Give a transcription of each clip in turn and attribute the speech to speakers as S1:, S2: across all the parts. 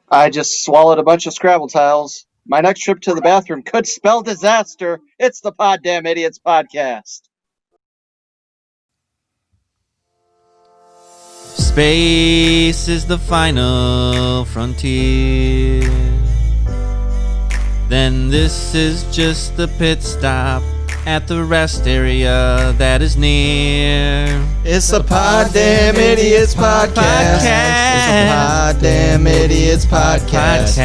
S1: I just swallowed a bunch of Scrabble tiles. My next trip to the bathroom could spell disaster. It's the Poddamn Idiotz Podcast.
S2: Space is the final frontier. Then this is just the pit stop at the rest area that is near.
S3: It's a Poddamn Idiotz Podcast. It's a Poddamn Idiotz Podcast.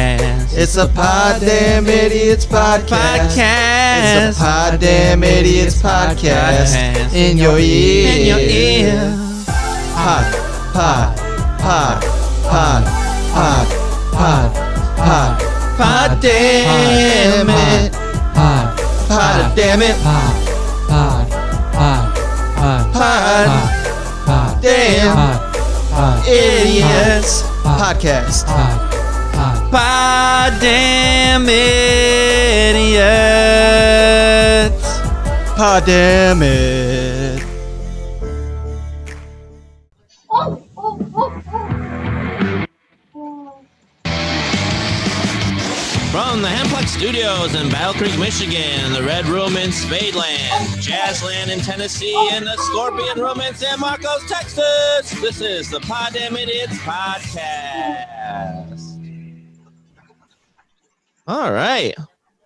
S3: It's a Poddamn Idiotz Podcast. It's a Poddamn Idiotz Podcast. In your ear.
S2: In your ear.
S3: Pod. Poddamn it. Poddamn it. Poddamn Idiotz Podcast.
S2: Poddamn Idiotz.
S3: Poddamn it.
S2: From the Hemplex Studios in Battle Creek, Michigan, the Red Room in Spadeland, Jazzland in Tennessee, and the Scorpion Room in San Marcos, Texas. This is the Poddamn Idiotz Podcast. All right.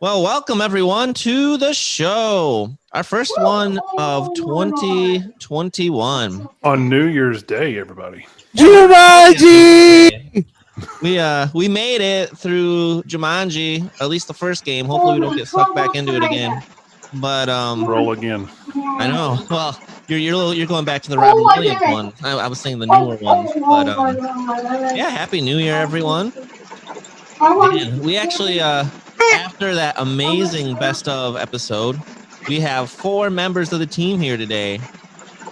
S2: Well, welcome everyone to the show. Our first one of 2021.
S4: On New Year's Day, everybody.
S3: Jumanji!
S2: We made it through Jumanji, at least the first game. Hopefully we don't get sucked back into it again. But
S4: Roll again.
S2: I know. Well, you're going back to the Robin Williams one. I was saying the newer ones. But yeah, Happy New Year, everyone. And we actually after that amazing best of episode, we have 4 members of the team here today.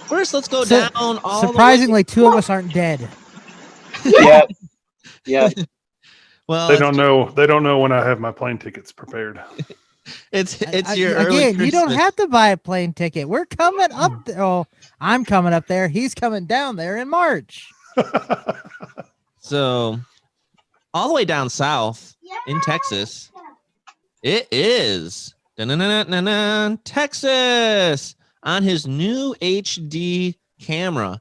S2: First, let's go down all
S5: surprisingly, the way. 2 of us aren't dead.
S1: Yep. Yeah.
S2: Well,
S4: They don't know when I have my plane tickets prepared.
S2: It's your early
S5: again.
S2: Christmas.
S5: You don't have to buy a plane ticket. We're coming up there. Oh, I'm coming up there. He's coming down there in March.
S2: So, all the way down south in Texas, it is Texas. On his new HD camera,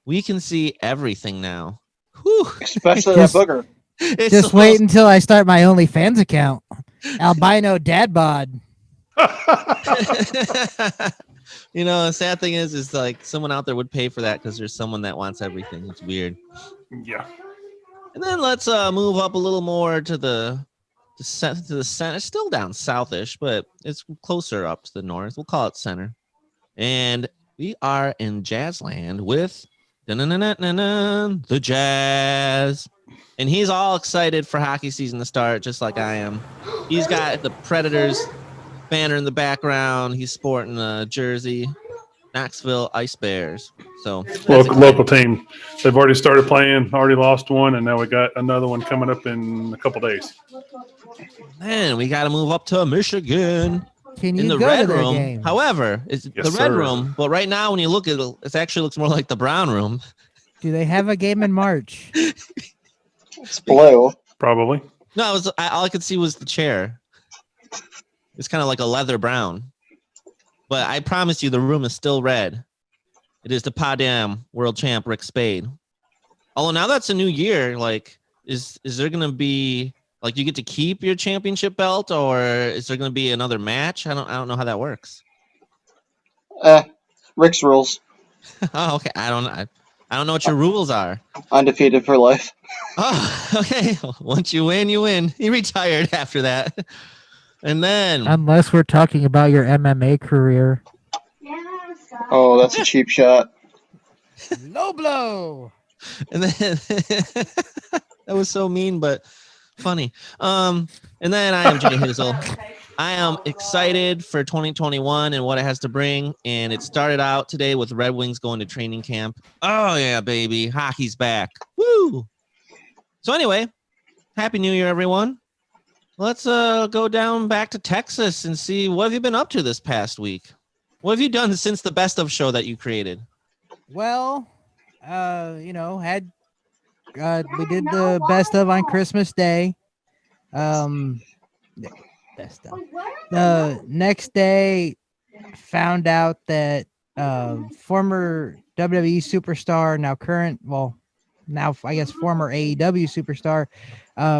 S2: we can see everything now. Whew.
S1: Especially that booger.
S2: It's
S5: Just wait until I start my OnlyFans account. Albino dad bod.
S2: You know, the sad thing is like someone out there would pay for that because there's someone that wants everything. It's weird.
S4: Yeah.
S2: And then let's move up a little more to the center. It's still down southish, but it's closer up to the north. We'll call it center. And we are in Jazzland with the Jazz. And he's all excited for hockey season to start, just like I am. He's got the Predators banner in the background. He's sporting a jersey, Knoxville Ice Bears. So
S4: Local team. They've already started playing, already lost one, and now we got another one coming up in a couple days.
S2: Man, we got to move up to Michigan.
S5: Can you
S2: in the
S5: go
S2: Red
S5: to their
S2: Room.
S5: game?
S2: However, it's the Red Room, but right now when you look at it, it actually looks more like the Brown Room.
S5: Do they have a game in March?
S1: It's blue.
S4: Probably.
S2: No, all I could see was the chair. It's kind of like a leather brown. But I promise you, the room is still red. It is the Poddamn World Champ Rick Spade. Although now that's a new year. Like, is there going to be like you get to keep your championship belt, or is there going to be another match? I don't know how that works.
S1: Rick's rules.
S2: Oh, okay. I don't know what your rules are.
S1: Undefeated for life.
S2: Oh, okay. Once you win, you win. He retired after that. And then
S5: Unless we're talking about your MMA career.
S1: Oh, that's a cheap shot.
S5: Low blow.
S2: and then that was so mean but funny. And then I am Jay Hizzle. I am excited for 2021 and what it has to bring. And it started out today with Red Wings going to training camp. Oh, yeah, baby. Hockey's back. Woo! So anyway, Happy New Year, everyone. Let's go down back to Texas and see what have you been up to this past week? What have you done since the best of show that you created?
S5: Well, had We did the best of on Christmas Day. Best of. The next day, found out that former WWE superstar, now I guess former AEW superstar,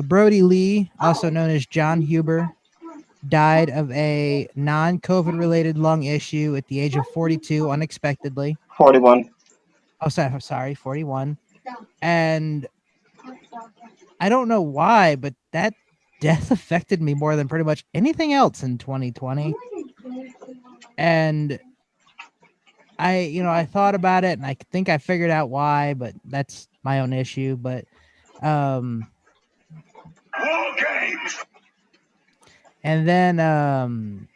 S5: Brody Lee, also known as John Huber, died of a non-COVID related lung issue at the age of 42 unexpectedly.
S1: 41.
S5: Oh, sorry, 41. And I don't know why, but that death affected me more than pretty much anything else in 2020. And I thought about it, and I think I figured out why, but that's my own issue. But and then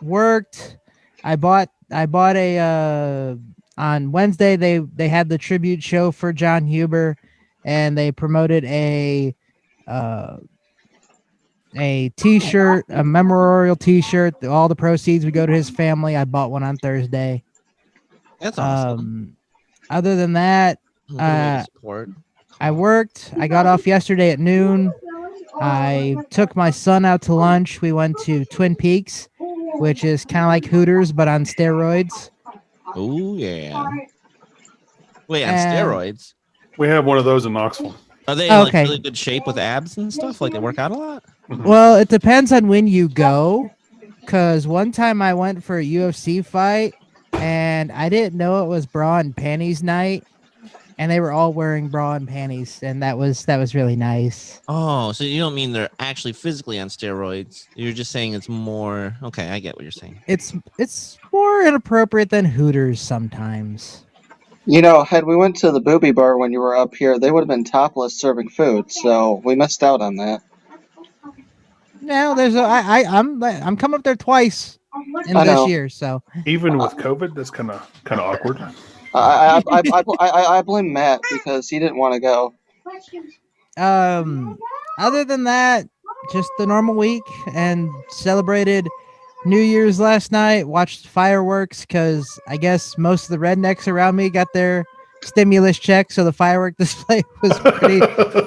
S5: worked. I bought a on Wednesday they had the tribute show for John Huber, and they promoted a T-shirt, a memorial T-shirt. All the proceeds would go to his family. I bought one on Thursday.
S2: That's awesome.
S5: Other than that,
S2: support.
S5: I worked. I got off yesterday at noon. I took my son out to lunch. We went to Twin Peaks, which is kind of like Hooters, but on steroids.
S2: Oh, yeah. Wait, on steroids?
S4: We have one of those in Knoxville.
S2: Are they in like really good shape with abs and stuff? Like they work out a lot?
S5: Well, it depends on when you go. Because one time I went for a UFC fight, and I didn't know it was bra and panties night. And they were all wearing bra and panties, and that was really nice.
S2: Oh, so you don't mean they're actually physically on steroids? You're just saying it's more. Okay, I get what you're saying.
S5: It's more inappropriate than Hooters sometimes.
S1: You know, had we went to the booby bar when you were up here, they would have been topless serving food, so we missed out on that.
S5: No, I'm coming up there twice in this year, so
S4: even with COVID, that's kind of awkward.
S1: I blame Matt because he didn't want to go.
S5: Other than that, just the normal week, and celebrated New Year's last night. Watched fireworks because I guess most of the rednecks around me got their stimulus check, so the firework display was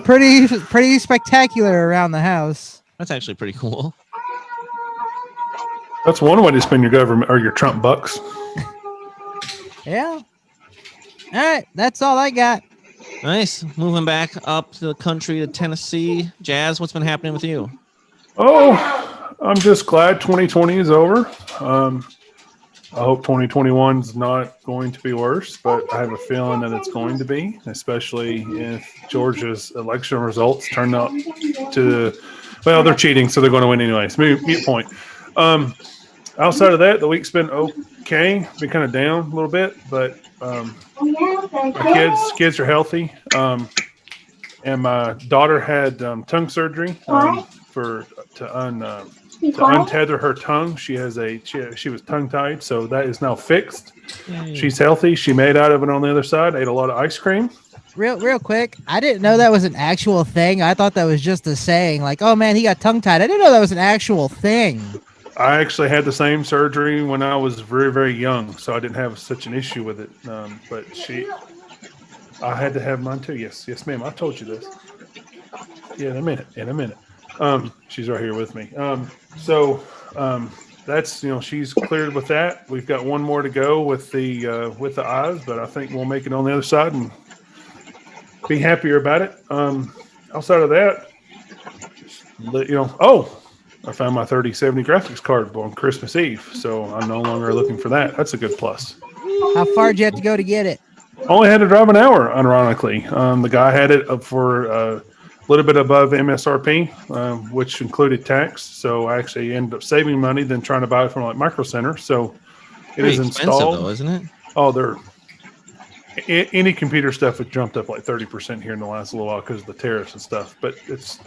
S5: pretty spectacular around the house.
S2: That's actually pretty cool.
S4: That's one way to spend your government or your Trump bucks.
S5: Yeah. All right, that's all I got.
S2: Nice. Moving back up to the country to Tennessee. Jazz, what's been happening with you?
S4: Oh, I'm just glad 2020 is over. I hope 2021 is not going to be worse, but I have a feeling that it's going to be, especially if Georgia's election results turn out they're cheating, so they're going to win anyways. Mute point. Outside of that, the week's been okay. Been kind of down a little bit, but my kids are healthy. And my daughter had tongue surgery to untether her tongue. She was tongue tied, so that is now fixed.
S2: Yay.
S4: She's healthy. She made out of it on the other side. Ate a lot of ice cream.
S5: Real quick, I didn't know that was an actual thing. I thought that was just a saying, like, "Oh man, he got tongue tied." I didn't know that was an actual thing.
S4: I actually had the same surgery when I was very, very young, so I didn't have such an issue with it. But I had to have mine too. Yes, ma'am. I told you this. Yeah, in a minute. She's right here with me. That's she's cleared with that. We've got one more to go with the eyes, but I think we'll make it on the other side and be happier about it. Outside of that, I found my 3070 graphics card on Christmas Eve, so I'm no longer looking for that. That's a good plus.
S5: How far did you have to go to get it?
S4: Only had to drive an hour, ironically. The guy had it up for a little bit above MSRP, which included tax. So I actually ended up saving money than trying to buy it from like Micro Center. So it is installed,
S2: though, isn't it?
S4: Oh, any computer stuff has jumped up like 30% here in the last little while because of the tariffs and stuff. But it's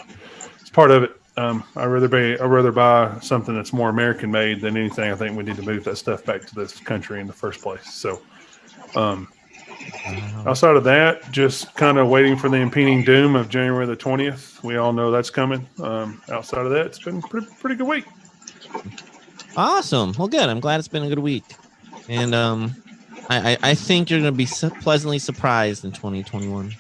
S4: part of it. I'd rather buy something that's more American made than anything. I think we need to move that stuff back to this country in the first place. So, outside of that, just kind of waiting for the impending doom of January the 20th. We all know that's coming. Outside of that, it's been pretty good week.
S2: Awesome. Well, good. I'm glad it's been a good week. And I think you're going to be pleasantly surprised in 2021.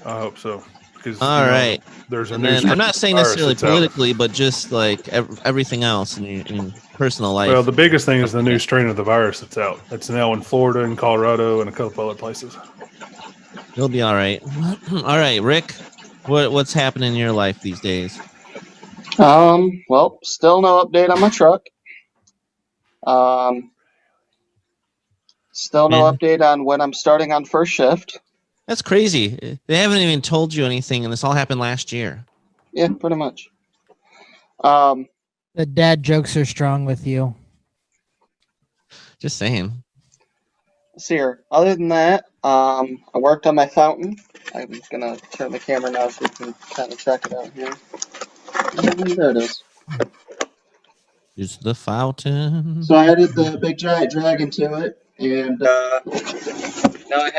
S4: I hope so. Because
S2: All right.
S4: there's a
S2: And
S4: new.
S2: then I'm not saying
S4: virus
S2: necessarily
S4: that's out.
S2: politically, but just like everything else in your personal life.
S4: Well, the biggest thing is the new strain of the virus that's out. It's now in Florida and Colorado and a couple other places.
S2: You'll be all right. All right, Rick, what's happening in your life these days?
S1: Well, still no update on my truck. Still no update on when I'm starting on first shift.
S2: That's crazy. They haven't even told you anything, and this all happened last year.
S1: Yeah, pretty much.
S5: The dad jokes are strong with you.
S2: Just saying.
S1: See here. Other than that, I worked on my fountain. I'm gonna turn the camera now so you can kind of check it out here. There it is.
S2: Use the fountain.
S1: So I added the big giant dragon to it, and now I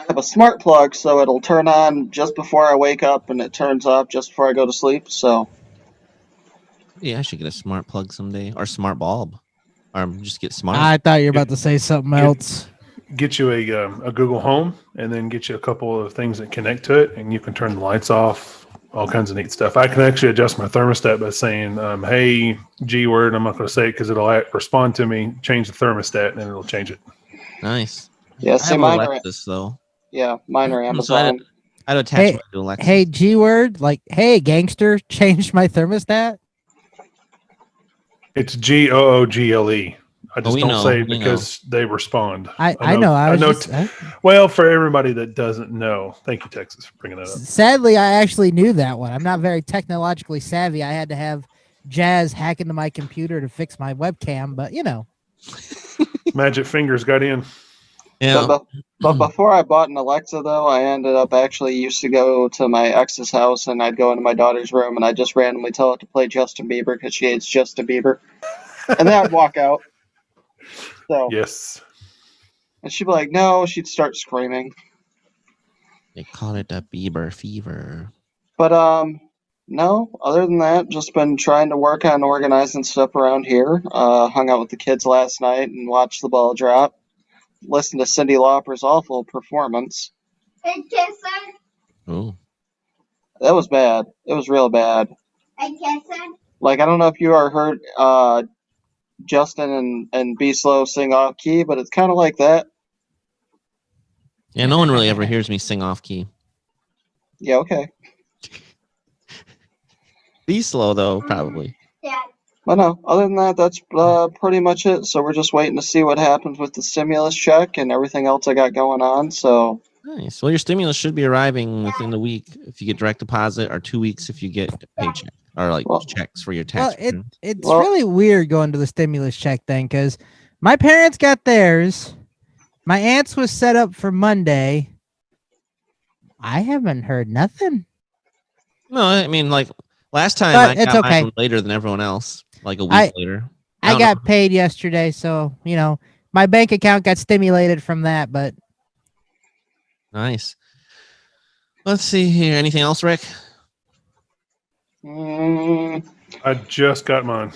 S1: have a smart plug, so it'll turn on just before I wake up, and it turns off just before I go to sleep. So
S2: Yeah, I should get a smart plug someday, or smart bulb, or just get smart.
S5: I thought you were about to say something else.
S4: Get you a Google Home, and then get you a couple of things that connect to it, and you can turn the lights off. All kinds of neat stuff. I can actually adjust my thermostat by saying, "Hey, G word." I'm not going to say it because it'll respond to me. Change the thermostat, and it'll change it.
S2: Nice.
S1: yeah,
S2: I
S1: see
S2: have
S1: mine are
S2: Alexis though.
S1: mine are Amazon.
S2: I'd attach
S5: Hey,
S2: mine to Alexis.
S5: Hey, G word, like, hey, gangster, changed my thermostat.
S4: It's GOOGLE. I just
S2: we
S4: don't
S2: know,
S4: say it
S2: we
S4: because they respond.
S5: I know. I was
S4: Well, for everybody that doesn't know, thank you, Texas, for bringing that up.
S5: sadly, I actually knew that one. I'm not very technologically savvy. I had to have Jazz hack into my computer to fix my webcam, but you know.
S4: Magic fingers got in.
S2: Yeah.
S1: But before I bought an Alexa, though, I ended up actually used to go to my ex's house, and I'd go into my daughter's room, and I'd just randomly tell it to play Justin Bieber because she hates Justin Bieber, and then I'd walk out. So
S4: Yes.
S1: and she'd be like, "No," she'd start screaming.
S2: They call it a Bieber fever.
S1: But no. Other than that, just been trying to work on organizing stuff around here. Hung out with the kids last night and watched the ball drop. Listened to Cyndi Lauper's awful performance.
S2: Oh.
S1: That was bad. It was real bad. Like, I don't know if you ever heard Justin and Be Slow sing off key, but it's kind of like that.
S2: Yeah, no one really ever hears me sing off key.
S1: Yeah, okay.
S2: Be slow though, probably.
S1: But no, other than that, that's pretty much it. So we're just waiting to see what happens with the stimulus check and everything else I got going on. So
S2: Nice. Well, your stimulus should be arriving within the week if you get direct deposit, or 2 weeks if you get a paycheck, or like checks for your tax.
S5: Well, it's really weird going to the stimulus check thing because my parents got theirs. My aunt's was set up for Monday. I haven't heard nothing.
S2: No, I mean, like last time
S5: But
S2: I
S5: it's
S2: got
S5: okay.
S2: mine later than everyone else, like a week later.
S5: I
S2: don't
S5: got paid yesterday, so you know my bank account got stimulated from that. But
S2: Nice. Let's see here. Anything else, Rick?
S4: I just got mine.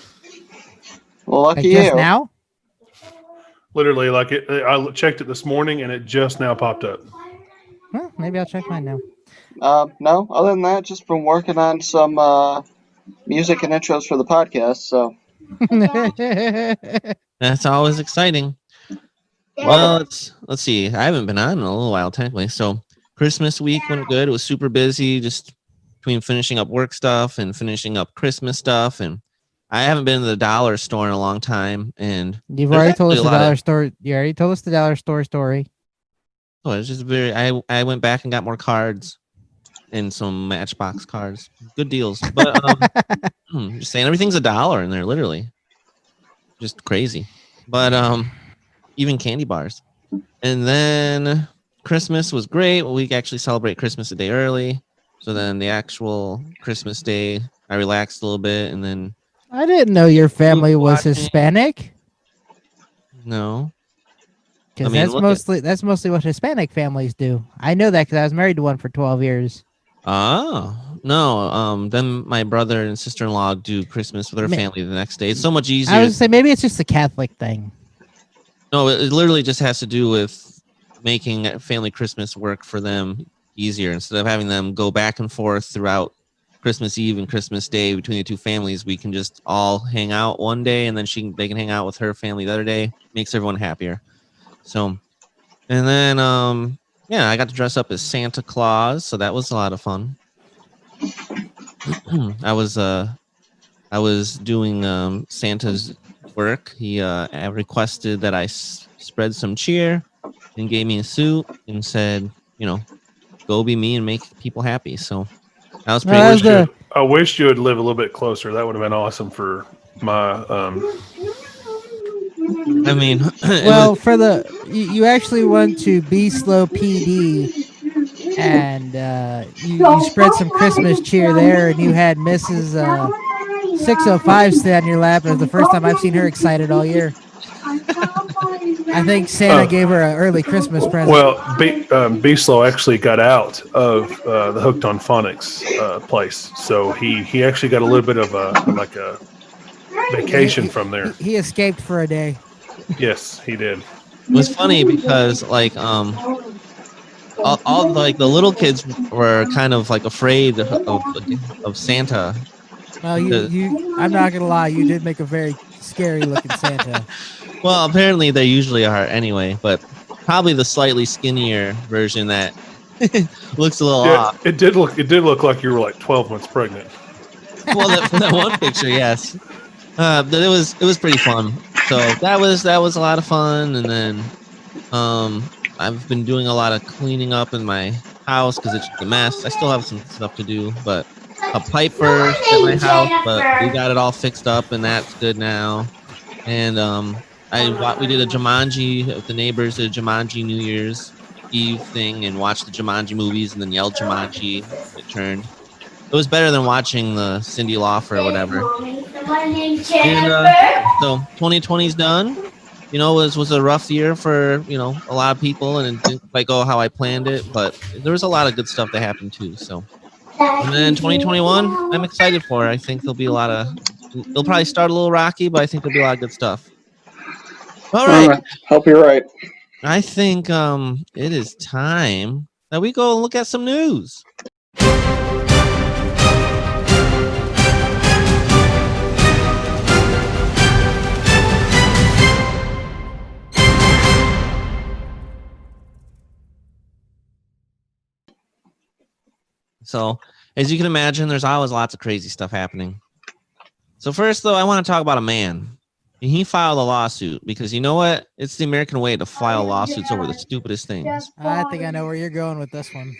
S1: Well,
S5: like
S1: lucky
S5: just
S1: you.
S5: now,
S4: Literally, like I checked it this morning and it just now popped up.
S5: well, maybe I'll check mine now.
S1: No, other than that, just been working on some music and intros for the podcast. So
S2: That's always exciting. Well, let's see. I haven't been on in a little while, technically. So Christmas week went good. It was super busy, just between finishing up work stuff and finishing up Christmas stuff. And I haven't been to the dollar store in a long time. And
S5: You've
S2: there's
S5: already told us
S2: actually
S5: the
S2: a lot
S5: dollar
S2: of-
S5: store. You already told us the dollar store story.
S2: Oh, it's just very. I went back and got more cards and some Matchbox cards. Good deals. But just saying, everything's $1 in there, literally. Just crazy. But even candy bars. And then Christmas was great. We actually celebrate Christmas a day early. So then the actual Christmas day, I relaxed a little bit, and then
S5: I didn't know your family was
S2: watching.
S5: Hispanic.
S2: no.
S5: Because
S2: I mean,
S5: that's mostly what Hispanic families do. I know that because I was married to one for 12 years.
S2: Oh no. Then my brother and sister-in-law do Christmas with their family the next day. It's so much easier.
S5: I was say maybe it's just a Catholic thing.
S2: No, it literally just has to do with making family Christmas work for them easier. Instead of having them go back and forth throughout Christmas Eve and Christmas Day between the two families, we can just all hang out one day, and then they can hang out with her family the other day. Makes everyone happier. So, and then yeah, I got to dress up as Santa Claus, so that was a lot of fun. I was doing Santa's work. He requested that I spread some cheer and gave me a suit and said, go be me and make people happy. So that was pretty
S4: good. I wish you would live a little bit closer. That would have been awesome for my.
S2: I mean,
S5: well, you actually went to Be Slow PD, and you spread some Christmas cheer there, and you had Mrs. 605 sit on your lap. It was the first time I've seen her excited all year. I think Santa gave her an early Christmas present.
S4: Well, Be Slow actually got out of the Hooked on Phonics place, so he actually got a little bit of a vacation from there.
S5: He escaped for a day.
S4: Yes, he did.
S2: It was funny because all like the little kids were kind of like afraid of Santa.
S5: Well, I'm not gonna lie, you did make a very scary looking Santa.
S2: Well, apparently they usually are anyway, but probably the slightly skinnier version that looks a little off.
S4: It did look like you were like 12 months pregnant.
S2: Well, that one picture, yes. But it was pretty fun. So that was a lot of fun, and then I've been doing a lot of cleaning up in my house because it's a mess. I still have some stuff to do, but a pipe burst at my house, but we got it all fixed up, and that's good now. And we did a Jumanji with the neighbors, a Jumanji New Year's Eve thing, and watched the Jumanji movies, and then yelled Jumanji. It turned. It was better than watching the Cyndi Lauper or whatever. And so 2020's done. It was a rough year for a lot of people, and it didn't quite go how I planned it, but there was a lot of good stuff that happened too. So, and then 2021, I'm excited for. I think there'll be a lot of. It'll probably start a little rocky, but I think there'll be a lot of good stuff. All right.
S1: Hope you're right.
S2: I think it is time that we go and look at some news. So, as you can imagine, there's always lots of crazy stuff happening. So first, though, I want to talk about a man. He filed a lawsuit because you know what? It's the American way to file lawsuits over the stupidest things.
S5: I think I know where you're going with this one.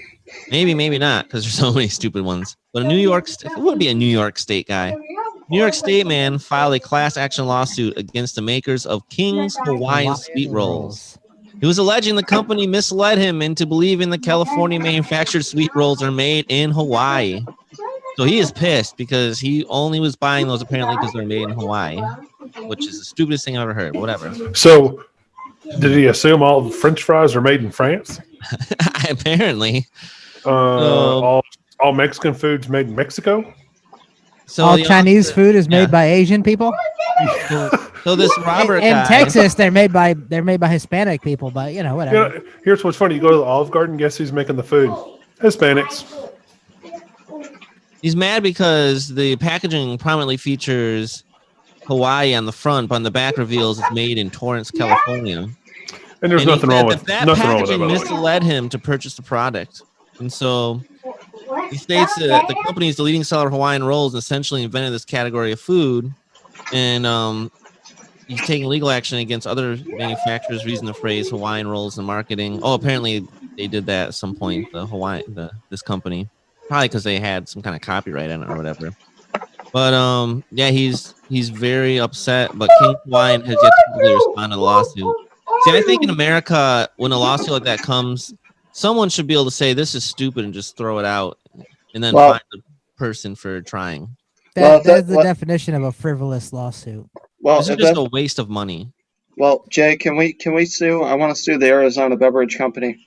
S2: Maybe not, because there's so many stupid ones. But it would be a New York State guy. New York State man filed a class action lawsuit against the makers of King's Hawaiian Sweet Rolls. He was alleging the company misled him into believing the California manufactured sweet rolls are made in Hawaii. So he is pissed because he only was buying those apparently because they're made in Hawaii, which is the stupidest thing I've ever heard. Whatever.
S4: So did he assume all the French fries are made in France?
S2: Apparently.
S4: All Mexican food's made in Mexico?
S5: So all Chinese food is made by Asian people?
S2: So this Robert
S5: in
S2: guy,
S5: Texas, they're made by Hispanic people, but whatever.
S4: Here's what's funny: you go to the Olive Garden, guess who's making the food? Hispanics.
S2: He's mad because the packaging prominently features Hawaii on the front, but on the back reveals it's made in Torrance, California.
S4: And there's nothing wrong with
S2: that. Packaging misled him to purchase the product, and so he states that the company is the leading seller of Hawaiian rolls and essentially invented this category of food, and he's taking legal action against other manufacturers using the phrase Hawaiian rolls in marketing. Oh, apparently they did that at some point. This company, probably because they had some kind of copyright on it or whatever. But yeah, he's very upset. But King Hawaiian has yet to completely respond to the lawsuit. See, I think in America, when a lawsuit like that comes, someone should be able to say this is stupid and just throw it out, and then find the person for trying.
S5: That's the definition of a frivolous lawsuit.
S2: Well, it's just a waste of money.
S1: Well, Jay, can we sue? I want to sue the Arizona Beverage Company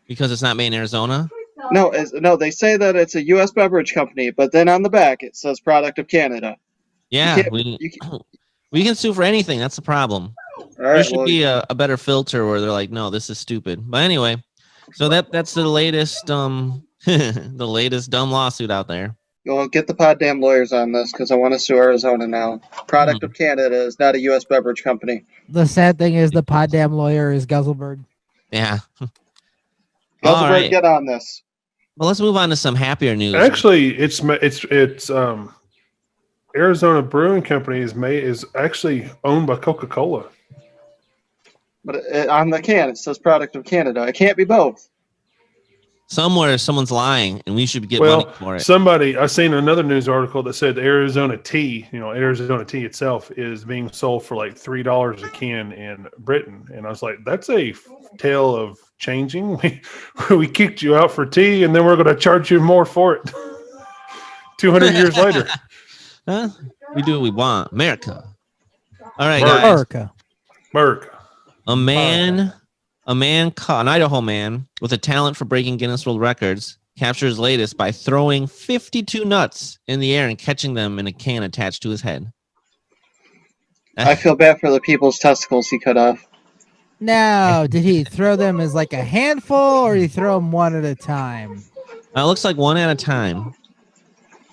S2: because it's not made in Arizona.
S1: No, they say that it's a U.S. beverage company, but then on the back it says product of Canada.
S2: Yeah, we can sue for anything. That's the problem.
S1: right,
S2: there should
S1: well,
S2: be a better filter where they're like, no, this is stupid. But anyway, so that's the latest the latest dumb lawsuit out there.
S1: well, get the Poddamn lawyers on this because I want to sue Arizona now. Product of Canada is not a U.S. beverage company.
S5: The sad thing is the Poddamn lawyer is Guzzleberg.
S2: Yeah.
S1: Guzzleberg,
S2: All right.
S1: get on this.
S2: Well, let's move on to some happier news.
S4: Actually, it's Arizona Brewing Company is actually owned by Coca-Cola.
S1: But on the can, it says product of Canada. It can't be both.
S2: Somewhere someone's lying, and we should get money for it.
S4: I seen another news article that said Arizona tea itself is being sold for like $3 a can in Britain. And I was like, that's a tale of changing. We kicked you out for tea, and then we're going to charge you more for it 200 years later.
S2: Huh? We do what we want. America. All right, guys.
S4: America.
S2: An Idaho man with a talent for breaking Guinness World Records captured his latest by throwing 52 nuts in the air and catching them in a can attached to his head.
S1: I feel bad for the people's testicles he cut off.
S5: Now, did he throw them as like a handful, or did he throw them one at a time?
S2: It looks like one at a time.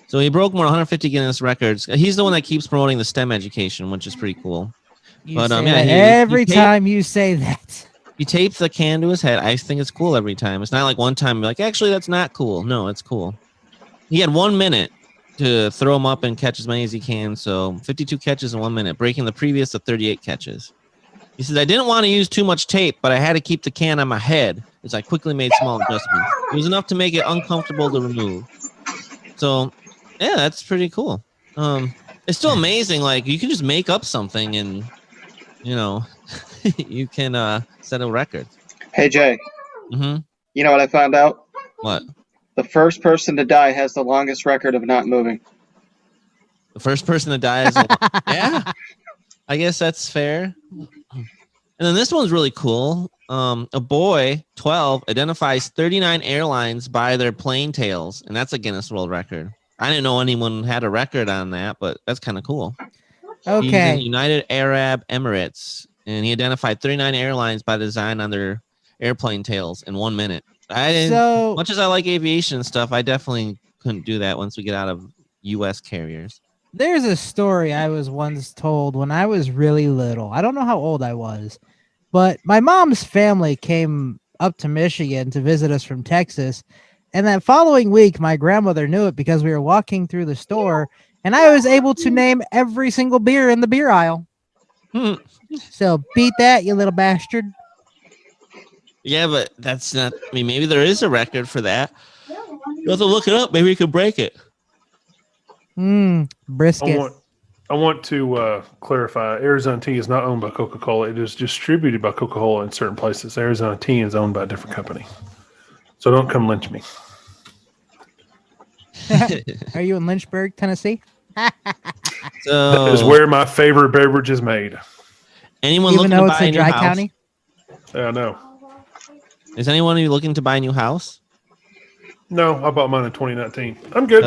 S2: So he broke more than 150 Guinness records. He's the one that keeps promoting the STEM education, which is pretty cool.
S5: Every time you say that.
S2: He taped the can to his head. I think it's cool every time. It's not like one time like, actually, that's not cool. No, it's cool. He had 1 minute to throw them up and catch as many as he can. So 52 catches in 1 minute, breaking the previous of 38 catches. He says, I didn't want to use too much tape, but I had to keep the can on my head, as I quickly made small adjustments. It was enough to make it uncomfortable to remove. So, yeah, that's pretty cool. It's still amazing. Like, you can just make up something and, you can set a record.
S1: Hey, Jay.
S2: Mm-hmm.
S1: You know what I found out?
S2: What?
S1: The first person to die has the longest record of not moving.
S2: The first person to die is yeah. I guess that's fair. And then this one's really cool. A boy, 12, identifies 39 airlines by their plane tails, and that's a Guinness World Record. I didn't know anyone had a record on that, but that's kind of cool.
S5: Okay.
S2: He's in United Arab Emirates, and he identified 39 airlines by design on their airplane tails in 1 minute. Much as I like aviation and stuff, I definitely couldn't do that once we get out of U.S. carriers.
S5: There's a story I was once told when I was really little. I don't know how old I was, but my mom's family came up to Michigan to visit us from Texas. And that following week, my grandmother knew it because we were walking through the store, and I was able to name every single beer in the beer aisle. So beat that, you little bastard.
S2: Yeah, but that's not... I mean, maybe there is a record for that. You have to look it up. Maybe we could break it.
S5: Brisket.
S4: I want to clarify. Arizona Tea is not owned by Coca-Cola. It is distributed by Coca-Cola in certain places. Arizona Tea is owned by a different company. So don't come lynch me.
S5: Are you in Lynchburg, Tennessee?
S2: So
S4: that is where my favorite beverage is made.
S2: Anyone
S5: Even
S2: looking
S5: though
S2: to
S5: it's
S2: buy
S5: a
S2: a new
S5: dry
S2: house?
S5: county?
S4: Yeah, no.
S2: Is anyone looking to buy a new house?
S4: No, I bought mine in 2019. I'm good.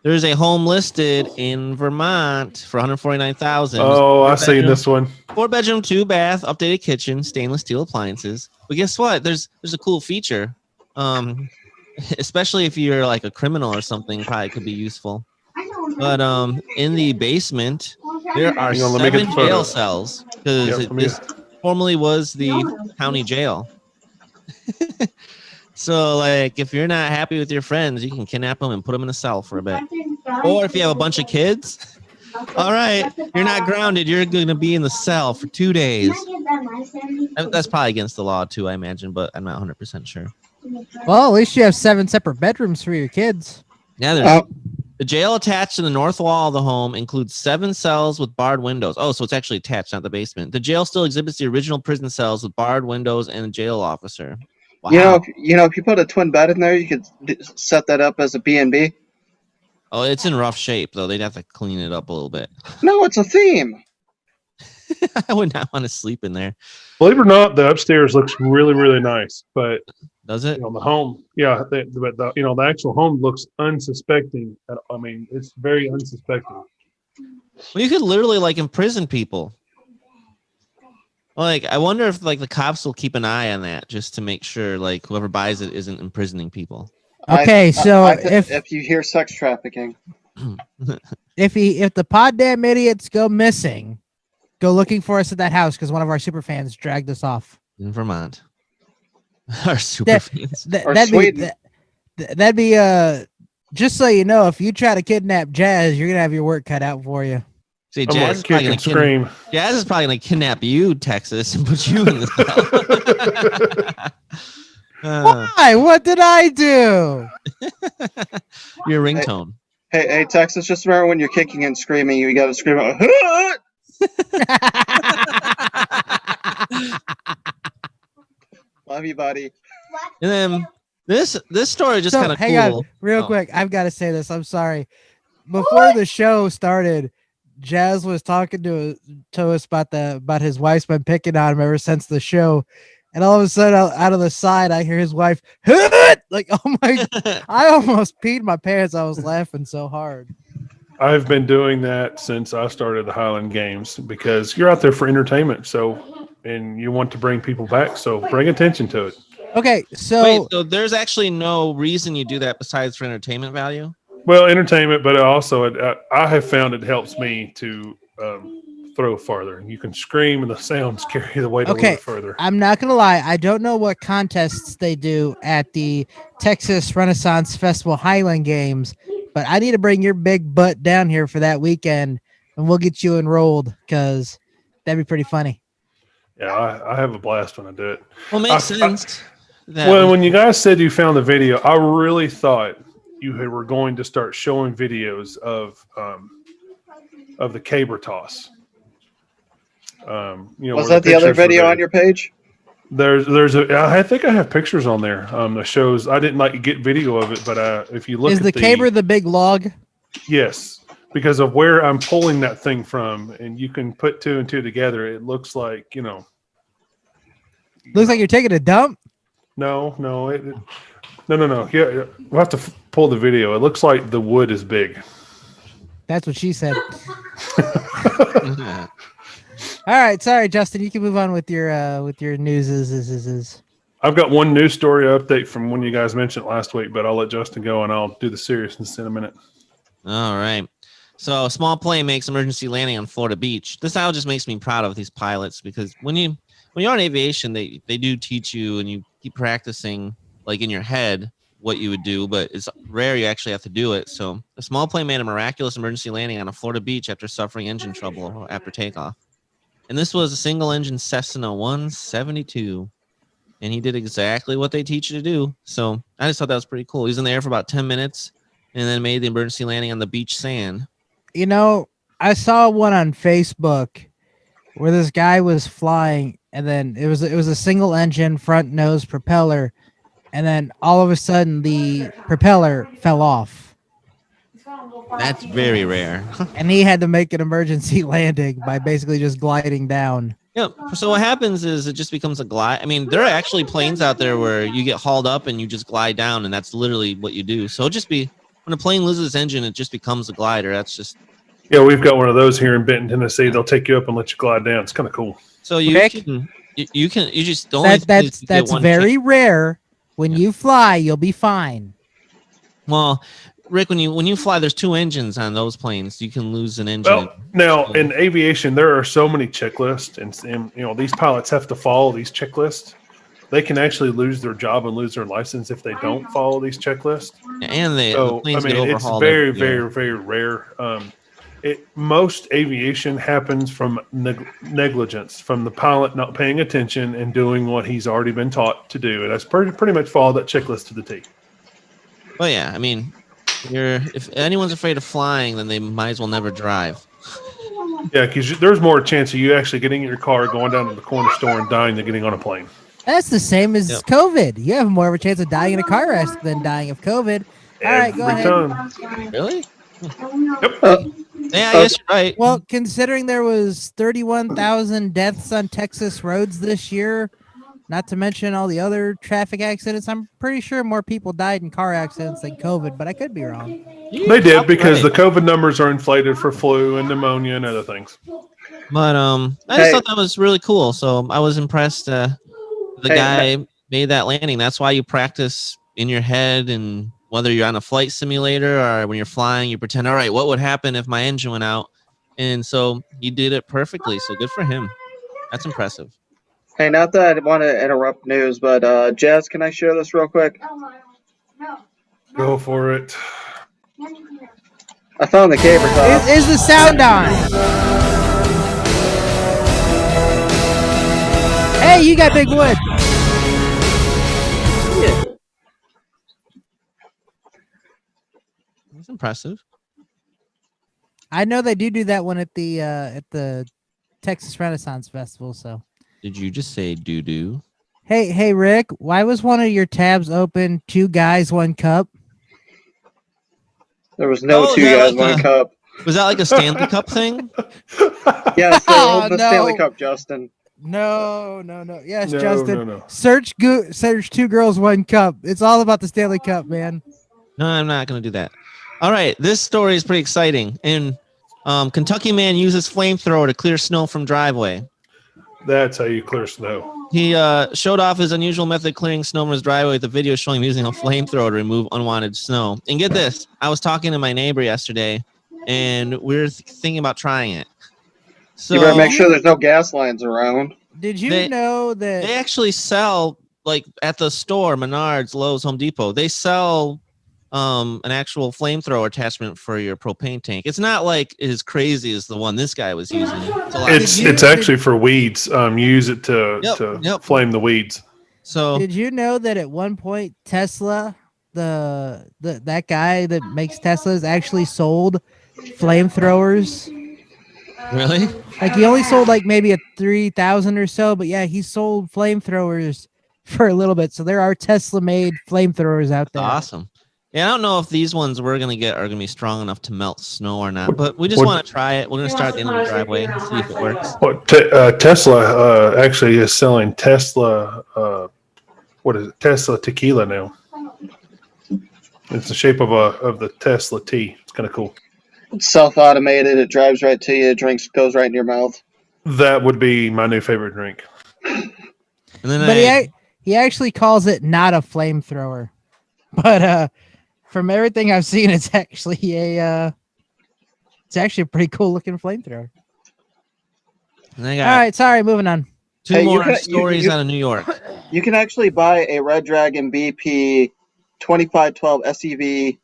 S2: There's a home listed in Vermont for $149,000.
S4: Oh, I've seen this one.
S2: 4-bedroom, 2-bath, updated kitchen, stainless steel appliances. But guess what? There's a cool feature. Especially if you're like a criminal or something, probably could be useful. But in the basement, there are 7 jail cells because this formerly was the county jail. So, like, if you're not happy with your friends, you can kidnap them and put them in a cell for a bit. Or if you have a bunch of kids, all right, you're not grounded. You're going to be in the cell for 2 days. That's probably against the law, too, I imagine, but I'm not 100% sure.
S5: Well, at least you have 7 separate bedrooms for your kids.
S2: Yeah, there's the jail attached to the north wall of the home includes 7 cells with barred windows. Oh, so it's actually attached, not the basement. The jail still exhibits the original prison cells with barred windows and a jail if you put a twin bed in there, you could set that up as a B&B. Oh, it's in rough shape, though. They'd have to clean it up a little bit. No, it's a theme. I would not want to sleep in there.
S4: Believe it or not, the upstairs looks really, really nice. But
S2: does it?
S4: The home, yeah. The actual home looks unsuspecting. I mean, it's very unsuspecting.
S2: Well, you could literally imprison people. Like, I wonder if like the cops will keep an eye on that just to make sure like whoever buys it isn't imprisoning people.
S5: Okay, so
S1: if you hear sex trafficking,
S5: if the Poddamn Idiots go missing, go looking for us at that house because one of our super fans dragged us off
S2: In Vermont. Our super fans.
S5: That'd be just so you know, if you try to kidnap Jazz, you're gonna have your work cut out for you.
S2: See,
S4: I'm gonna
S2: Jazz is
S4: kick
S2: probably
S4: and scream.
S2: Jazz is probably gonna kidnap you, Texas, and put you in the cell.
S5: Why? What did I do?
S2: Your ringtone.
S1: Hey, Texas, just remember when you're kicking and screaming, you got to scream out, love you, buddy.
S2: And then this story just kind of
S5: hang
S2: cool.
S5: on, real quick. I've got to say this. I'm sorry. Before the show started, Jazz was talking to us about his wife's been picking on him ever since the show, and all of a sudden, out of the side, I hear his wife like, "Oh my!" I almost peed my pants. I was laughing so hard.
S4: I've been doing that since I started the Highland Games because you're out there for entertainment. So, and you want to bring people back. So bring attention to it.
S5: Okay, so
S2: Wait, so there's actually no reason you do that besides for entertainment value?
S4: Well, entertainment, but also I have found it helps me to throw farther. You can scream and the sounds carry the weight a little further.
S5: I'm not going to lie. I don't know what contests they do at the Texas Renaissance Festival Highland Games, but I need to bring your big butt down here for that weekend, and we'll get you enrolled because that'd be pretty funny.
S4: Yeah, I have a blast when I do it.
S2: Well, makes sense.
S4: When you guys said you found the video, I really thought you were going to start showing videos of the caber toss.
S1: Was that the other video on your page?
S4: I think I have pictures on there. The shows I didn't get video of it, but if you look,
S5: is the caber the big log?
S4: Yes, because of where I'm pulling that thing from, and you can put two and two together. It looks like
S5: Looks like you're taking a dump.
S4: No. Yeah, we'll have to pull the video. It looks like the wood is big.
S5: That's what she said. All right, sorry, Justin. You can move on with your news.
S4: I've got one news story update from when you guys mentioned last week, but I'll let Justin go and I'll do the seriousness in a minute.
S2: All right. So, a small plane makes emergency landing on Florida beach. This all just makes me proud of these pilots because when you're in aviation, they do teach you and you keep practicing like in your head what you would do, but it's rare you actually have to do it. So, a small plane made a miraculous emergency landing on a Florida beach after suffering engine trouble after takeoff. And this was a single-engine Cessna 172. And he did exactly what they teach you to do. So I just thought that was pretty cool. He was in the air for about 10 minutes and then made the emergency landing on the beach sand.
S5: I saw one on Facebook where this guy was flying, and then it was a single-engine front-nose propeller, and then all of a sudden the propeller fell off.
S2: That's very rare.
S5: And he had to make an emergency landing by basically just gliding down.
S2: Yeah. So what happens is it just becomes a glide. I mean, there are actually planes out there where you get hauled up and you just glide down, and that's literally what you do. So it'll just be when a plane loses its engine, it just becomes a glider. That's just.
S4: Yeah, we've got one of those here in Benton, Tennessee. They'll take you up and let you glide down. It's kind of cool.
S2: So you just don't.
S5: That's very rare. When you fly, you'll be fine.
S2: Well, Rick, when you fly, there's two engines on those planes. You can lose an engine.
S4: Well, now in aviation, there are so many checklists, and these pilots have to follow these checklists. They can actually lose their job and lose their license if they don't follow these checklists.
S2: And the planes get overhauled.
S4: It's very, very, very rare. Most aviation happens from negligence, from the pilot not paying attention and doing what he's already been taught to do. And that's pretty much follow that checklist to the T.
S2: Well, yeah, I mean, if anyone's afraid of flying, then they might as well never drive.
S4: Yeah, because there's more chance of you actually getting in your car, going down to the corner store and dying than getting on a plane.
S5: That's the same as COVID. You have more of a chance of dying in a car crash than dying of COVID. All right, go ahead.
S2: Really?
S4: Yep.
S2: Yeah, I guess you're right.
S5: Well, considering there was 31,000 deaths on Texas roads this year, not to mention all the other traffic accidents, I'm pretty sure more people died in car accidents than COVID, but I could be wrong.
S4: They did because the COVID numbers are inflated for flu and pneumonia and other things.
S2: But I just thought that was really cool. So I was impressed. The guy made that landing. That's why you practice in your head, and whether you're on a flight simulator or when you're flying, you pretend, all right, what would happen if my engine went out? And so he did it perfectly. So good for him. That's impressive.
S1: Hey, not that I want to interrupt news, but Jazz, can I share this real quick?
S4: Go for it.
S1: I found the caber top.
S5: Is the sound on? Hey, you got big wood.
S1: Yeah.
S2: That's impressive.
S5: I know they do that one at the Texas Renaissance Festival. So.
S2: Did you just say doo-doo?
S5: Hey, Rick. Why was one of your tabs open? 2 guys, 1 cup.
S1: There was no 2 guys, 1 cup.
S2: Was that like a Stanley Cup thing?
S1: Yes, they opened the Stanley Cup, Justin.
S5: No. Yes,
S4: No,
S5: Justin.
S4: no.
S5: Search 2 girls, 1 cup. It's all about the Stanley Cup, man.
S2: No, I'm not going to do that. All right, this story is pretty exciting. And Kentucky man uses flamethrower to clear snow from driveway.
S4: That's how you clear snow.
S2: He showed off his unusual method of clearing snow from his driveway with a video showing him using a flamethrower to remove unwanted snow. And get this, I was talking to my neighbor yesterday, and we were thinking about trying it. So
S1: You better make sure there's no gas lines around.
S5: Did you know that
S2: they actually sell, like at the store, Menards, Lowe's, Home Depot, they sell an actual flamethrower attachment for your propane tank. It's not like as crazy as the one this guy was using.
S4: It's actually for weeds. You use it to flame the weeds.
S2: So
S5: did you know that at one point Tesla, that guy that makes Teslas actually sold flamethrowers?
S2: Really?
S5: Like he only sold like maybe 3,000 or so, but yeah, he sold flamethrowers for a little bit. So there are Tesla-made flamethrowers out there.
S2: Awesome. Yeah, I don't know if these ones we're going to get are going to be strong enough to melt snow or not, but we just want to try it. We're going to start at the end of the driveway and see if it works.
S4: Well, Tesla actually is selling Tesla, what is it? Tesla tequila now. It's the shape of the Tesla T. It's kind of cool.
S1: It's self-automated. It drives right to you. Drinks goes right in your mouth.
S4: That would be my new favorite drink.
S2: And then
S5: he actually calls it not a flamethrower, but from everything I've seen, it's actually a pretty cool looking flamethrower. All right, sorry, moving on.
S2: Two more stories out of New York.
S1: You can actually buy a Red Dragon BP 2512 SEV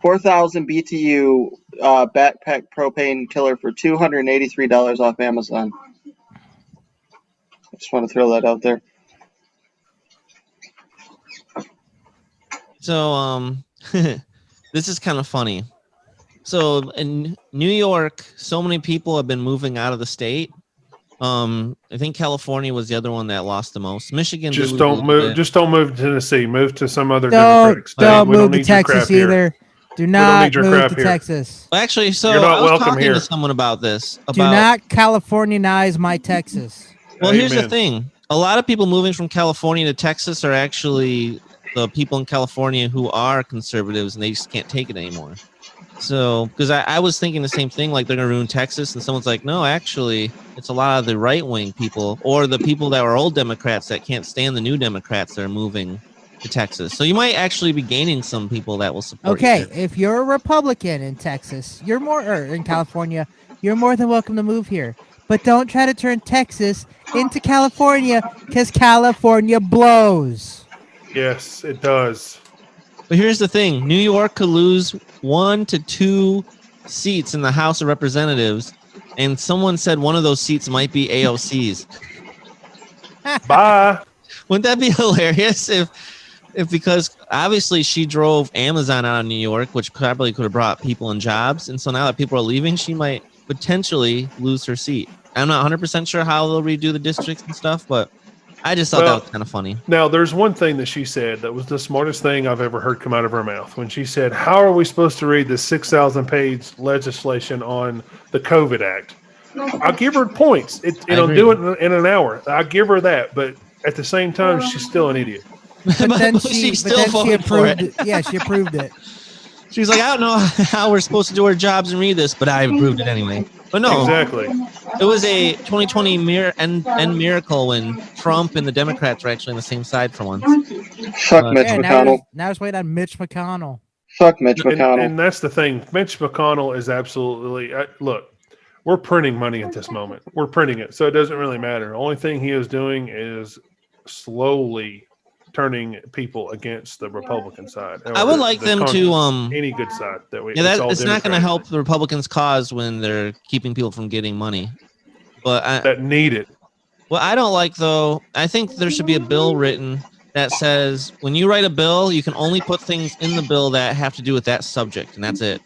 S1: 4,000 BTU backpack propane killer for $283 off Amazon. I just want to throw that out there.
S2: So, this is kind of funny. So in New York, so many people have been moving out of the state. I think California was the other one that lost the most. Michigan.
S4: Just don't move. Just don't move to Tennessee. Move to some other Democratic state.
S5: Don't move to Texas either. Do not move to Texas.
S2: Well, actually, so I was talking to someone about this.
S5: Do not Californianize my Texas.
S2: Well, here's the thing. A lot of people moving from California to Texas are actually the people in California who are conservatives, and they just can't take it anymore. So, because I was thinking the same thing, like they're going to ruin Texas, and someone's like, no, actually, it's a lot of the right-wing people or the people that were old Democrats that can't stand the new Democrats that are moving to Texas. So you might actually be gaining some people that will support you.
S5: Okay, if you're a Republican in Texas, in California, you're more than welcome to move here. But don't try to turn Texas into California, because California blows.
S4: Yes, it does.
S2: But here's the thing. New York could lose 1 to 2 seats in the House of Representatives, and someone said one of those seats might be AOC's.
S4: Bye.
S2: Wouldn't that be hilarious if because obviously she drove Amazon out of New York, which probably could have brought people and jobs, and so now that people are leaving, she might potentially lose her seat. I'm not 100% sure how they'll redo the districts and stuff, but I just thought that was kind of funny.
S4: Now, there's one thing that she said that was the smartest thing I've ever heard come out of her mouth. When she said, how are we supposed to read this 6,000-page legislation on the COVID Act? I'll give her points. It'll do it in an hour. I'll give her that. But at the same time, she's still an idiot.
S5: But then she approved it. Yeah, she approved it.
S2: She was like, I don't know how we're supposed to do our jobs and read this, but I approved it anyway. But no,
S4: Exactly.
S2: it was a 2020 miracle when Trump and the Democrats were actually on the same side for once.
S1: Fuck Mitch
S5: Yeah,
S1: McConnell.
S5: now it's waiting on Mitch McConnell.
S1: Fuck Mitch McConnell.
S4: And that's the thing. Mitch McConnell is absolutely look. We're printing money at this moment. We're printing it, so it doesn't really matter. The only thing he is doing is slowly turning people against the Republican side.
S2: I would like them to
S4: any good side that we.
S2: it's not going to help the Republicans' cause when they're keeping people from getting money. But
S4: that need it.
S2: What I don't like, though, I think there should be a bill written that says when you write a bill, you can only put things in the bill that have to do with that subject, and that's it.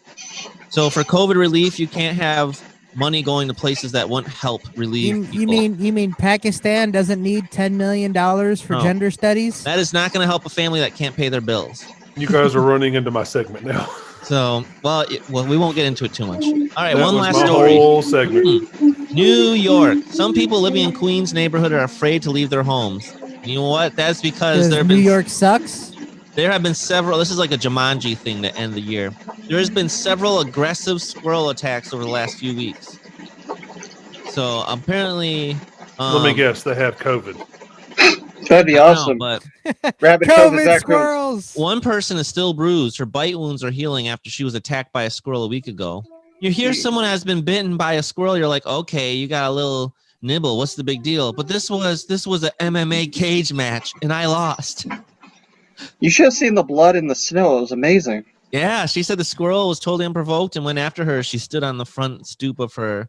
S2: So for COVID relief, you can't have money going to places that won't help relieve
S5: you mean Pakistan doesn't need $10 million for gender studies?
S2: That is not going to help a family that can't pay their bills.
S4: You guys are running into my segment now.
S2: So, well, we won't get into it too much. All right,
S4: that
S2: one
S4: was
S2: last
S4: my
S2: story.
S4: Whole segment.
S2: New York. Some people living in Queens neighborhood are afraid to leave their homes. You know what? That's because
S5: New York sucks.
S2: There have been several. This is like a Jumanji thing to end the year. There has been several aggressive squirrel attacks over the last few weeks. So apparently,
S4: let me guess, they have COVID.
S1: That'd be awesome.
S2: But
S1: Rabbit
S5: COVID squirrels.
S2: One person is still bruised. Her bite wounds are healing after she was attacked by a squirrel a week ago. You hear someone has been bitten by a squirrel, you're like, okay, you got a little nibble. What's the big deal? But this was an MMA cage match, and I lost.
S1: You should have seen the blood in the snow. It was amazing.
S2: Yeah, she said the squirrel was totally unprovoked and went after her. She stood on the front stoop of her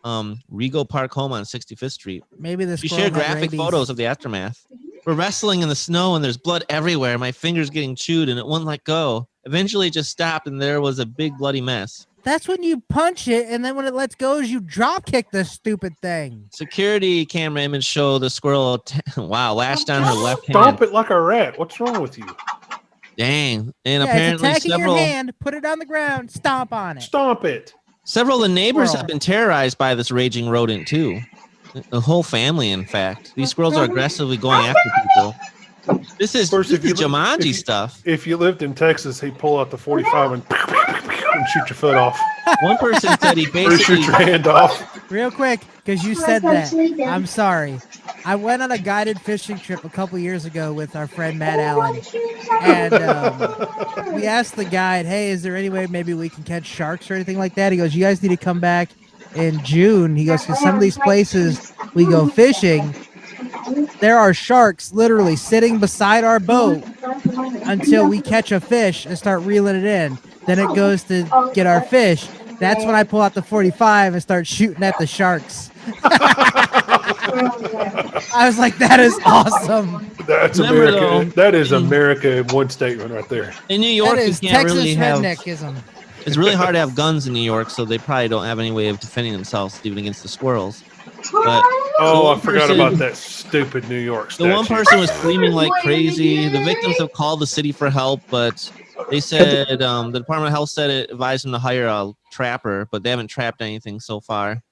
S2: Rego Park home on 65th Street.
S5: Maybe the
S2: She
S5: squirrel
S2: shared
S5: had
S2: graphic
S5: rabies.
S2: photos of the aftermath. We're wrestling in the snow and there's blood everywhere. My finger's getting chewed and it wouldn't let go. Eventually it just stopped and there was a big bloody mess.
S5: That's when you punch it, and then when it lets go, you drop kick the stupid thing.
S2: Security camera image show the squirrel lashed on her left hand.
S4: Stomp it like a rat. What's wrong with you?
S2: Dang. And
S5: It's
S2: apparently
S5: attacking
S2: several
S5: your hand, put it on the ground, stomp on it.
S4: Stomp it.
S2: Several of the neighbors
S5: Squirrel.
S2: have been terrorized by this raging rodent too. The whole family, in fact. These squirrels are aggressively going after people. This is Jumanji stuff.
S4: If you lived in Texas, he'd pull out the 45 and shoot your foot off.
S2: One person said he
S4: Or
S2: basically
S4: shoot your hand off.
S5: Real quick, because you said that. I'm sorry. I went on a guided fishing trip a couple years ago with our friend Matt Allen. And we asked the guide, hey, is there any way maybe we can catch sharks or anything like that? He goes, you guys need to come back in June. He goes, because some of these places we go fishing, there are sharks literally sitting beside our boat until we catch a fish and start reeling it in. Then it goes to get our fish. That's when I pull out the 45 and start shooting at the sharks. I was like, that is awesome.
S4: That's
S2: Remember,
S4: America.
S2: though,
S4: That is America in one statement right there.
S2: in New York,
S5: That
S2: you
S5: is
S2: can't
S5: Texas
S2: really have.
S5: redneckism.
S2: It's really hard to have guns in New York, so they probably don't have any way of defending themselves even against the squirrels. But
S4: Oh, I forgot about that stupid New York
S2: the
S4: statue.
S2: one person was screaming like crazy. The victims have called the city for help, but they said the Department of Health said it advised them to hire a trapper, but they haven't trapped anything so far.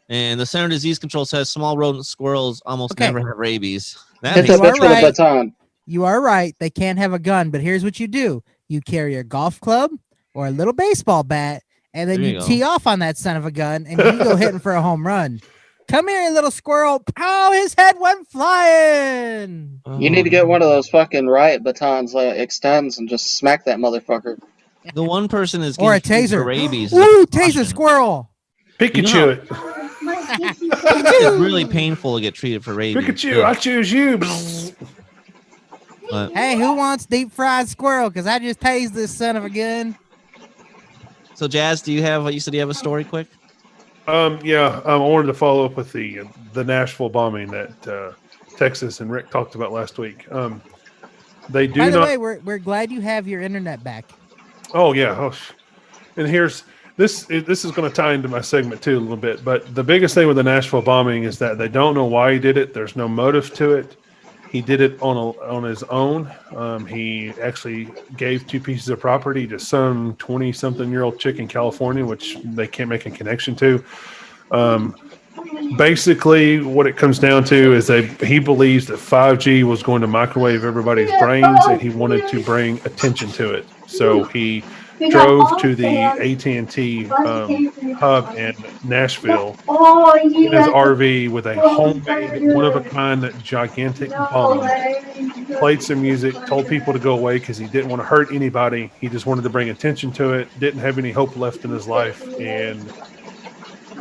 S2: And the Center of Disease Control says small rodent squirrels almost
S5: Okay.
S2: never have rabies. That
S1: It's
S2: makes
S1: a bitch with a
S5: right.
S1: baton.
S5: You are right. They can't have a gun, but here's what you do. You carry a golf club or a little baseball bat, and then
S2: There
S5: you
S2: you go.
S5: tee off on that son of a gun, and you go hitting for a home run. Come here, you little squirrel. Pow, his head went flying.
S1: You need to get one of those fucking riot batons that extends and just smack that motherfucker.
S2: The one person is
S5: Or a
S2: getting treated for
S5: taser.
S2: rabies.
S5: Ooh, taser squirrel.
S4: Pikachu
S2: You know-
S4: it.
S2: It's really painful to get treated for rabies.
S4: Pikachu, I choose you.
S2: But
S5: Hey, who wants deep fried squirrel? Because I just tased this son of a gun.
S2: so, Jazz, do you have? You said you have a story, quick.
S4: Yeah, I wanted to follow up with the Nashville bombing that Texas and Rick talked about last week. They do
S5: By the
S4: not.
S5: way, we're glad you have your internet back.
S4: Oh yeah. And here's this. This is going to tie into my segment too a little bit. But the biggest thing with the Nashville bombing is that they don't know why he did it. There's no motive to it. He did it on his own. He actually gave 2 pieces of property to some 20-something-year-old chick in California, which they can't make a connection to. Basically, what it comes down to is he believes that 5G was going to microwave everybody's brains, and he wanted to bring attention to it. So he drove to the AT&T hub in Nashville in his RV with a homemade, one-of-a-kind, gigantic bomb. Played some music, told people to go away because he didn't want to hurt anybody. He just wanted to bring attention to it. Didn't have any hope left in his life, and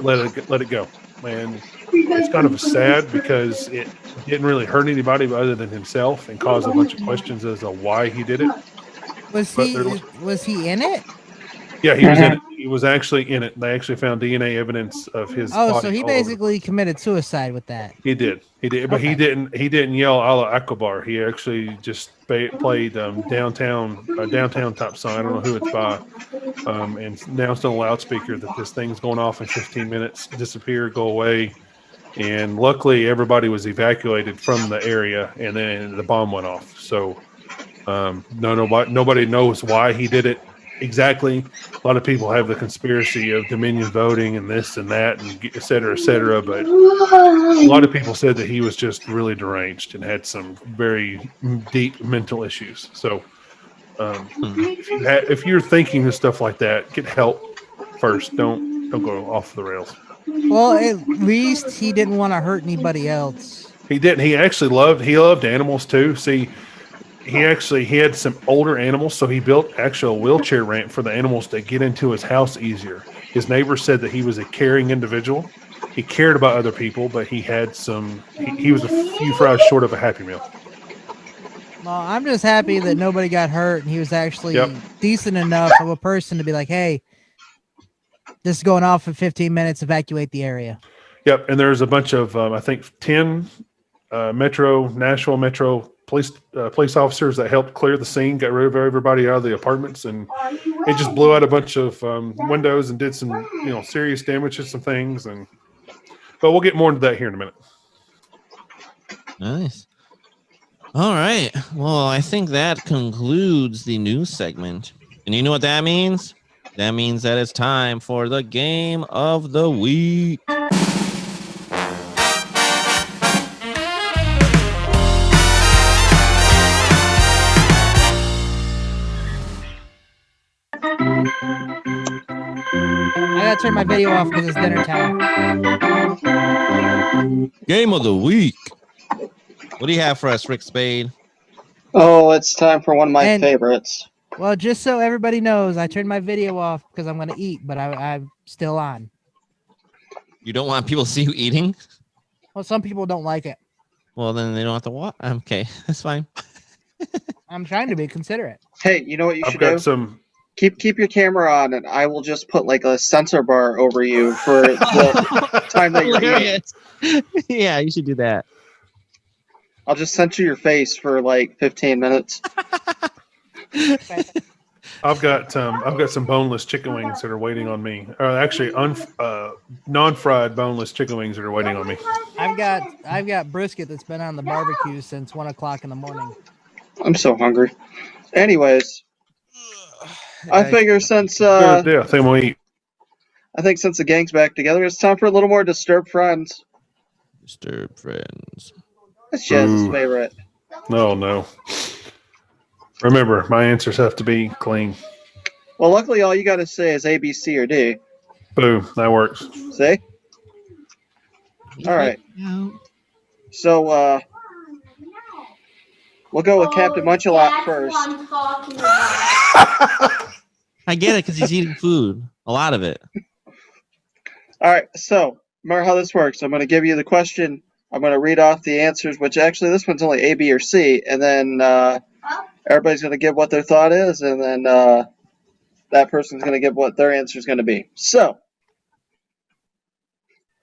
S4: let it go. And it's kind of sad because it didn't really hurt anybody other than himself, and caused a bunch of questions as to why he did it.
S5: Was he in it?
S4: Yeah, he was in it. He was actually in it. They actually found DNA evidence of his body.
S5: So he basically committed suicide with that.
S4: He did, but okay. He didn't yell Allah Akbar. He actually just played downtown type song. I don't know who it's by, and announced on a loudspeaker that this thing's going off in 15 minutes. Disappear, go away, and luckily everybody was evacuated from the area, and then the bomb went off. So nobody knows why he did it exactly. A lot of people have the conspiracy of Dominion voting and this and that, and et cetera, but a lot of people said that he was just really deranged and had some very deep mental issues. So if you're thinking of stuff like that, get help first. Don't go off the rails.
S5: Well, at least he didn't want to hurt anybody else.
S4: He didn't. He actually loved animals too. See, he had some older animals, so he built actual wheelchair ramp for the animals to get into his house easier. His neighbors said that he was a caring individual. He cared about other people, but he had he was a few fries short of a Happy Meal.
S5: Well, I'm just happy that nobody got hurt, and he was actually decent enough of a person to be like, hey, this is going off in 15 minutes, evacuate the area.
S4: Yep, and there's a bunch of, I think, 10 Nashville Metro police officers that helped clear the scene, got rid of everybody out of the apartments, and it just blew out a bunch of windows and did some serious damage to some things. But we'll get more into that here in a minute.
S2: Nice. All right. Well, I think that concludes the news segment. And you know what that means? That means that it's time for the game of the week.
S5: I gotta turn my video off because it's dinner time.
S2: Game of the week. What do you have for us, Rick Spade?
S1: Oh, it's time for one of my favorites.
S5: Well, just so everybody knows, I turned my video off because I'm going to eat, but I'm still on.
S2: You don't want people to see you eating?
S5: Well, some people don't like it.
S2: Well, then they don't have to watch. Okay, that's fine.
S5: I'm trying to be considerate.
S1: Hey, you know what you should do? Keep your camera on, and I will just put like a sensor bar over you for the time that you're eating.
S2: Yeah, you should do that.
S1: I'll just censor your face for like 15 minutes.
S4: I've got some boneless chicken wings that are waiting on me. Actually, non-fried boneless chicken wings that are waiting on me.
S5: I've got brisket that's been on the barbecue since 1:00 in the morning.
S1: I'm so hungry. Anyways, I figure since
S4: I think we'll eat.
S1: I think since the gang's back together, it's time for a little more Disturbed Friends.
S2: Disturbed Friends.
S1: That's Jazz's favorite.
S4: No. Remember, my answers have to be clean.
S1: Well, luckily, all you got to say is A, B, C, or D.
S4: Boom, that works.
S1: See? All right. So, we'll go with Captain Munchalot first.
S2: I get it because he's eating food. A lot of it.
S1: All right. So, remember how this works. I'm going to give you the question. I'm going to read off the answers, which actually this one's only A, B, or C. And then everybody's going to give what their thought is. And then that person's going to give what their answer is going to be. So.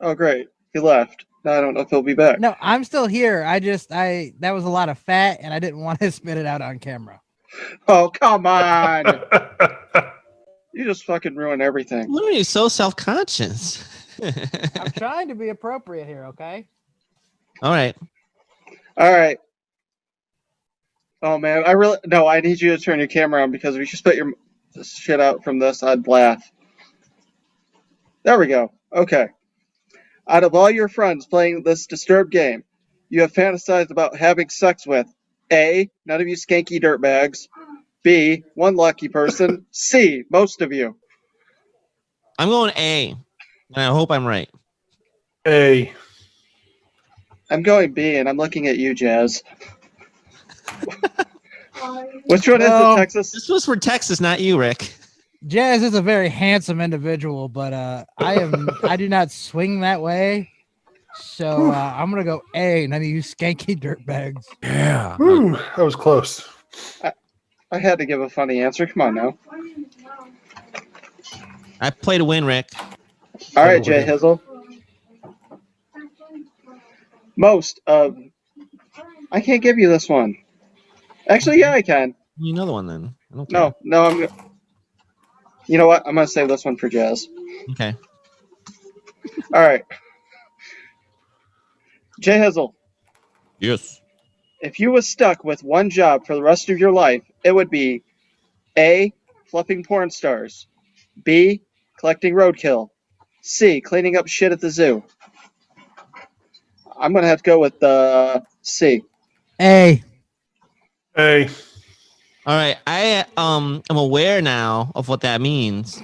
S1: Oh, great. He left. Now I don't know if he'll be back.
S5: No, I'm still here. That was a lot of fat, and I didn't want to spit it out on camera.
S1: Oh, come on. You just fucking ruined everything.
S2: Why are you so self-conscious?
S5: I'm trying to be appropriate here, okay?
S2: All right.
S1: Oh, man. I need you to turn your camera on because if you spit your shit out from this, I'd laugh. There we go. Okay. Out of all your friends playing this disturbed game, you have fantasized about having sex with A, none of you skanky dirtbags, B, one lucky person, C, most of you.
S2: I'm going A, and I hope I'm right.
S4: A.
S1: I'm going B, and I'm looking at you, Jazz. Which one is it, Texas?
S2: This was for Texas, not you, Rick.
S5: Jazz is a very handsome individual, but I do not swing that way. So I'm gonna go A. None of you skanky dirtbags.
S2: Yeah.
S4: Woo, that was close.
S1: I had to give a funny answer. Come on now.
S2: I play to win, Rick.
S1: All right, Jay Hizzle. Most of... I can't give you this one. Actually, yeah, I can.
S2: You know the one then. I don't care.
S1: No, I'm... You know what? I'm going to save this one for Jazz.
S2: Okay.
S1: All right. Jay Hizzle,
S2: Yes.
S1: if you was stuck with one job for the rest of your life, it would be A, fluffing porn stars, B, collecting roadkill, C, cleaning up shit at the zoo. I'm going to have to go with C.
S5: A.
S4: A.
S2: All right. I am aware now of what that means.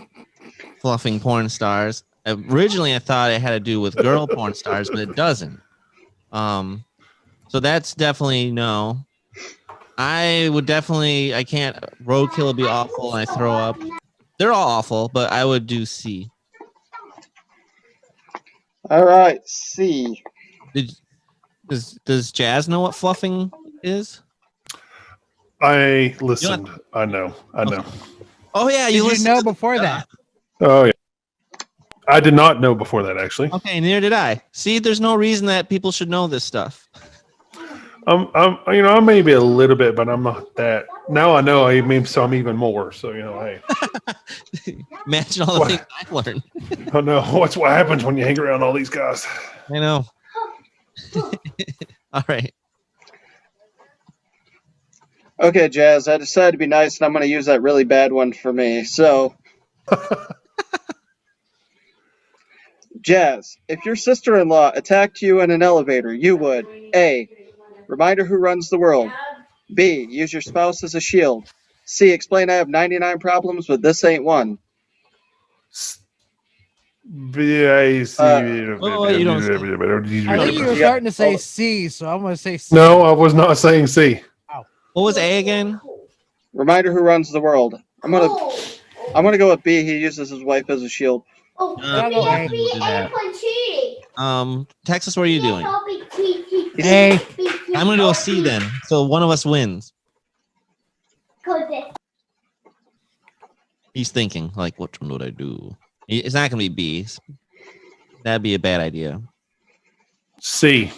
S2: Fluffing porn stars. Originally, I thought it had to do with girl porn stars, but it doesn't. So that's definitely no. I can't. Roadkill would be awful, and I throw up. They're all awful, but I would do C.
S1: All right, C.
S2: Does Jazz know what fluffing is?
S4: I listened. I know.
S2: Oh yeah,
S5: Did you
S2: listened
S5: know
S2: to the-
S5: before that?
S4: Oh, yeah. I did not know before that, actually.
S2: Okay, neither did I. See, there's no reason that people should know this stuff.
S4: I may be a little bit, but I'm not that. Now I know. I mean, so I'm even more. So hey.
S2: Imagine all the things I've learned.
S4: I know what happens when you hang around all these guys.
S2: I know. All right.
S1: Okay, Jazz, I decided to be nice, and I'm going to use that really bad one for me. So, Jazz, if your sister-in-law attacked you in an elevator, you would A, remind her who runs the world, B, use your spouse as a shield, C, explain I have 99 problems, but this ain't one.
S4: B-A-C.
S2: you don't say.
S5: I think you were starting to say C, so I'm going to say C.
S4: No, I was not saying C.
S2: What was A again?
S1: Remind her who runs the world. I'm gonna go with B. He uses his wife as a shield.
S2: Texas, what are you doing?
S5: A.
S2: I'm gonna do a C then. So one of us wins. He's thinking, like, which one would I do? It's not gonna be B. That'd be a bad idea.
S4: C.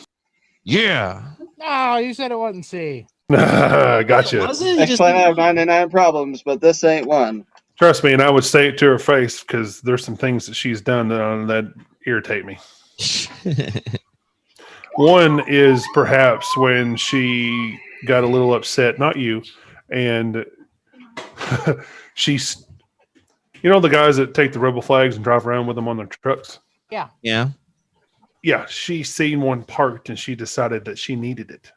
S2: Yeah.
S5: No, you said it wasn't C.
S4: Gotcha.
S1: Explain I have 99 problems, but this ain't one.
S4: Trust me, and I would say it to her face because there's some things that she's done that irritate me. One is perhaps when she got a little upset, not you, and she's, the guys that take the rebel flags and drive around with them on their trucks?
S5: Yeah.
S2: Yeah.
S4: Yeah, she seen one parked and she decided that she needed it.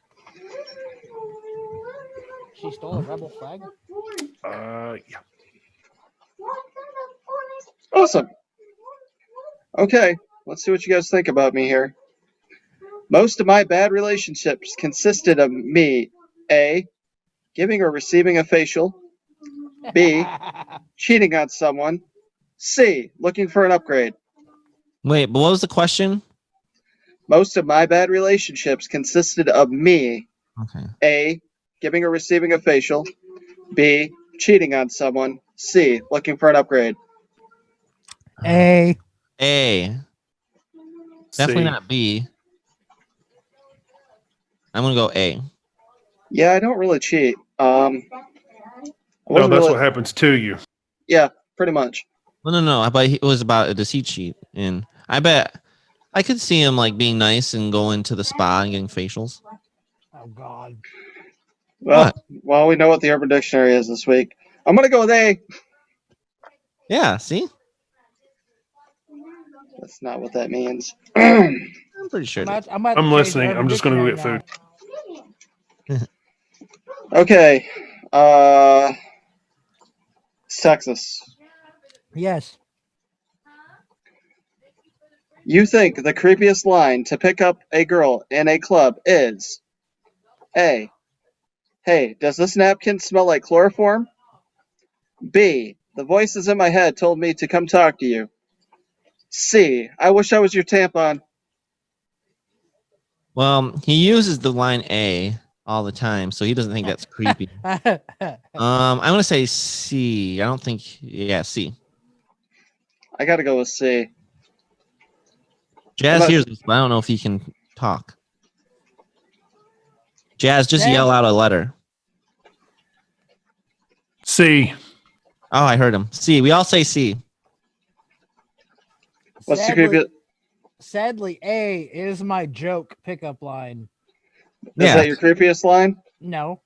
S5: She stole a rebel flag?
S4: Yeah.
S1: Awesome. Okay, let's see what you guys think about me here. Most of my bad relationships consisted of me, A, giving or receiving a facial, B, cheating on someone, C, looking for an upgrade.
S2: Wait, but what was the question?
S1: Most of my bad relationships consisted of me,
S2: Okay.
S1: A, giving or receiving a facial, B, cheating on someone, C, looking for an upgrade.
S5: A.
S2: A. Definitely
S4: C.
S2: not B. I'm gonna go A.
S1: Yeah, I don't really cheat.
S4: No, that's what happens to you.
S1: Yeah, pretty much.
S2: No. But it was about a deceit sheet, and I bet I could see him like being nice and going to the spa and getting facials.
S5: Oh, God.
S1: Well, we know what the Urban Dictionary is this week. I'm going to go with A.
S2: Yeah, see?
S1: That's not what that means.
S2: I'm pretty sure.
S4: I'm listening. I'm just going to go get food.
S1: Okay. Sexist.
S5: Yes.
S1: You think the creepiest line to pick up a girl in a club is A. Hey, does this napkin smell like chloroform? B. The voices in my head told me to come talk to you. C. I wish I was your tampon.
S2: Well, he uses the line A all the time, so he doesn't think that's creepy. I'm gonna say C. I don't think. Yeah, C.
S1: I gotta go with C.
S2: Jazz hears this, but I don't know if he can talk. Jazz, just yell out a letter.
S4: C.
S2: Oh, I heard him. C. We all say C.
S1: What's the creepiest?
S5: Sadly, A is my joke pickup line.
S1: Is that your creepiest line?
S5: No.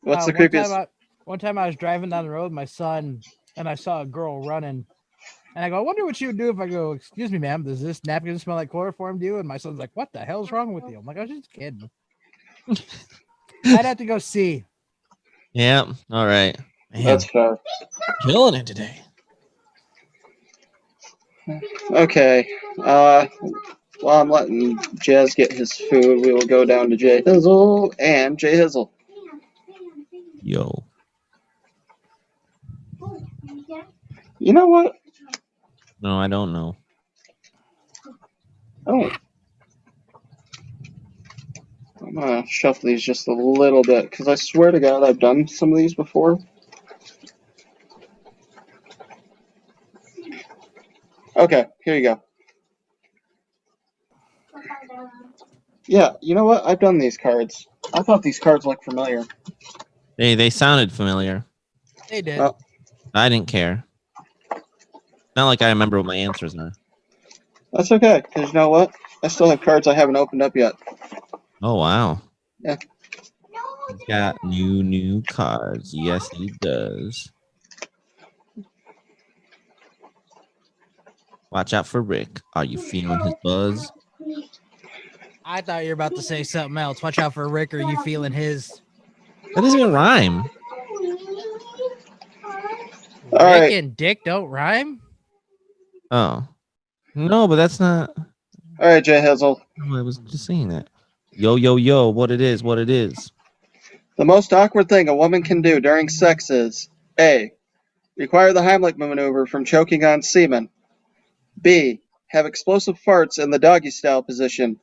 S1: What's the creepiest?
S5: One time I was driving down the road with my son, and I saw a girl running. And I go, I wonder what she would do if I go, excuse me, ma'am, does this napkin smell like chloroform to you? And my son's like, what the hell's wrong with you? I'm like, I was just kidding. I'd have to go C.
S2: Yeah. All right. Man,
S1: That's fair.
S2: killing it today.
S1: Okay. While I'm letting Jazz get his food, we will go down to Jay Hizzle and Jay Hizzle.
S2: Yo.
S1: You know what?
S2: No, I don't know.
S1: Oh. I'm gonna shuffle these just a little bit, because I swear to God I've done some of these before. Okay, here you go. Yeah, you know what? I've done these cards. I thought these cards looked familiar.
S2: They sounded familiar.
S5: They did.
S1: Oh.
S2: I didn't care. Not like I remember what my answers are.
S1: That's okay, because you know what? I still have cards I haven't opened up yet.
S2: Oh, wow.
S1: Yeah.
S2: He's got new cards. Yes, he does. Watch out for Rick. Are you feeling his buzz?
S5: I thought you were about to say something else. Watch out for Rick, or you feeling his.
S2: That doesn't even rhyme.
S1: All
S5: Rick
S1: right.
S5: and Dick don't rhyme?
S2: Oh. No, but that's not.
S1: All right, Jay Hizzle.
S2: No, I was just saying that. Yo, what it is.
S1: The most awkward thing a woman can do during sex is A. Require the Heimlich maneuver from choking on semen. B. Have explosive farts in the doggy style position.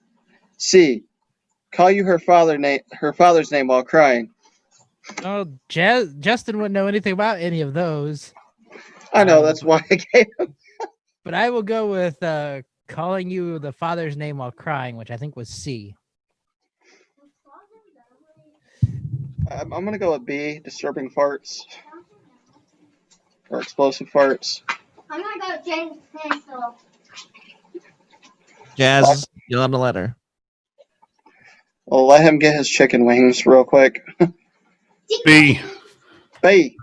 S1: C. Call you her father's name while crying.
S5: Oh, Justin wouldn't know anything about any of those.
S1: I know, that's why I gave him.
S5: But I will go with calling you the father's name while crying, which I think was C.
S1: I'm going to go with B. Disturbing farts. Or explosive farts.
S6: I'm going to go with James Hansel.
S2: Jazz, you'll have a letter.
S1: Well, let him get his chicken wings real quick.
S4: B.
S1: B.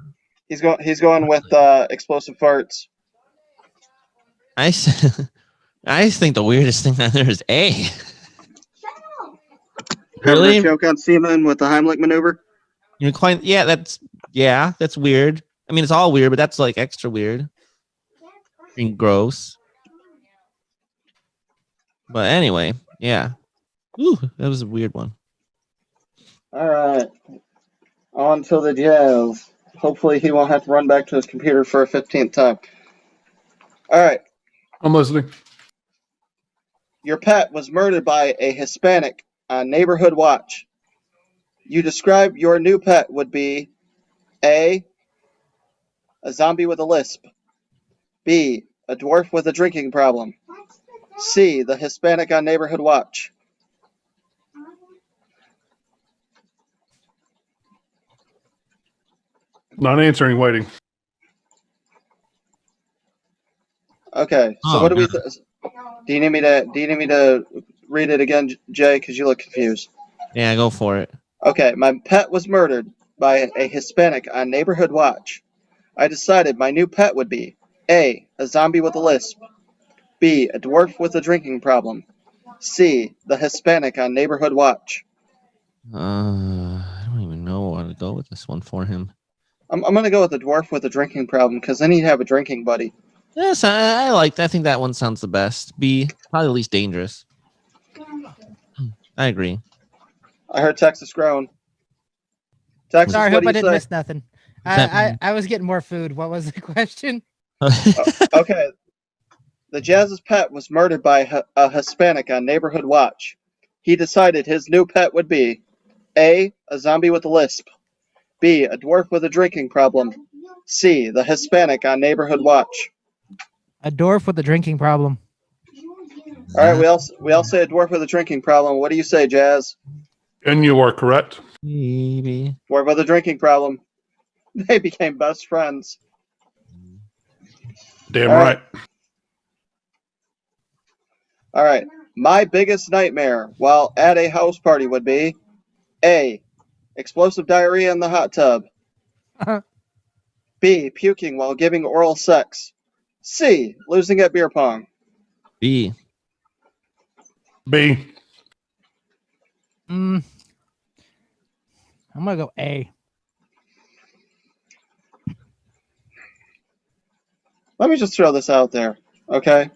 S1: He's going with explosive farts.
S2: I think the weirdest thing on there is A. Really?
S1: Choke on semen with the Heimlich maneuver?
S2: You're quite. Yeah, that's weird. I mean, it's all weird, but that's like extra weird and gross. But anyway, yeah. Ooh, that was a weird one.
S1: All right. On to the Jazz. Hopefully he won't have to run back to his computer for a 15th time. All right.
S4: I'm listening.
S1: Your pet was murdered by a Hispanic on Neighborhood Watch. You describe your new pet would be A. A zombie with a lisp. B. A dwarf with a drinking problem. C. The Hispanic on Neighborhood Watch.
S4: Not answering, waiting.
S1: Okay, so
S2: Oh,
S1: what do we?
S2: no.
S1: Do you need me to read it again, Jay? Because you look confused.
S2: Yeah, go for it.
S1: Okay, my pet was murdered by a Hispanic on Neighborhood Watch. I decided my new pet would be A. A zombie with a lisp. B. A dwarf with a drinking problem. C. The Hispanic on Neighborhood Watch.
S2: I don't even know how to go with this one for him.
S1: I'm going to go with the dwarf with a drinking problem because then he'd have a drinking buddy.
S2: Yes, I think that one sounds the best. B, probably the least dangerous. I agree.
S1: I heard Texas groan. Texas,
S5: Sorry, I
S1: what
S5: hope
S1: do
S5: I
S1: you
S5: didn't
S1: say?
S5: miss nothing.
S2: that
S5: I was getting more food. What was the question?
S1: Okay. The Jazz's pet was murdered by a Hispanic on Neighborhood Watch. He decided his new pet would be A, a zombie with a lisp, B, a dwarf with a drinking problem, C, the Hispanic on Neighborhood Watch.
S5: A dwarf with a drinking problem.
S1: All right, we all say a dwarf with a drinking problem. What do you say, Jazz?
S4: And you are correct.
S2: Maybe.
S1: Dwarf with a drinking problem. They became best friends.
S4: Damn
S1: All
S4: right.
S1: All right. My biggest nightmare while at a house party would be A, explosive diarrhea in the hot tub, B, puking while giving oral sex, C, losing at beer pong.
S2: B.
S4: B.
S5: I'm gonna go A.
S1: Let me just throw this out there, okay?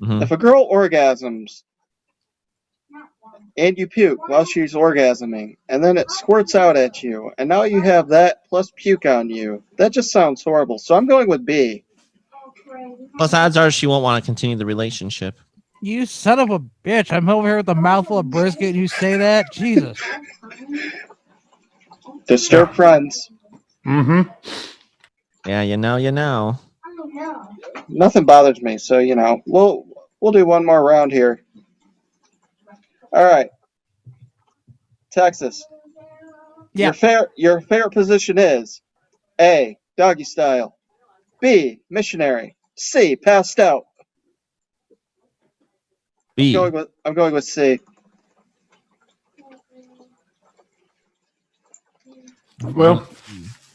S2: Mhm.
S1: If a girl orgasms and you puke while she's orgasming, and then it squirts out at you, and now you have that plus puke on you, that just sounds horrible. So I'm going with B.
S2: Plus, odds are she won't want to continue the relationship.
S5: You son of a bitch! I'm over here with a mouthful of brisket, and you say that? Jesus.
S1: Disturb friends.
S4: Mm-hmm.
S2: Yeah, you know.
S1: Nothing bothers me, so we'll do one more round here. All right, Texas.
S5: Yeah.
S1: Your favorite position is A, doggy style, B, missionary, C, passed out.
S2: B.
S1: I'm going with C.
S4: Well,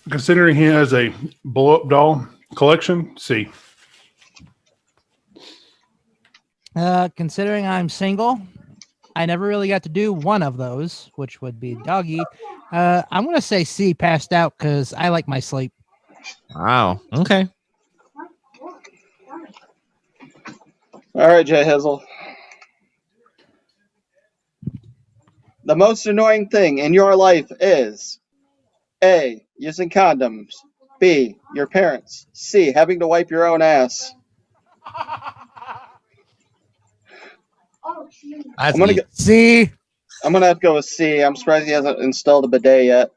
S4: considering he has a blow-up doll collection, C.
S5: Considering I'm single, I never really got to do one of those, which would be doggy. I'm gonna say C, passed out, because I like my sleep.
S2: Wow. Okay.
S1: All right, Jay Hizzle. The most annoying thing in your life is A, using condoms, B, your parents, C, having to wipe your own ass.
S2: That's
S1: I'm gonna
S2: neat.
S5: C.
S1: I'm gonna have to go with C. I'm surprised he hasn't installed a bidet yet.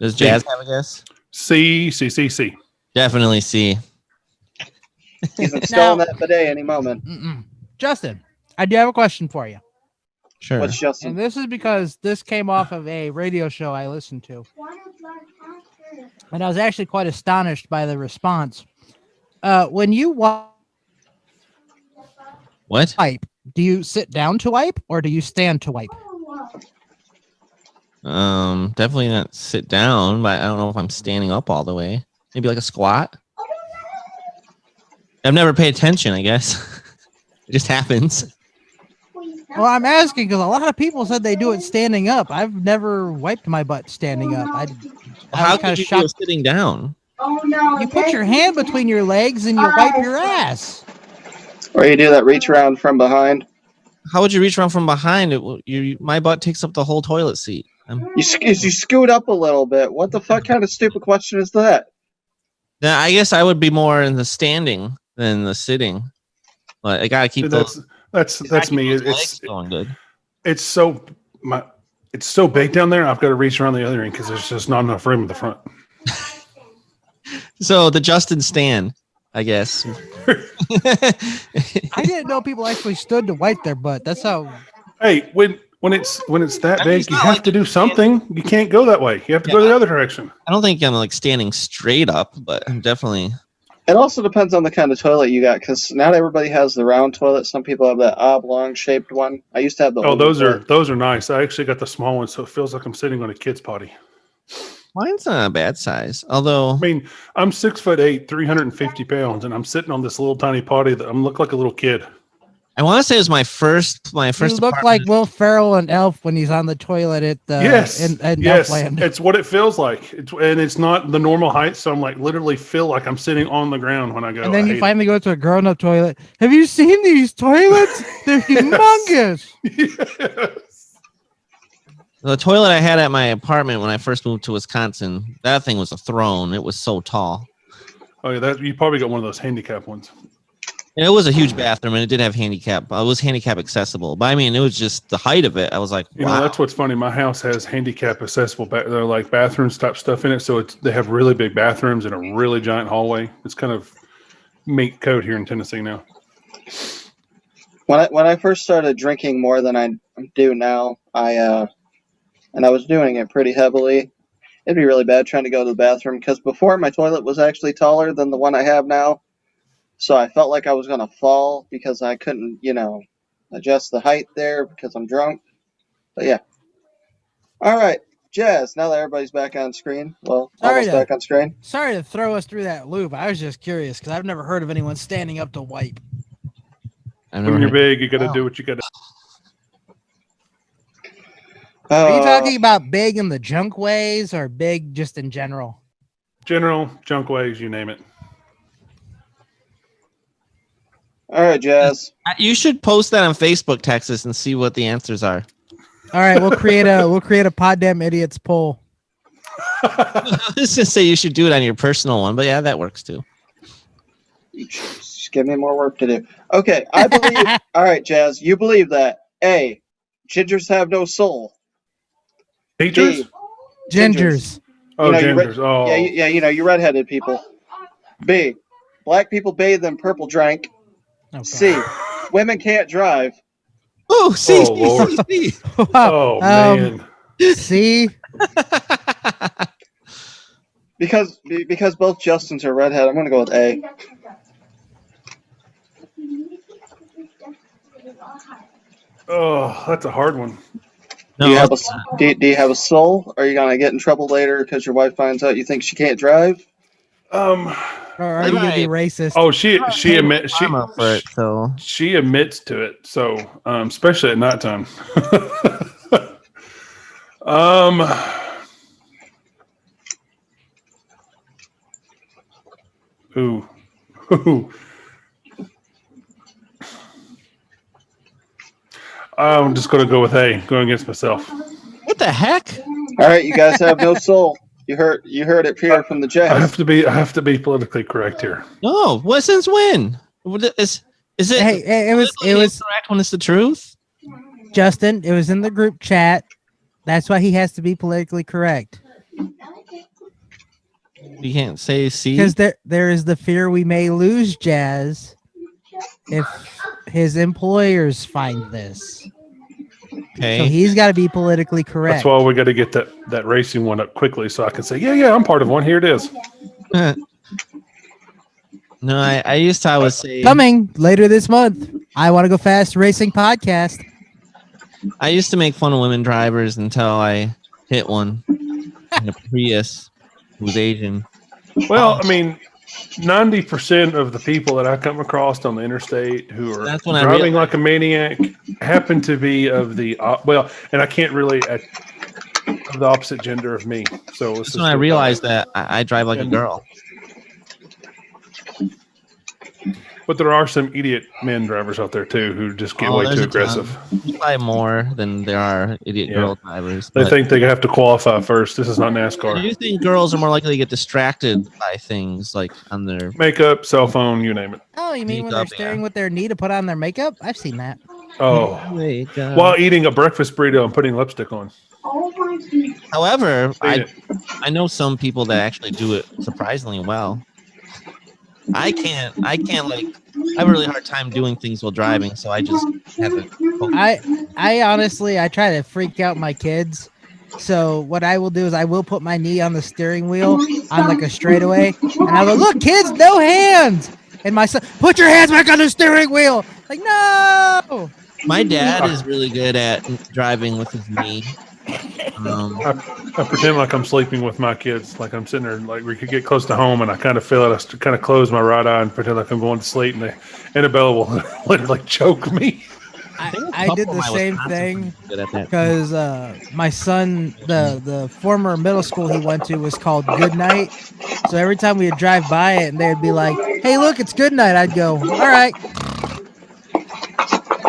S2: Does Jazz have a guess?
S4: C, C, C, C.
S2: Definitely C.
S1: He's installing
S5: Now-
S1: that bidet any moment.
S5: Justin, I do have a question for you.
S2: Sure.
S1: What's
S5: And
S1: Justin?
S5: this is because this came off of a radio show I listened to. And I was actually quite astonished by the response. When you wipe,
S2: What?
S5: do you sit down to wipe or do you stand to wipe?
S2: Definitely not sit down, but I don't know if I'm standing up all the way. Maybe like a squat. I've never paid attention, I guess. It just happens.
S5: Well, I'm asking because a lot of people said they do it standing up. I've never wiped my butt standing up. I
S2: How
S5: was kind
S2: could
S5: of
S2: you do it
S5: shocked.
S2: sitting down?
S5: You put your hand between your legs and you wipe your ass.
S1: Or you do that reach around from behind.
S2: How would you reach around from behind? My butt takes up the whole toilet seat.
S1: You scoot up a little bit. What the fuck kind of stupid question is that?
S2: Now, I guess I would be more in the standing than the sitting. But I gotta keep those.
S4: That's me.
S2: Those legs going good.
S4: It's so big down there. I've got to reach around the other end because there's just not enough room at the front.
S2: So the Justin stand, I guess.
S5: I didn't know people actually stood to wipe their butt. That's how.
S4: Hey, when it's that big,
S2: it's
S4: you
S2: not
S4: have
S2: like
S4: to do something. You can't go that way. You have to go the other direction.
S2: I don't think I'm like standing straight up, but I'm definitely.
S1: It also depends on the kind of toilet you got, because not everybody has the round toilet. Some people have that oblong shaped one. I used to have the.
S4: Oh,
S1: oval
S4: those
S1: toilet.
S4: are nice. I actually got the small one, so it feels like I'm sitting on a kid's potty.
S2: Mine's not a bad size, although
S4: I mean, I'm 6'8", 350 pounds, and I'm sitting on this little tiny potty that I'm look like a little kid.
S2: I want to say it was my first
S5: You look
S2: apartment.
S5: like Will Ferrell and Elf when he's on the toilet at
S4: Yes.
S5: in
S4: Yes.
S5: Elfland.
S4: It's what it feels like. It's not the normal height, so I'm like literally feel like I'm sitting on the ground when I go.
S5: And then
S4: I
S5: you
S4: hate
S5: finally go to a grown-up toilet. Have you seen these toilets? They're humongous.
S4: it.
S2: The toilet I had at my apartment when I first moved to Wisconsin, that thing was a throne. It was so tall.
S4: Oh, yeah, you probably got one of those handicap ones.
S2: And it was a huge bathroom, and it did have handicap. It was handicap accessible. But I mean, it was just the height of it. I was like,
S4: You
S2: wow.
S4: know, that's what's funny. My house has handicap accessible. They're like bathrooms type stuff in it, so they have really big bathrooms and a really giant hallway. It's kind of meat code here in Tennessee now.
S1: When I first started drinking more than I do now, and I was doing it pretty heavily. It'd be really bad trying to go to the bathroom because before my toilet was actually taller than the one I have now. So I felt like I was going to fall because I couldn't, adjust the height there because I'm drunk. But yeah. All right, Jazz, now that everybody's back on screen. Well, almost back on screen.
S5: Sorry to throw us through that loop. I was just curious because I've never heard of anyone standing up to wipe.
S4: When you're big, you got to do what you got to.
S5: Are you talking about big in the junk ways or big just in general?
S4: General, junk ways, you name it.
S1: All right, Jazz.
S2: You should post that on Facebook, Texas, and see what the answers are.
S5: All right, we'll create a Poddamn Idiotz poll.
S2: I was gonna say you should do it on your personal one, but yeah, that works too.
S1: Just give me more work to do. Okay, I believe. All right, Jazz, you believe that A, gingers have no soul.
S4: Teachers?
S1: B,
S5: Gingers.
S4: Oh,
S1: you
S4: gingers. Oh.
S1: Yeah, you redheaded people. B, black people bathe in purple drink.
S5: Oh,
S1: C, women can't drive.
S2: Oh, see,
S4: Oh, Lord.
S2: see.
S4: Oh, man.
S5: See?
S1: Because both Justins are redhead, I'm going to go with A.
S4: Oh, that's a hard one.
S2: No,
S1: do you have a soul? Or are you going to get in trouble later because your wife finds out you think she can't drive?
S5: Or are you going to be racist?
S4: Oh, she admits she admits to it. So, especially at nighttime. Ooh. I'm just going to go with A. Going against myself.
S2: What the heck?
S1: All right, you guys have no soul. You heard it here from the Jazz.
S4: I have to be politically correct here.
S2: No, what? Since when? Is it?
S5: Hey, it was
S2: correct when it's the truth.
S5: Justin. It was in the group chat. That's why he has to be politically correct.
S2: You can't say C
S5: because there is the fear we may lose Jazz if his employers find this.
S2: Okay.
S5: So he's got to be politically correct.
S4: That's why we got to get that racing one up quickly so I can say, yeah, I'm part of one. Here it is.
S2: No, I used to always say
S5: coming later this month. I Want to Go Fast Racing podcast.
S2: I used to make fun of women drivers until I hit one in a Prius who was Asian.
S4: Well, I mean, 90% of the people that I come across on the interstate who are driving like a maniac happen to be of the and I can't really of the opposite gender of me. So
S2: that's when I realized that I drive like a girl.
S4: But there are some idiot men drivers out there too who just get way too aggressive.
S2: Probably more than there are idiot girl drivers.
S4: They think they have to qualify first. This is not NASCAR.
S2: Do you think girls are more likely to get distracted by things like on their
S4: makeup, cell phone, you name it?
S5: Oh, you mean when they're staring with their knee to put on their makeup? I've seen that.
S4: Oh, while eating a breakfast burrito and putting lipstick on.
S2: However, I know some people that actually do it surprisingly well. I can't I have a really hard time doing things while driving, so I just have to
S5: I honestly try to freak out my kids. So what I will do is I will put my knee on the steering wheel on like a straightaway, and I go, look, kids, no hands. And my son, put your hands back on the steering wheel. Like, no.
S2: My dad is really good at driving with his knee.
S4: I pretend like I'm sleeping with my kids, like I'm sitting there, like we could get close to home, and I kind of feel it. I kind of close my right eye and pretend like I'm going to sleep, and Annabella will literally choke me.
S5: I did the same thing because my son, the former middle school he went to was called Good Night. So every time we would drive by it, and they'd be like, "Hey, look, it's good night," I'd go, "All right."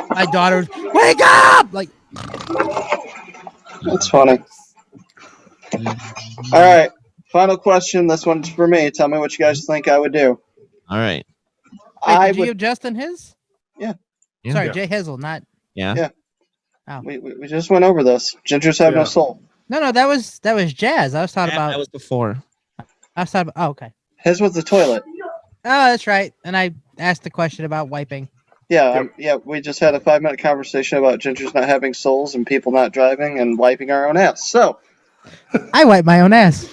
S5: My daughter would, "Wake up!" Like,
S1: That's funny. All right. Final question. This one's for me. Tell me what you guys think I would do.
S2: All right.
S5: wait, did you give Justin his?
S1: Yeah.
S5: Sorry,
S4: Yeah.
S5: Jay Hizzle, not.
S2: Yeah.
S1: Yeah.
S5: Oh.
S1: We just went over this. Gingers have no soul.
S5: No, that was Jazz. I was talking about.
S2: That was before.
S5: I was talking about. Oh, okay.
S1: His was the toilet.
S5: Oh, that's right. And I asked the question about wiping.
S1: Yeah, we just had a 5-minute conversation about gingers not having souls and people not driving and wiping our own ass. So,
S5: I wipe my own ass.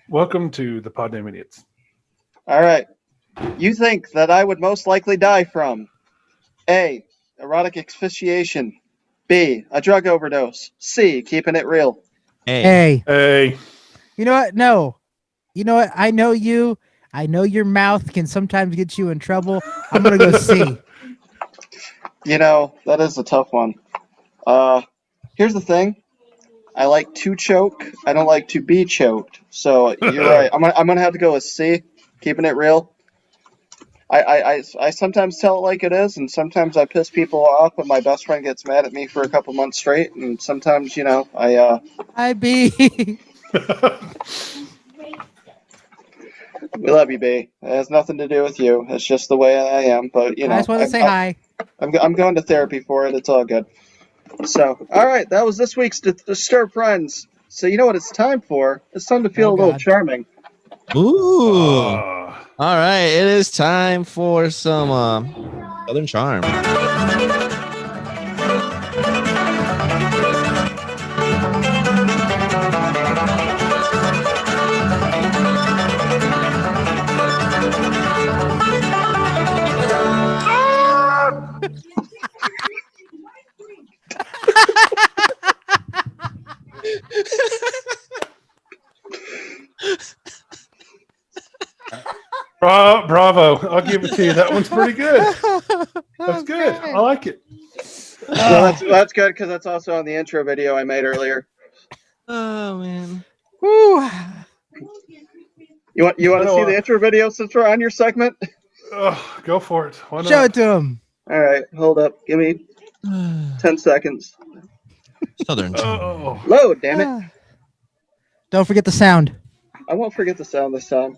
S4: Welcome to the Poddamn Idiots.
S1: all right. You think that I would most likely die from A, erotic asphyxiation, B, a drug overdose, C, keeping it real.
S2: Hey.
S4: Hey,
S5: You know what? No. You know what? I know you. I know your mouth can sometimes get you in trouble. I'm going to go C.
S1: You know, that is a tough one. Here's the thing. I like to choke. I don't like to be choked. So you're right. I'm gonna have to go with C, keeping it real. I sometimes tell it like it is, and sometimes I piss people off, and my best friend gets mad at me for a couple months straight, and sometimes, you know,
S5: I be.
S1: we love you, B. It has nothing to do with you. It's just the way I am. But you know,
S5: I just want to say hi.
S1: I'm going to therapy for it. It's all good. So, all right, that was this week's Disturb Friends. So you know what it's time for? It's time to feel
S5: Oh,
S1: a little
S5: God.
S1: charming.
S2: Ooh. All right. It is time for some Southern Charm.
S4: Bravo. I'll give it to you. That one's pretty good. That's good. I like it.
S1: Well, that's good because that's also on the intro video I made earlier.
S2: Oh man.
S5: Woo.
S1: You want to see the intro video since we're on your segment?
S4: Go for it. Why not?
S5: Show it to him.
S1: All right, hold up. Give me 10 seconds.
S2: Southern Charm.
S4: Oh,
S1: Load, damn it.
S5: Don't forget the sound.
S1: I won't forget the sound this time.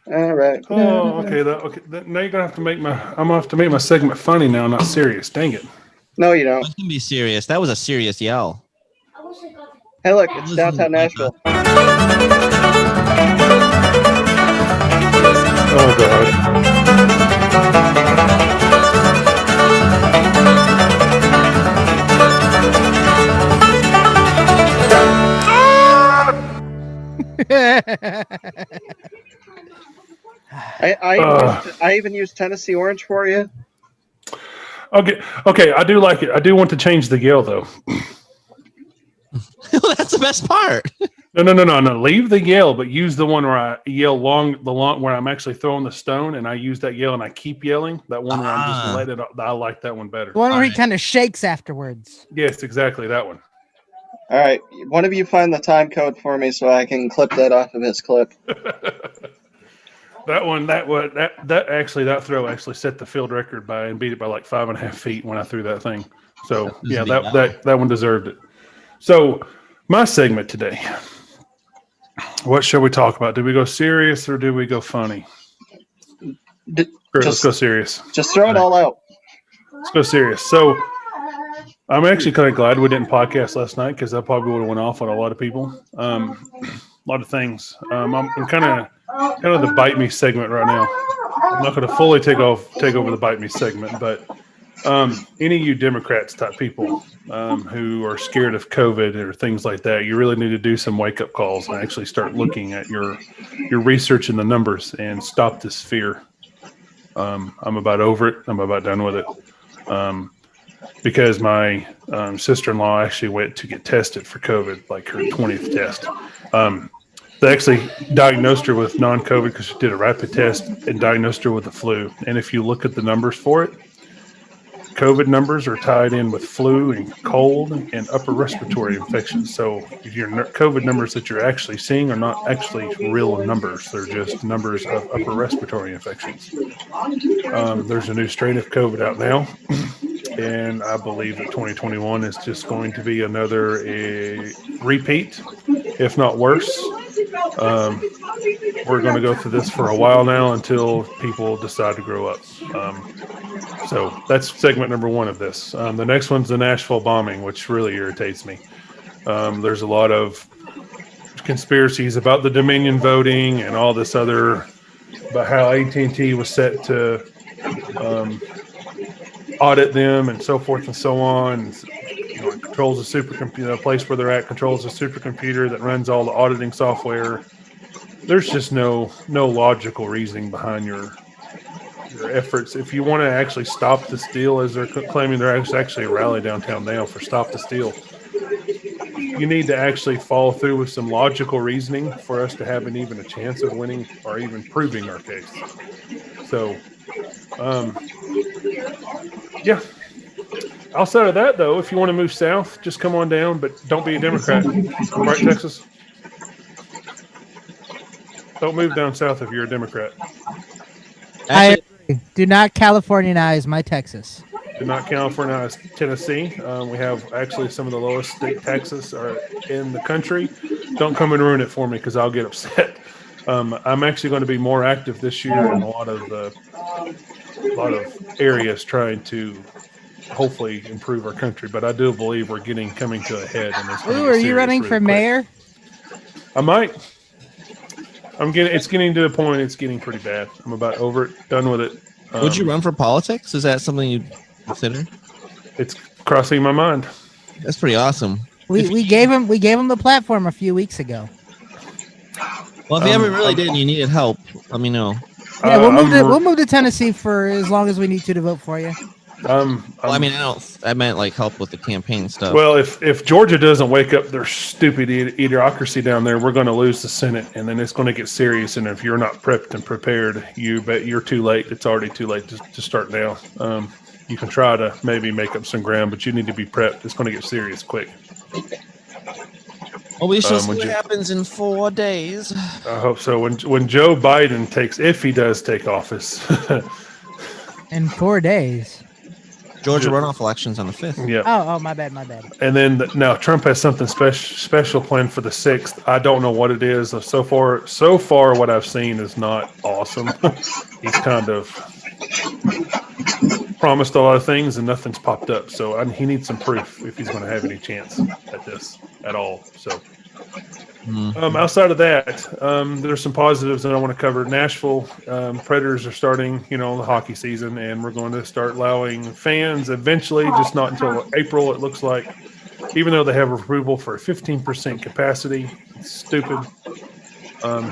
S1: All right.
S4: okay. Now you're gonna have to make I'm gonna have to make my segment funny now, not serious. Dang it.
S1: No, you don't.
S2: That can be serious. That was a serious yell.
S1: Hey, look, it's downtown Nashville.
S4: Oh God.
S1: I even used Tennessee Orange for you.
S4: Okay. I do like it. I do want to change the yell though.
S2: That's the best part.
S4: No. Leave the yell, but use the one where I yell where I'm actually throwing the stone, and I use that yell and I keep yelling. That one where I'm just letting it. I like that one better.
S5: The one where he kind of shakes afterwards.
S4: Yes, exactly that one.
S1: All right, one of you find the time code for me so I can clip that off of his clip.
S4: That throw actually set the field record and beat it by like 5.5 feet when I threw that thing. So yeah, that one deserved it. So my segment today. What shall we talk about? Do we go serious or do we go funny? Let's go serious.
S1: Just throw it all out.
S4: Let's go serious. So I'm actually kind of glad we didn't podcast last night because that probably would have went off on a lot of people. A lot of things. I'm kind of the bite me segment right now. I'm not going to fully take over the bite me segment, but any of you Democrats type people who are scared of COVID or things like that, you really need to do some wake up calls and actually start looking at your research and the numbers and stop this fear. I'm about over it. I'm about done with it. because my sister-in-law actually went to get tested for COVID, like her 20th test. They actually diagnosed her with non-COVID because she did a rapid test and diagnosed her with the flu. And if you look at the numbers for it, COVID numbers are tied in with flu and cold and upper respiratory infections. So your COVID numbers that you're actually seeing are not actually real numbers. They're just numbers of upper respiratory infections. There's a new strain of COVID out now. And I believe that 2021 is just going to be another repeat, if not worse. We're going to go through this for a while now until people decide to grow up. So that's segment number one of this. The next one's the Nashville bombing, which really irritates me. There's a lot of conspiracies about the Dominion voting and all this other, about how AT&T was set to audit them and so forth and so on. It controls a supercomputer, the place where they're at controls a supercomputer that runs all the auditing software. There's just no logical reasoning behind your efforts. If you want to actually stop the steal, as they're claiming, they're actually a rally downtown now for Stop the Steal. You need to actually follow through with some logical reasoning for us to have even a chance of winning or even proving our case. So, yeah. Outside of that, though, if you want to move south, just come on down, but don't be a Democrat. Right, Texas? Don't move down south if you're a Democrat.
S5: I agree. Do not Californianize my Texas.
S4: Do not Californianize Tennessee. We have actually some of the lowest state taxes are in the country. Don't come and ruin it for me because I'll get upset. I'm actually going to be more active this year in a lot of areas trying to hopefully improve our country. But I do believe we're coming to a head. And it's
S5: Ooh, are you running for mayor?
S4: I might. It's getting to the point. It's getting pretty bad. I'm about over it. Done with it.
S2: Would you run for politics? Is that something you'd consider?
S4: It's crossing my mind.
S2: That's pretty awesome.
S5: We gave him the platform a few weeks ago.
S2: Well, if you ever really did and you needed help, let me know.
S5: Yeah, we'll move to Tennessee for as long as we need to vote for you.
S2: Well, I mean, I meant like help with the campaign stuff.
S4: Well, if Georgia doesn't wake up their stupid idiocracy down there, we're going to lose the Senate, and then it's going to get serious. And if you're not prepped and prepared, you're too late. It's already too late to start now. You can try to maybe make up some ground, but you need to be prepped. It's going to get serious quick.
S2: Well, we shall see what happens in 4 days.
S4: I hope so. When Joe Biden if he does take office.
S5: In 4 days.
S2: Georgia runoff elections on the 5th.
S4: Yeah.
S5: Oh, my bad.
S4: And then now Trump has something special planned for the 6th. I don't know what it is. So far, what I've seen is not awesome. He's kind of promised a lot of things and nothing's popped up. So he needs some proof if he's going to have any chance at this at all. So outside of that, there's some positives that I want to cover. Nashville Predators are starting, the hockey season, and we're going to start allowing fans eventually, just not until April, it looks like, even though they have approval for a 15% capacity. It's stupid.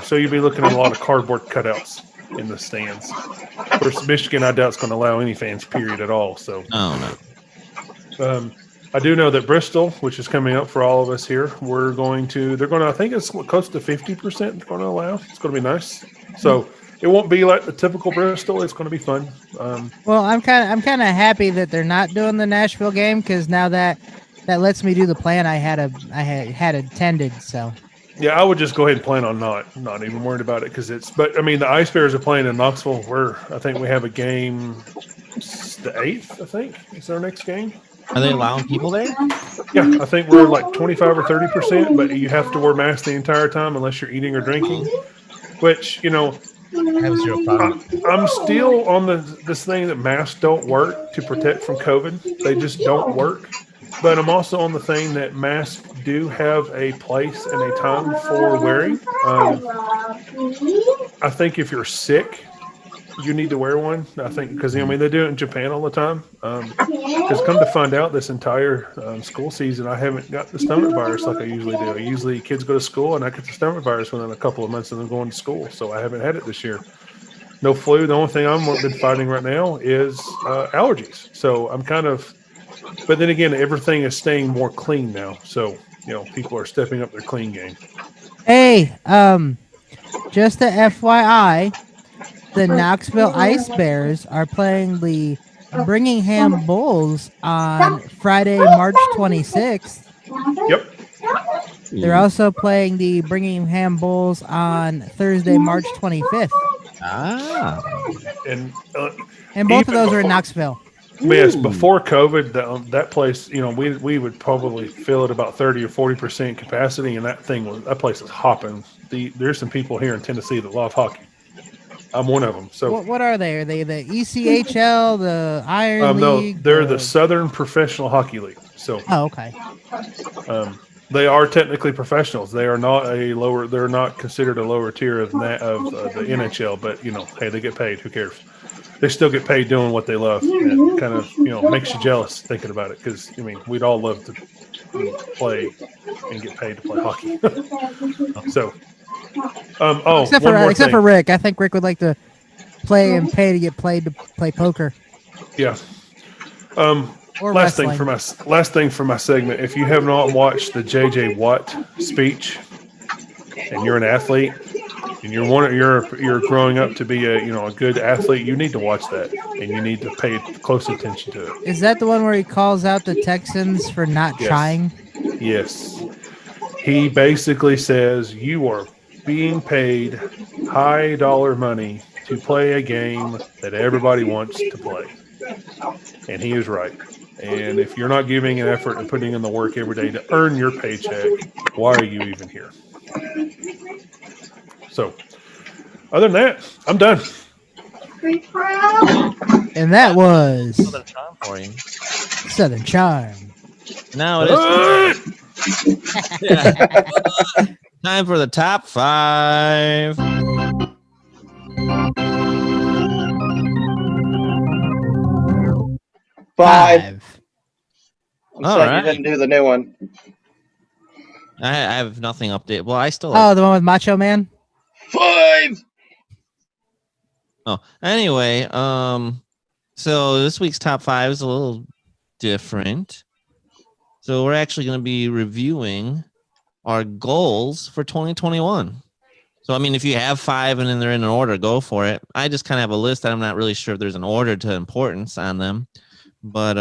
S4: So you'll be looking at a lot of cardboard cutouts in the stands. Of course, Michigan, I doubt it's going to allow any fans, period, at all. So,
S2: no.
S4: I do know that Bristol, which is coming up for all of us here, they're going to, I think it's close to 50% they're going to allow. It's going to be nice. So it won't be like the typical Bristol. It's going to be fun.
S5: Well, I'm kind of happy that they're not doing the Nashville game because now that lets me do the plan I had attended. So.
S4: Yeah, I would just go ahead and plan on not even worried about it but I mean, the Ice Bears are playing in Knoxville where I think we have a game the 8th, I think, is our next game.
S2: Are they allowing people there?
S4: Yeah, I think we're like 25 or 30%, but you have to wear masks the entire time unless you're eating or drinking, which,
S2: I have 0 problem.
S4: I'm still on this thing that masks don't work to protect from COVID. They just don't work. But I'm also on the thing that masks do have a place and a time for wearing. I think if you're sick, you need to wear one. I think because they do it in Japan all the time. Because come to find out, this entire school season, I haven't got the stomach virus like I usually do. Kids go to school and I get the stomach virus within a couple of months of them going to school. So I haven't had it this year. No flu. The only thing I've been fighting right now is allergies. So I'm kind of But then again, everything is staying more clean now. So, people are stepping up their clean game.
S5: Hey, just a FYI, the Knoxville Ice Bears are playing the Birmingham Bulls on Friday, March 26th.
S4: Yep.
S5: They're also playing the Birmingham Bulls on Thursday, March 25th.
S2: Ah.
S4: And
S5: both of those are in Knoxville.
S4: Yes, before COVID, that place, we would probably fill at about 30 or 40% capacity, and that place is hopping. There's some people here in Tennessee that love hockey. I'm one of them. So
S5: what are they? Are they the ECHL, the Iron League?
S4: No, they're the Southern Professional Hockey League. So
S5: okay.
S4: They are technically professionals. They are not they're not considered a lower tier of the NHL, but hey, they get paid. Who cares? They still get paid doing what they love. And it kind of, makes you jealous thinking about it, because we'd all love to play and get paid to play hockey. So,
S5: except for Rick. I think Rick would like to play and pay to get paid to play poker.
S4: Yeah.
S5: Or
S4: last
S5: wrestling.
S4: thing for my segment. If you have not watched the J.J. Watt speech, and you're an athlete, and you're growing up to be a good athlete, you need to watch that, and you need to pay close attention to it.
S5: Is that the one where he calls out the Texans for not trying?
S4: Yes. He basically says you are being paid high dollar money to play a game that everybody wants to play. And he is right. And if you're not giving an effort and putting in the work every day to earn your paycheck, why are you even here? So, other than that, I'm done.
S5: And that was
S2: Southern Charm for you.
S5: Southern Charm.
S2: Now it is time for the top 5.
S1: Five. I'm
S2: All
S1: sad
S2: right.
S1: you didn't do the new one.
S2: I have nothing updated. Well, I still.
S5: Oh, the one with Macho Man?
S1: 5.
S2: Oh, anyway, so this week's top 5 is a little different. So we're actually going to be reviewing our goals for 2021. So, if you have 5 and then they're in an order, go for it. I just kind of have a list that I'm not really sure if there's an order to importance on them. But,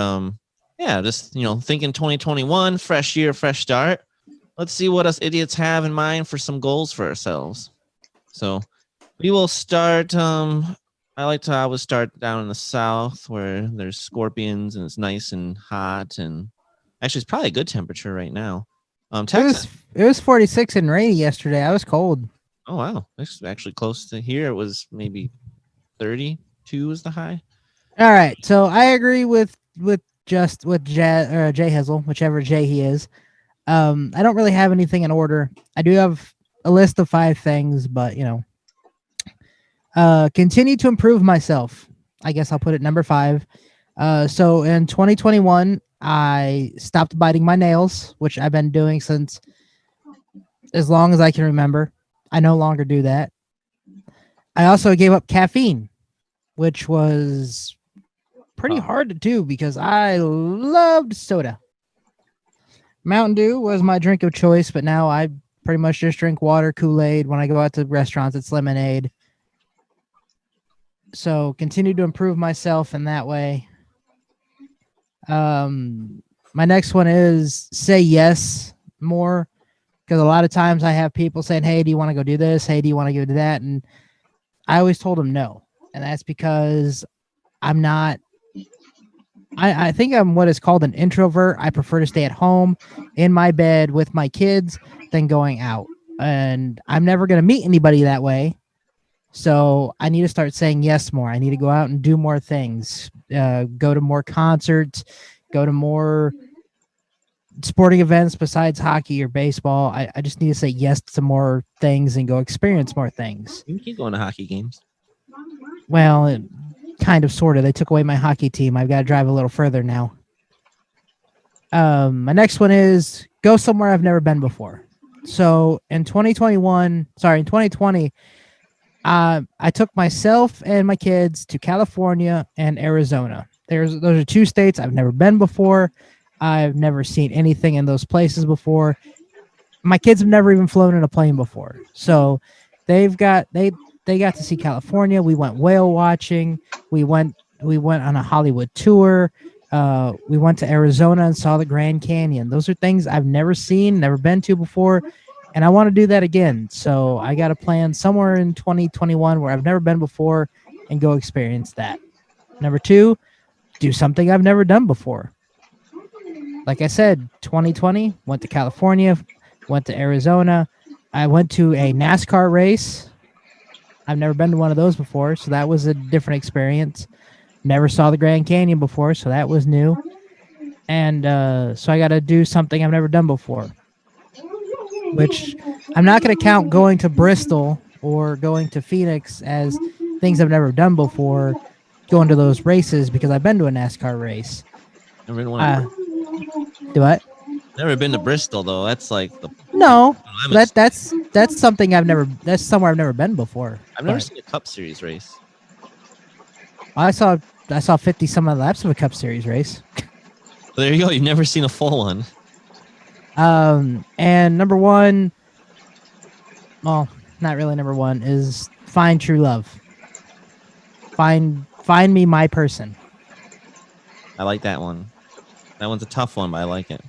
S2: just, thinking 2021, fresh year, fresh start. Let's see what us idiots have in mind for some goals for ourselves. So we will start. I always start down in the south where there's scorpions and it's nice and hot, and actually it's probably a good temperature right now. Texas.
S5: It was 46 and rainy yesterday. I was cold.
S2: Oh wow, it's actually close to here. It was maybe 32 is the high.
S5: All right, so I agree with Jay Hizzle, whichever Jay he is. I don't really have anything in order. I do have a list of 5 things, but continue to improve myself. I guess I'll put it number 5. So in 2021, I stopped biting my nails, which I've been doing since as long as I can remember. I no longer do that. I also gave up caffeine, which was pretty hard to do because I loved soda. Mountain Dew was my drink of choice, but now I pretty much just drink water, Kool-Aid. When I go out to restaurants, it's lemonade. So continue to improve myself in that way. My next one is say yes more, because a lot of times I have people saying, hey, do you want to go do this? Hey, do you want to go do that? And I always told them no. And that's because I'm not, I think I'm what is called an introvert. I prefer to stay at home in my bed with my kids than going out. And I'm never going to meet anybody that way. So I need to start saying yes more. I need to go out and do more things, go to more concerts, go to more sporting events besides hockey or baseball. I just need to say yes to more things and go experience more things.
S2: You can keep going to hockey games.
S5: Well, kind of, sort of. They took away my hockey team. I've got to drive a little further now. My next one is go somewhere I've never been before. So in 2020, I took myself and my kids to California and Arizona. those are 2 states I've never been before. I've never seen anything in those places before. My kids have never even flown in a plane before. So they got to see California. We went whale watching. We went on a Hollywood tour. We went to Arizona and saw the Grand Canyon. Those are things I've never seen, never been to before, and I want to do that again. So I got a plan somewhere in 2021 where I've never been before and go experience that. Number 2, do something I've never done before. Like I said, 2020, went to California, went to Arizona. I went to a NASCAR race. I've never been to one of those before, so that was a different experience. Never saw the Grand Canyon before, so that was new. And so I got to do something I've never done before, which I'm not going to count going to Bristol or going to Phoenix as things I've never done before, going to those races, because I've been to a NASCAR race.
S2: Never been one.
S5: Do what?
S2: Never been to Bristol though. That's like the
S5: No, that's something I've never. That's somewhere I've never been before.
S2: I've never seen a Cup Series race.
S5: I saw 50 some odd laps of a Cup Series race.
S2: Well, there you go. You've never seen a full one.
S5: And number 1, well, not really number 1, is find true love. Find me my person.
S2: I like that one. That one's a tough one, but I like it.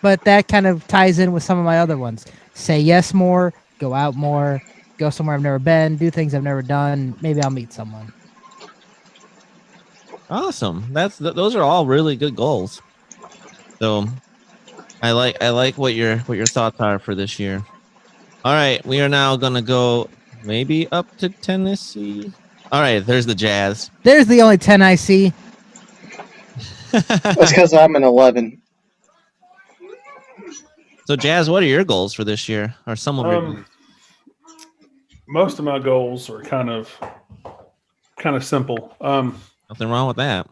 S5: But that kind of ties in with some of my other ones. Say yes more, go out more, go somewhere I've never been, do things I've never done. Maybe I'll meet someone.
S2: Awesome. Those are all really good goals. So I like what your thoughts are for this year. All right, we are now gonna go maybe up to Tennessee. All right, there's the Jazz.
S5: There's the only 10 I see.
S1: That's because I'm an 11.
S2: So Jazz, what are your goals for this year? Or some of your goals?
S4: Most of my goals are kind of simple.
S2: Nothing wrong with that.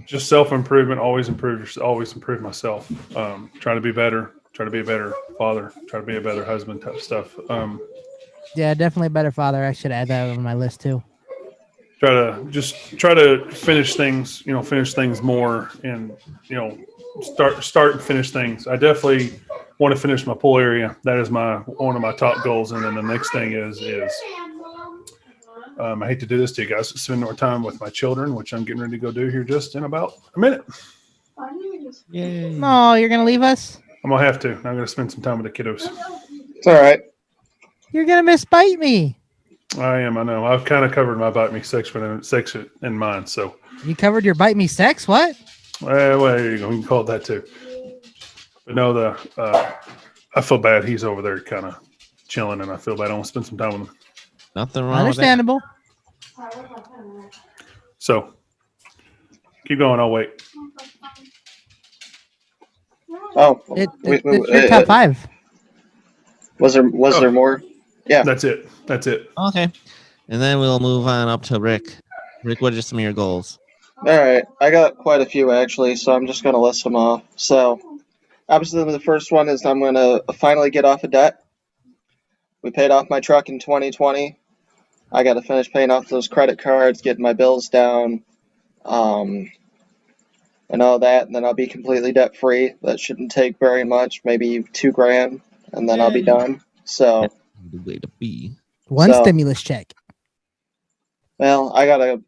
S4: Just self-improvement, always improve myself. Try to be better, try to be a better father, try to be a better husband type stuff.
S5: Yeah, definitely a better father. I should add that on my list too.
S4: Try to finish things more, and start and finish things. I definitely want to finish my pool area. That is one of my top goals. And then the next thing is I hate to do this to you guys, spend more time with my children, which I'm getting ready to go do here just in about a minute.
S2: Yay.
S5: No, you're gonna leave us?
S4: I'm gonna have to. I'm gonna spend some time with the kiddos.
S1: It's all right.
S5: You're gonna miss Bite Me.
S4: I am. I know. I've kind of covered my bite me section in mine. So
S5: You covered your Bite Me sex? What?
S4: well, there you go. You can call it that too. But no, I feel bad. He's over there kind of chilling, and I feel bad. I want to spend some time with him.
S2: Nothing wrong
S5: Understandable.
S4: So keep going. I'll wait.
S1: Oh,
S5: It's your top 5.
S1: Was there more? Yeah.
S4: That's it.
S2: with that. Okay. And then we'll move on up to Rick. Rick, what are some of your goals?
S1: All right. I got quite a few actually, so I'm just going to list them off. So, obviously, the first one is I'm going to finally get off of debt. We paid off my truck in 2020. I got to finish paying off those credit cards, getting my bills down, and all that, and then I'll be completely debt free. That shouldn't take very much, maybe $2,000, and then I'll be done. So,
S2: The way to be.
S5: One
S1: So-
S5: stimulus check.
S1: well, I gotta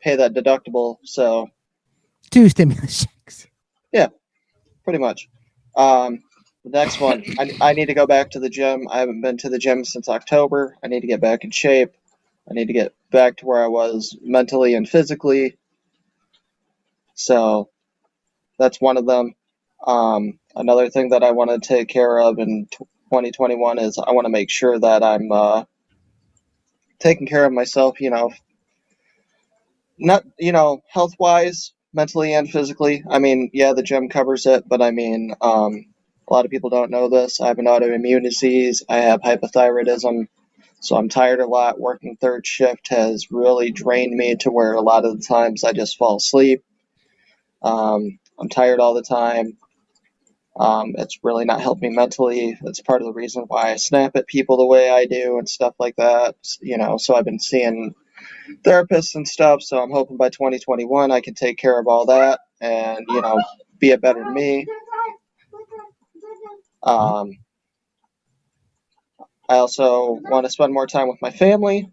S1: pay that deductible, so
S5: 2 stimulus checks.
S1: pretty much. The next one, I need to go back to the gym. I haven't been to the gym since October. I need to get back in shape. I need to get back to where I was mentally and physically. So that's one of them. Another thing that I want to take care of in 2021 is I want to make sure that I'm taking care of myself, not, health-wise, mentally and physically. I mean, yeah, the gym covers it, but I mean, a lot of people don't know this. I have an autoimmune disease. I have hypothyroidism. So I'm tired a lot. Working third shift has really drained me to where a lot of the times I just fall asleep. I'm tired all the time. It's really not helped me mentally. That's part of the reason why I snap at people the way I do and stuff like that. So I've been seeing therapist and stuff. So I'm hoping by 2021 I can take care of all that and be a better me. I also want to spend more time with my family.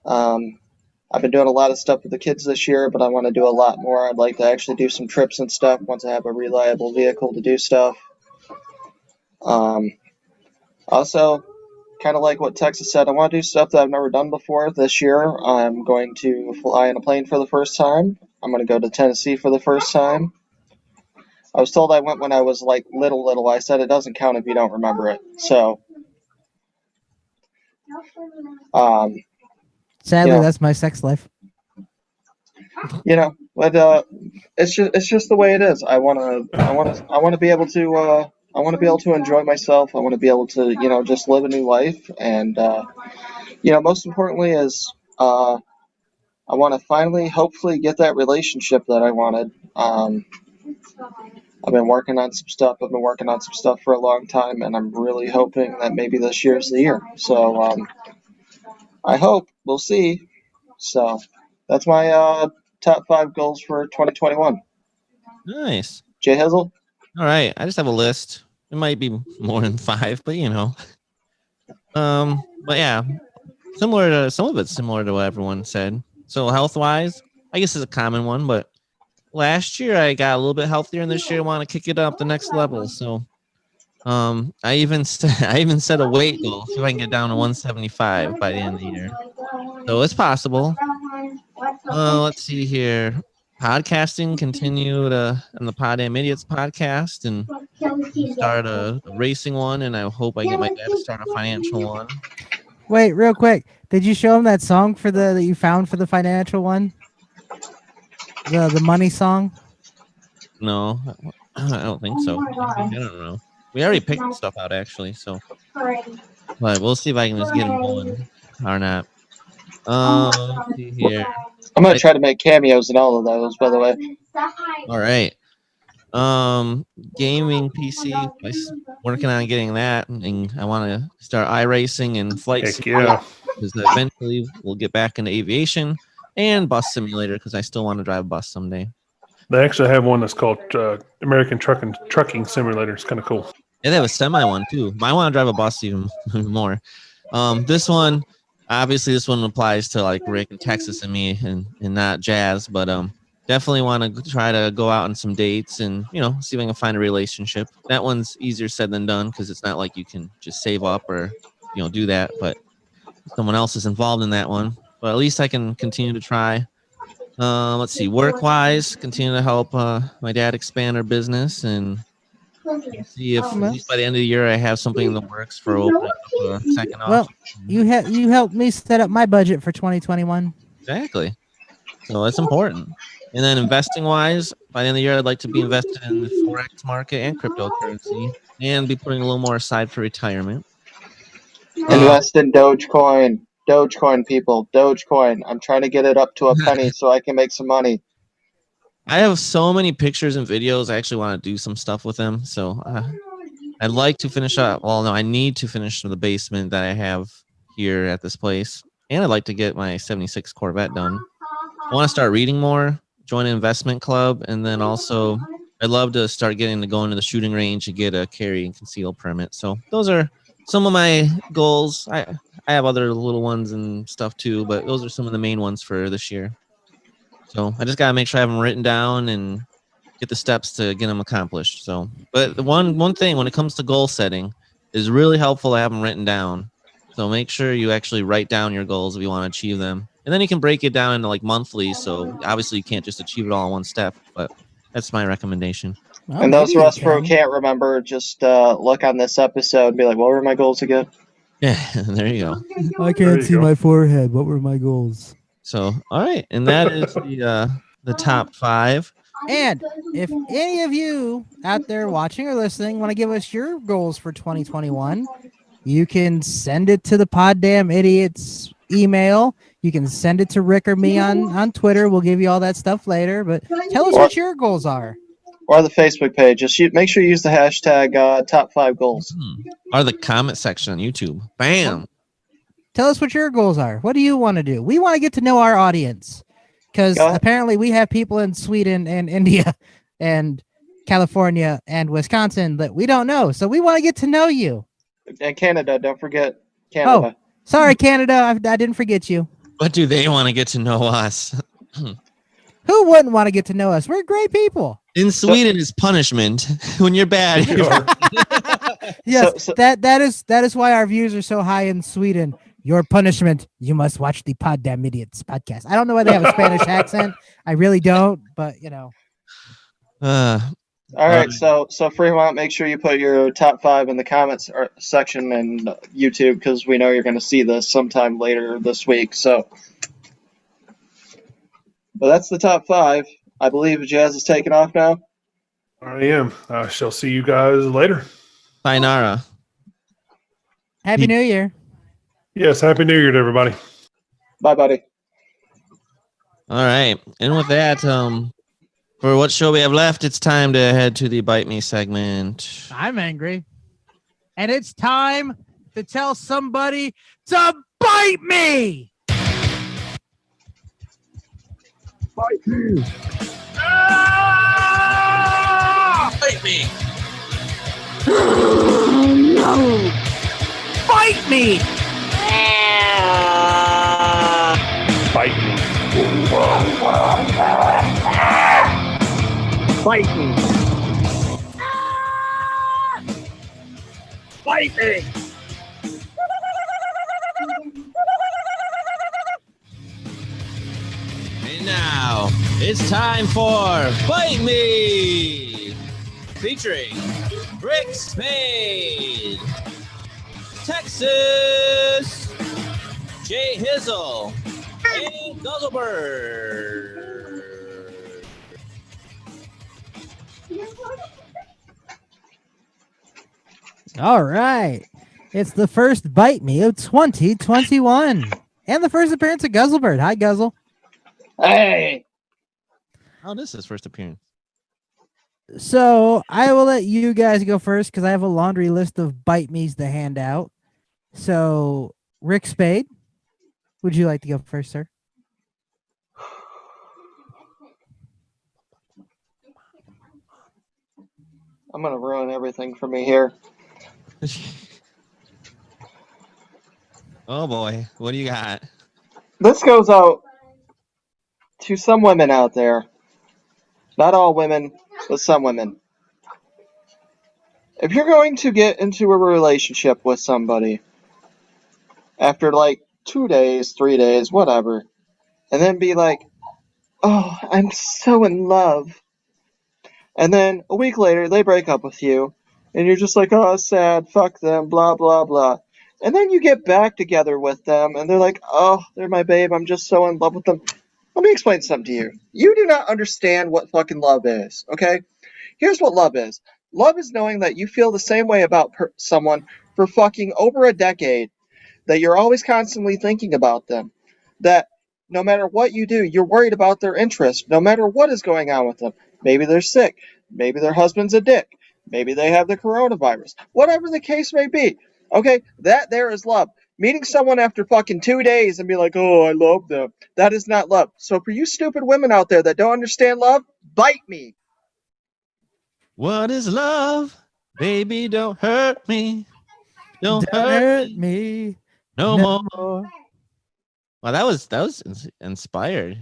S1: I've been doing a lot of stuff with the kids this year, but I want to do a lot more. I'd like to actually do some trips and stuff once I have a reliable vehicle to do stuff. Also, kind of like what Texas said, I want to do stuff that I've never done before. This year, I'm going to fly in a plane for the first time. I'm going to go to Tennessee for the first time. I was told I went when I was like little. I said it doesn't count if you don't remember it. So,
S5: sadly, that's my sex life.
S1: But it's just the way it is. I want to be able to enjoy myself. I want to be able to just live a new life, and most importantly is I want to finally, hopefully, get that relationship that I wanted. I've been working on some stuff. I've been working on some stuff for a long time, and I'm really hoping that maybe this year's the year. So I hope. We'll see. So that's my top 5 goals for 2021.
S2: Nice.
S1: Jay Hizzle?
S2: All right. I just have a list. It might be more than 5, but But yeah, some of it's similar to what everyone said. So health-wise, I guess it's a common one, but last year I got a little bit healthier, and this year I want to kick it up the next level. So I even set a weight goal, see if I can get down to 175 by the end of the year. So it's possible. Let's see here. Podcasting continued on the Poddamn Idiotz Podcast, and start a racing one, and I hope I get my dad to start a financial one.
S5: Wait, real quick. Did you show him that song that you found for the financial one? The money song?
S2: No, I don't think so. I don't know. We already picked stuff out, actually, so. But we'll see if I can just get them going or not. Let's see here.
S1: I'm going to try to make cameos in all of those, by the way.
S2: All right. Gaming PC, I'm working on getting that, and I want to start iRacing and flight simulator, because eventually we'll get back into aviation and bus simulator, because I still want to drive a bus someday.
S4: They actually have one that's called American Trucking Simulator. It's kind of cool.
S2: Yeah, they have a semi one too. I want to drive a bus even more. This one, obviously, this one applies to like Rick and Texas and me, and not Jazz, but definitely want to try to go out on some dates and see if I can find a relationship. That one's easier said than done, because it's not like you can just save up or do that, but someone else is involved in that one. But at least I can continue to try. Let's see, work-wise, continue to help my dad expand our business, and see if at least by the end of the year I have something in the works for opening up a second office.
S5: Well, you helped me set up my budget for 2021.
S2: Exactly. So that's important. And then investing-wise, by the end of the year, I'd like to be invested in the Forex market and cryptocurrency, and be putting a little more aside for retirement.
S1: Invest in Dogecoin. Dogecoin, people. Dogecoin. I'm trying to get it up to a penny so I can make some money.
S2: I have so many pictures and videos. I actually want to do some stuff with them. So I'd like to finish up. Well, no, I need to finish the basement that I have here at this place. And I'd like to get my 76 Corvette done. I want to start reading more, join an investment club, and then also I'd love to start getting to go into the shooting range and get a carry and conceal permit. So those are some of my goals. I have other little ones and stuff too, but those are some of the main ones for this year. So I just got to make sure I have them written down and get the steps to get them accomplished. So, but the one thing when it comes to goal setting is really helpful to have them written down. So make sure you actually write down your goals if you want to achieve them. And then you can break it down into like monthly. So obviously you can't just achieve it all in one step, but that's my recommendation.
S5: Well,
S1: And those of us who
S5: can.
S1: can't remember, just look on this episode and be like, what were my goals again?
S2: Yeah, there you go.
S5: I
S4: There
S5: can't
S4: you
S5: see
S4: go.
S5: my forehead. What were my goals?
S2: So, all right. And that is the top 5.
S5: And if any of you out there watching or listening want to give us your goals for 2021, you can send it to the Poddamn Idiotz email. You can send it to Rick or me on Twitter. We'll give you all that stuff later. But tell us what your goals are.
S1: Or the Facebook page. Just make sure you use the hashtag top 5 goals.
S2: Or the comment section on YouTube. Bam.
S5: Tell us what your goals are. What do you want to do? We want to get to know our audience because
S1: Go ahead.
S5: apparently we have people in Sweden and India and California and Wisconsin that we don't know. So we want to get to know you.
S1: And Canada, don't forget Canada.
S5: Sorry, Canada. I didn't forget you.
S2: What do they want to get to know us?
S5: Who wouldn't want to get to know us? We're great people.
S2: In Sweden is punishment when you're bad.
S5: Yes,
S1: So-
S5: that is why our views are so high in Sweden. Your punishment, you must watch the Poddamn Idiotz podcast. I don't know why they have a Spanish accent. I really don't, but you know.
S2: Uh,
S1: All right, so Fremont, make sure you put your top 5 in the comments section and YouTube because we know you're going to see this sometime later this week. So, but that's the top 5. I believe Jazz is taking off now.
S4: I am. I shall see you guys later.
S2: Sayonara.
S5: Happy New Year.
S4: Yes, Happy New Year to everybody.
S1: Bye, buddy.
S2: All right. And with that, for what show we have left, it's time to head to the Bite Me segment.
S5: I'm angry. And it's time to tell somebody to bite me.
S4: Bite me.
S2: Bite me.
S5: Bite me.
S4: Bite me.
S1: Bite me.
S4: Bite me.
S2: And now it's time for Bite Me, featuring Rick Spade, Texas, Jay Hizzle, and Guzzlebird.
S5: All right. It's the first Bite Me of 2021. And the first appearance of Guzzlebird. Hi, Guzzle.
S1: Hey.
S2: Oh, this is his first appearance.
S5: So I will let you guys go first because I have a laundry list of Bite Me's to hand out. So, Rick Spade, would you like to go first, sir?
S1: I'm going to ruin everything for me here.
S2: Oh boy, what do you got?
S1: This goes out to some women out there. Not all women, but some women. If you're going to get into a relationship with somebody after like 2 days, 3 days, whatever, and then be like, oh, I'm so in love. And then a week later, they break up with you, and you're just like, oh, sad, fuck them, blah, blah, blah. And then you get back together with them, and they're like, oh, they're my babe, I'm just so in love with them. Let me explain something to you. You do not understand what fucking love is, okay? Here's what love is. Love is knowing that you feel the same way about someone for fucking over a decade, that you're always constantly thinking about them, that no matter what you do, you're worried about their interest, no matter what is going on with them. Maybe they're sick. Maybe their husband's a dick. Maybe they have the coronavirus. Whatever the case may be. Okay, that there is love. Meeting someone after fucking 2 days and be like, oh, I love them. That is not love. So for you stupid women out there that don't understand love, bite me.
S2: What is love? Baby, don't hurt me. Don't
S5: Don't
S2: hurt
S5: hurt
S2: me
S5: me.
S2: no
S5: No
S2: more.
S5: more.
S2: Well, that was inspired.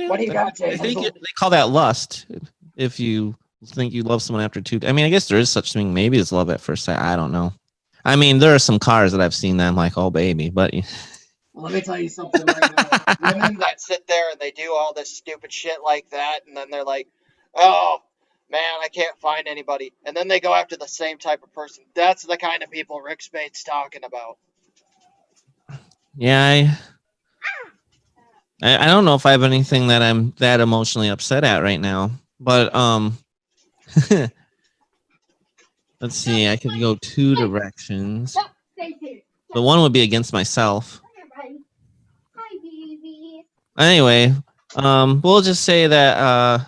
S1: What do you got, Jay?
S2: I think they call that lust. If you think you love someone after 2 days. I mean, I guess there is such thing. Maybe it's love at first sight. I don't know. I mean, there are some cars that I've seen that I'm like, oh, baby. But
S1: Let me tell you something right now. Women that sit there and they do all this stupid shit like that, and then they're like, oh, man, I can't find anybody. And then they go after the same type of person. That's the kind of people Rick Spade's talking about.
S2: yeah, I don't know if I have anything that I'm that emotionally upset at right now. But let's see. I could go 2 directions. The one would be against myself.
S6: Hi, baby.
S2: Anyway, we'll just say that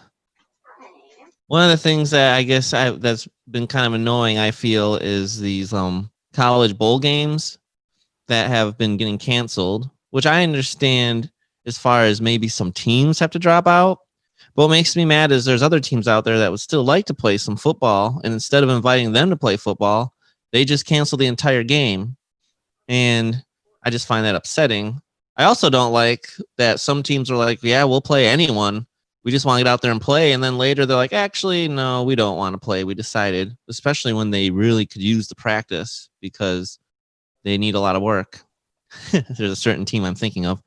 S2: one of the things that I guess that's been kind of annoying, I feel, is these kind college bowl games that have been getting canceled, which I understand as far as maybe some teams have to drop out. But what makes me mad is there's other teams out there that would still like to play some football, and instead of inviting them to play football, they just cancel the entire game. And I just find that upsetting. I also don't like that some teams are like, yeah, we'll play anyone. We just want to get out there and play. And then later they're like, actually, no, we don't want to play. We decided, especially when they really could use the practice because they need a lot of work. There's a certain team I'm thinking of.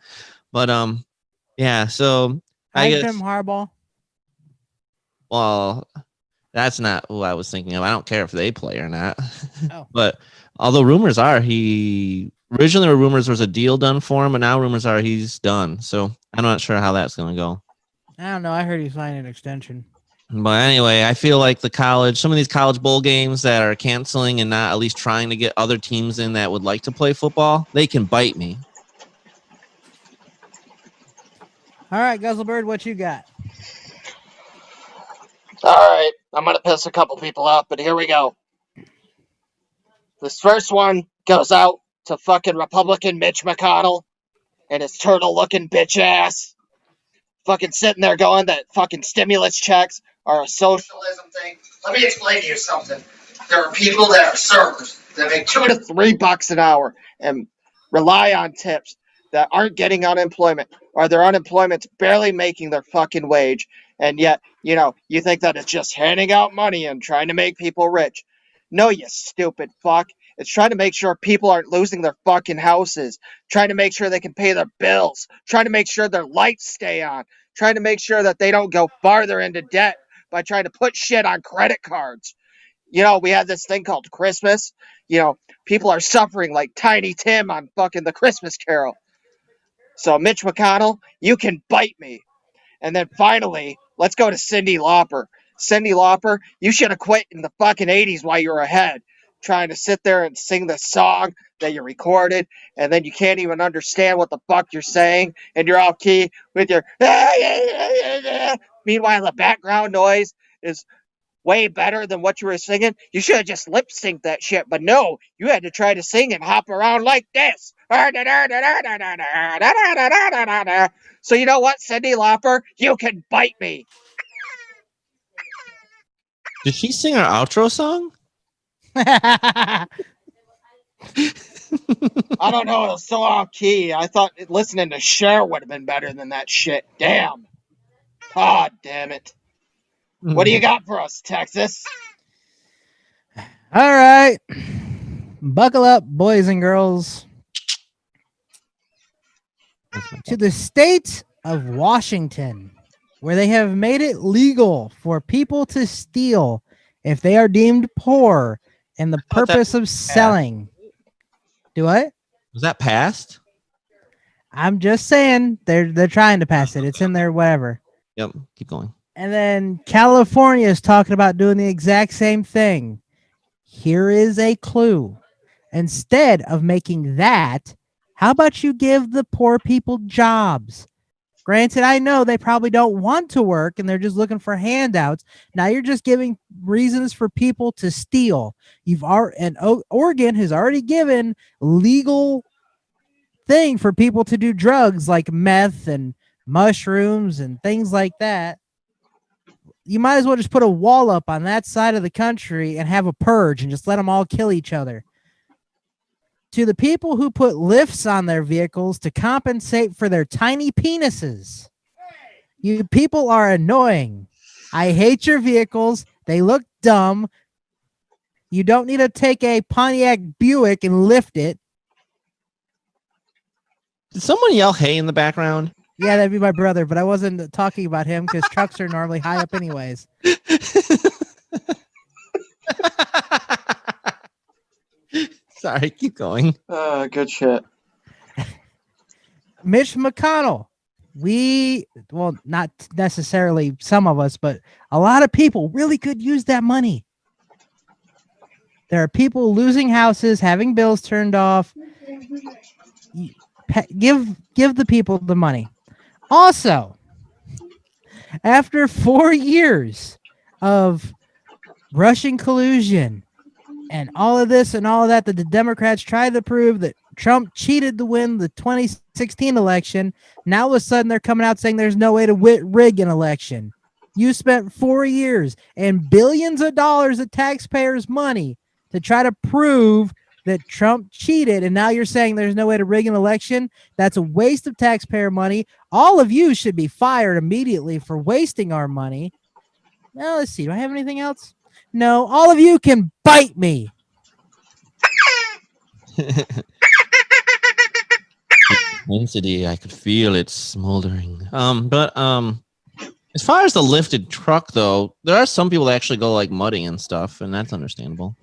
S2: But, yeah, so I guess.
S5: Jim Harbaugh.
S2: Well, that's not who I was thinking of. I don't care if they play or not.
S5: Oh.
S2: But although rumors are originally rumors was a deal done for him, but now rumors are he's done. So I'm not sure how that's going to go.
S5: I don't know. I heard he signed an extension.
S2: But anyway, I feel like some of these college bowl games that are canceling and not at least trying to get other teams in that would like to play football, they can bite me.
S5: All right, Guzzlebird, what you got?
S1: All right, I'm going to piss a couple people off, but here we go. This first one goes out to fucking Republican Mitch McConnell and his turtle-looking bitch ass. Fucking sitting there going that fucking stimulus checks are a socialism thing. Let me explain to you something. There are people that are servers that make $2 to $3 an hour and rely on tips that aren't getting unemployment, or their unemployment's barely making their fucking wage, and yet, you think that it's just handing out money and trying to make people rich. No, you stupid fuck. It's trying to make sure people aren't losing their fucking houses, trying to make sure they can pay their bills, trying to make sure their lights stay on, trying to make sure that they don't go farther into debt by trying to put shit on credit cards. We have this thing called Christmas. People are suffering like Tiny Tim on fucking The Christmas Carol. So, Mitch McConnell, you can bite me. And then finally, let's go to Cyndi Lauper. Cyndi Lauper, you should have quit in the fucking 80s while you were ahead, trying to sit there and sing the song that you recorded, and then you can't even understand what the fuck you're saying, and you're off key with your meanwhile the background noise is way better than what you were singing. You should have just lip synced that shit, but no, you had to try to sing and hop around like this. So you know what, Cyndi Lauper, you can bite me.
S2: Did she sing our outro song?
S1: I don't know. It was so off key. I thought listening to Cher would have been better than that shit. Damn. God damn it. What do you got for us, Texas?
S5: All right. Buckle up, boys and girls. To the state of Washington, where they have made it legal for people to steal if they are deemed poor and the purpose of selling. Do what?
S2: Was that passed?
S5: I'm just saying they're trying to pass it. It's in there, whatever.
S2: Yep. Keep going.
S5: And then California is talking about doing the exact same thing. Here is a clue. Instead of making that, how about you give the poor people jobs? Granted, I know they probably don't want to work and they're just looking for handouts. Now you're just giving reasons for people to steal. Oregon has already given legal thing for people to do drugs like meth and mushrooms and things like that. You might as well just put a wall up on that side of the country and have a purge and just let them all kill each other. To the people who put lifts on their vehicles to compensate for their tiny penises. You people are annoying. I hate your vehicles. They look dumb. You don't need to take a Pontiac Buick and lift it.
S2: Did someone yell hey in the background?
S5: Yeah, that'd be my brother, but I wasn't talking about him because trucks are normally high up anyways.
S2: Sorry, keep going.
S1: Good shit.
S5: Mitch McConnell. Not necessarily some of us, but a lot of people really could use that money. There are people losing houses, having bills turned off. Give the people the money. Also, after 4 years of Russian collusion, and all of this and all of that the Democrats tried to prove that Trump cheated to win the 2016 election. Now all of a sudden they're coming out saying there's no way to rig an election. You spent 4 years and billions of dollars of taxpayers' money to try to prove that Trump cheated, and now you're saying there's no way to rig an election? That's a waste of taxpayer money. All of you should be fired immediately for wasting our money. Now, let's see. Do I have anything else? No. All of you can bite me.
S2: Intensity, I could feel it smoldering. But as far as the lifted truck, though, there are some people that actually go like mudding and stuff, and that's understandable.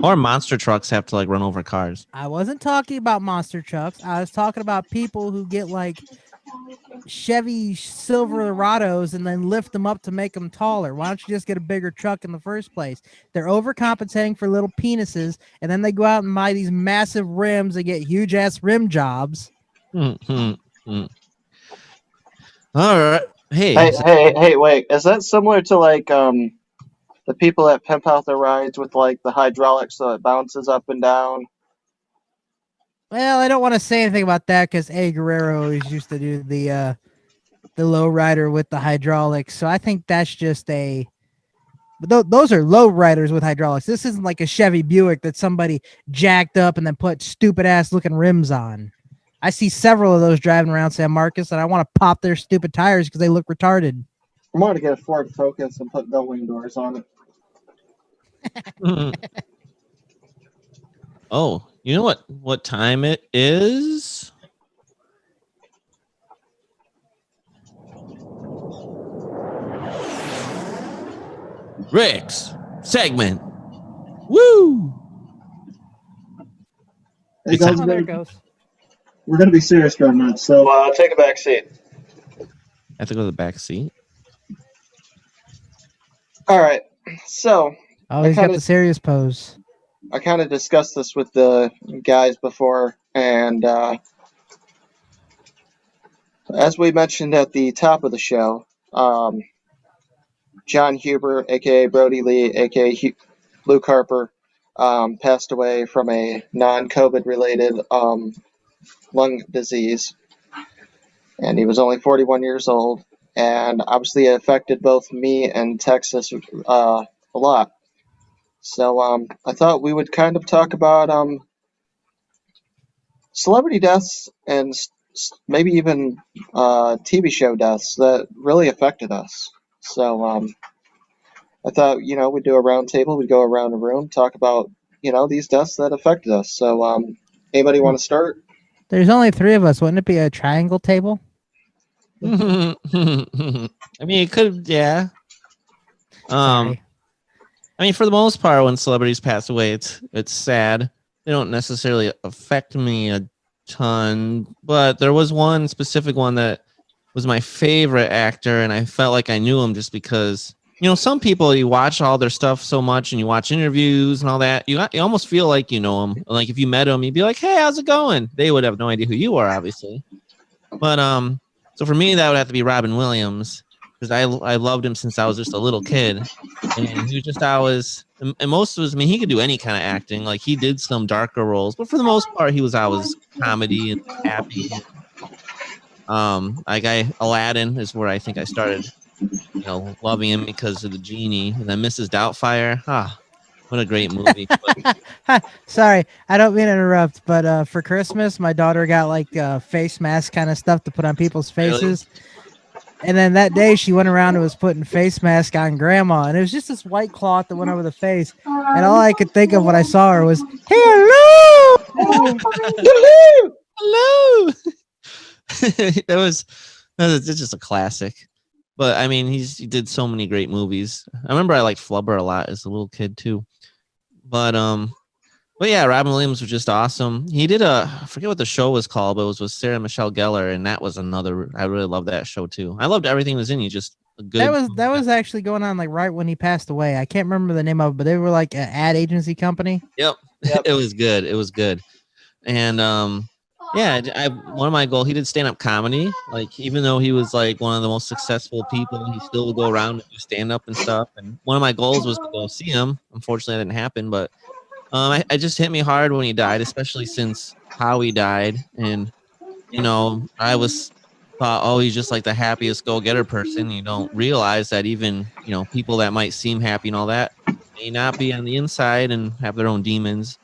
S2: Or monster trucks have to like run over cars.
S5: I wasn't talking about monster trucks. I was talking about people who get like Chevy Silverados and then lift them up to make them taller. Why don't you just get a bigger truck in the first place? They're overcompensating for little penises, and then they go out and buy these massive rims and get huge ass rim jobs.
S2: All right.
S1: Hey, wait. Is that similar to like the people that pimp out their rides with like the hydraulics so it bounces up and down?
S5: Well, I don't want to say anything about that because A. Guerrero always used to do the low rider with the hydraulics. So I think that's just those are low riders with hydraulics. This isn't like a Chevy Buick that somebody jacked up and then put stupid ass looking rims on. I see several of those driving around San Marcos, and I want to pop their stupid tires because they look retarded.
S1: I'm going to get a Ford Focus and put gull-wing doors on it.
S2: Oh, you know what time it is? Rick's segment. Woo!
S1: Hey guys,
S5: Oh, there it goes.
S1: we're going to be serious for a minute, so take a back seat.
S2: I have to go to the back seat.
S1: All right, so
S5: Oh, he's got the serious pose.
S1: I kind of discussed this with the guys before, and as we mentioned at the top of the show, John Huber, aka Brody Lee, aka Luke Harper, passed away from a non-COVID related lung disease, and he was only 41 years old, and obviously it affected both me and Texas a lot. So I thought we would kind of talk about celebrity deaths and maybe even TV show deaths that really affected us. So I thought, we'd do a round table, we'd go around the room, talk about, these deaths that affected us. So anybody want to start?
S5: There's only 3 of us. Wouldn't it be a triangle table?
S2: I mean, it could, yeah.
S5: Sorry.
S2: I mean, for the most part, when celebrities pass away, it's sad. They don't necessarily affect me a ton, but there was one specific one that was my favorite actor, and I felt like I knew him just because, some people, you watch all their stuff so much and you watch interviews and all that, you almost feel like you know him. Like if you met him, you'd be like, hey, how's it going? They would have no idea who you are, obviously. But so for me, that would have to be Robin Williams, because I loved him since I was just a little kid, and he was just always, and most of his, I mean, he could do any kind of acting. Like he did some darker roles, but for the most part, he was always comedy and happy. Aladdin is where I think I started, loving him because of the genie, and then Mrs. Doubtfire. What a great movie!
S5: Sorry, I don't mean to interrupt, but for Christmas, my daughter got like face mask kind of stuff to put on people's faces. Really? And then that day she went around and was putting face mask on grandma, and it was just this white cloth that went over the face. And all I could think of when I saw her was, hello!
S2: Hello! That was just a classic. But I mean, he did so many great movies. I remember I liked Flubber a lot as a little kid too. But yeah, Robin Williams was just awesome. He did I forget what the show was called, but it was with Sarah Michelle Gellar, and that was another. I really loved that show too. I loved everything that was in it. Just a good.
S5: That was actually going on like right when he passed away. I can't remember the name of it, but they were like an ad agency company.
S2: Yep. It was good. And Yeah, one of my goals, he did stand-up comedy. Like, even though he was like one of the most successful people, he still would go around and do stand-up and stuff. And one of my goals was to go see him. Unfortunately, that didn't happen, but I just hit me hard when he died, especially since how he died. And I was thought, oh, he's just like the happiest go-getter person. You don't realize that even people that might seem happy and all that may not be on the inside and have their own demons.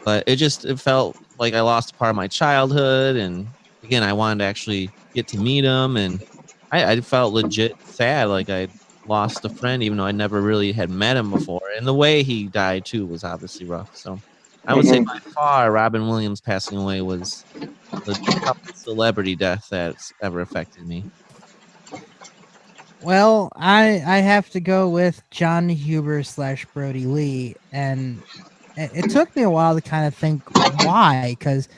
S2: But it felt like I lost a part of my childhood, and again, I wanted to actually get to meet him, and I felt legit sad, like I lost a friend, even though I never really had met him before. And the way he died too was obviously rough. So I would say by far, Robin Williams passing away was the toughest celebrity death that's ever affected me.
S5: Well, I have to go with John Huber / Brody Lee, and it took me a while to kind of think why, because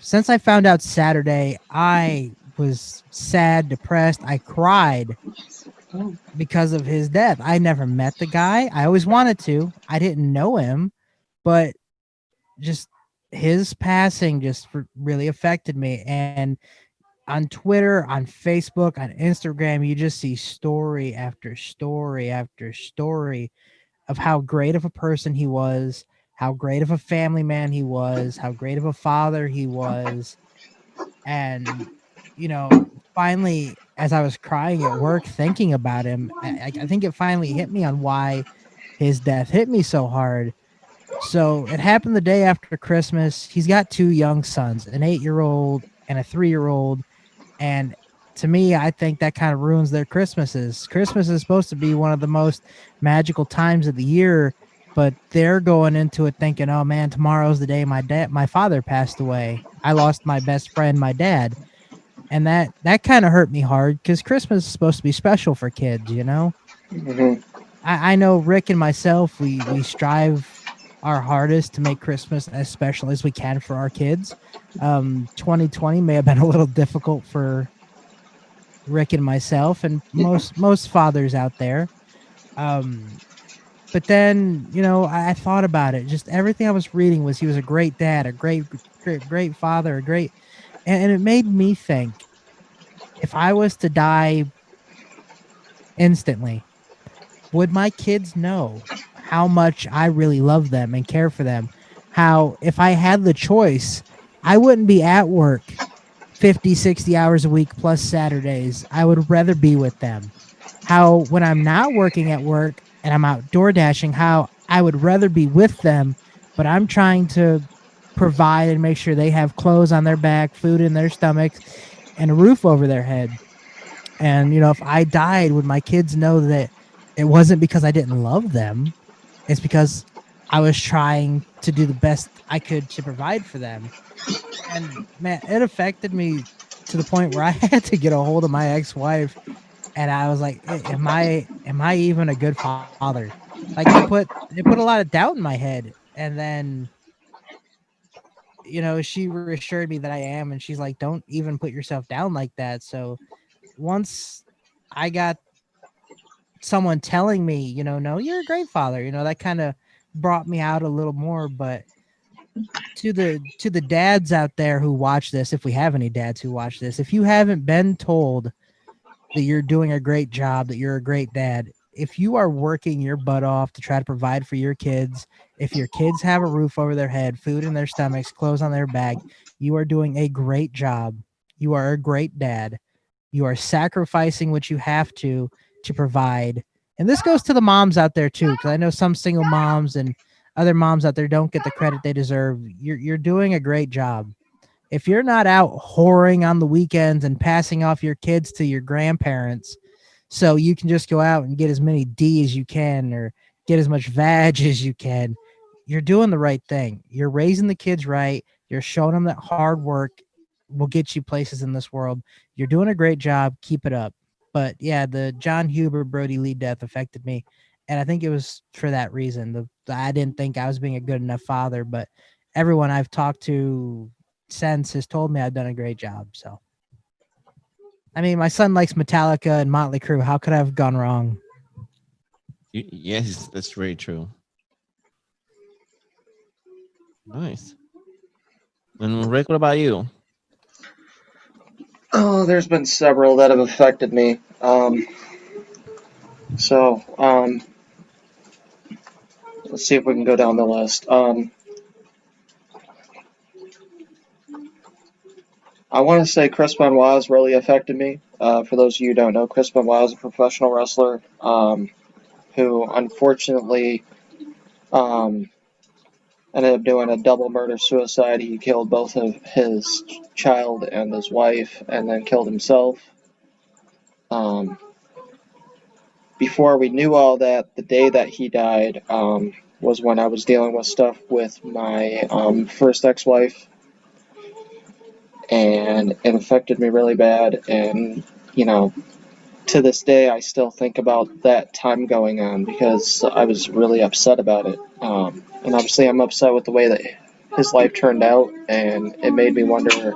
S5: since I found out Saturday, I was sad, depressed. I cried because of his death. I never met the guy. I always wanted to. I didn't know him, but just his passing just really affected me. And on Twitter, on Facebook, on Instagram, you just see story after story after story of how great of a person he was, how great of a family man he was, how great of a father he was. And, finally, as I was crying at work thinking about him, I think it finally hit me on why his death hit me so hard. So it happened the day after Christmas. He's got 2 young sons, an 8-year-old and a 3-year-old. And to me, I think that kind of ruins their Christmases. Christmas is supposed to be one of the most magical times of the year, but they're going into it thinking, oh man, tomorrow's the day my father passed away. I lost my best friend, my dad. And that kind of hurt me hard, because Christmas is supposed to be special for kids, I know Rick and myself, we strive our hardest to make Christmas as special as we can for our kids. 2020 may have been a little difficult for Rick and myself and most fathers out there. But then, I thought about it. Just everything I was reading was he was a great dad, a great father, and it made me think, if I was to die instantly, would my kids know how much I really love them and care for them? How, if I had the choice, I wouldn't be at work 50, 60 hours a week plus Saturdays. I would rather be with them. How, when I'm not working at work and I'm out door dashing, how I would rather be with them, but I'm trying to provide and make sure they have clothes on their back, food in their stomachs, and a roof over their head. And, if I died, would my kids know that it wasn't because I didn't love them? It's because I was trying to do the best I could to provide for them. And man, it affected me to the point where I had to get a hold of my ex-wife, and I was like, am I even a good father? Like, it put a lot of doubt in my head. And then, she reassured me that I am, and she's like, don't even put yourself down like that. So once I got someone telling me, no, you're a great father, that kind of brought me out a little more. But to the dads out there who watch this, if we have any dads who watch this, if you haven't been told that you're doing a great job, that you're a great dad, if you are working your butt off to try to provide for your kids, if your kids have a roof over their head, food in their stomachs, clothes on their back, you are doing a great job. You are a great dad. You are sacrificing what you have to provide. And this goes to the moms out there too, because I know some single moms and other moms out there don't get the credit they deserve. You're doing a great job. If you're not out whoring on the weekends and passing off your kids to your grandparents so you can just go out and get as many D as you can or get as much vag as you can, you're doing the right thing. You're raising the kids right. You're showing them that hard work will get you places in this world. You're doing a great job. Keep it up. But yeah, the John Huber Brody Lee death affected me, and I think it was for that reason. I didn't think I was being a good enough father, but everyone I've talked to since has told me I've done a great job. So, I mean, my son likes Metallica and Motley Crue. How could I have gone wrong?
S2: Yes, that's very true. Nice. And Rick, what about you?
S1: Oh, there's been several that have affected me. Let's see if we can go down the list. I want to say Chris Benoit has really affected me. For those of you who don't know, Chris Benoit is a professional wrestler who unfortunately ended up doing a double murder-suicide. He killed both of his child and his wife and then killed himself. Before we knew all that, the day that he died was when I was dealing with stuff with my first ex-wife. And it affected me really bad, and to this day I still think about that time going on because I was really upset about it, and obviously I'm upset with the way that his life turned out, and it made me wonder,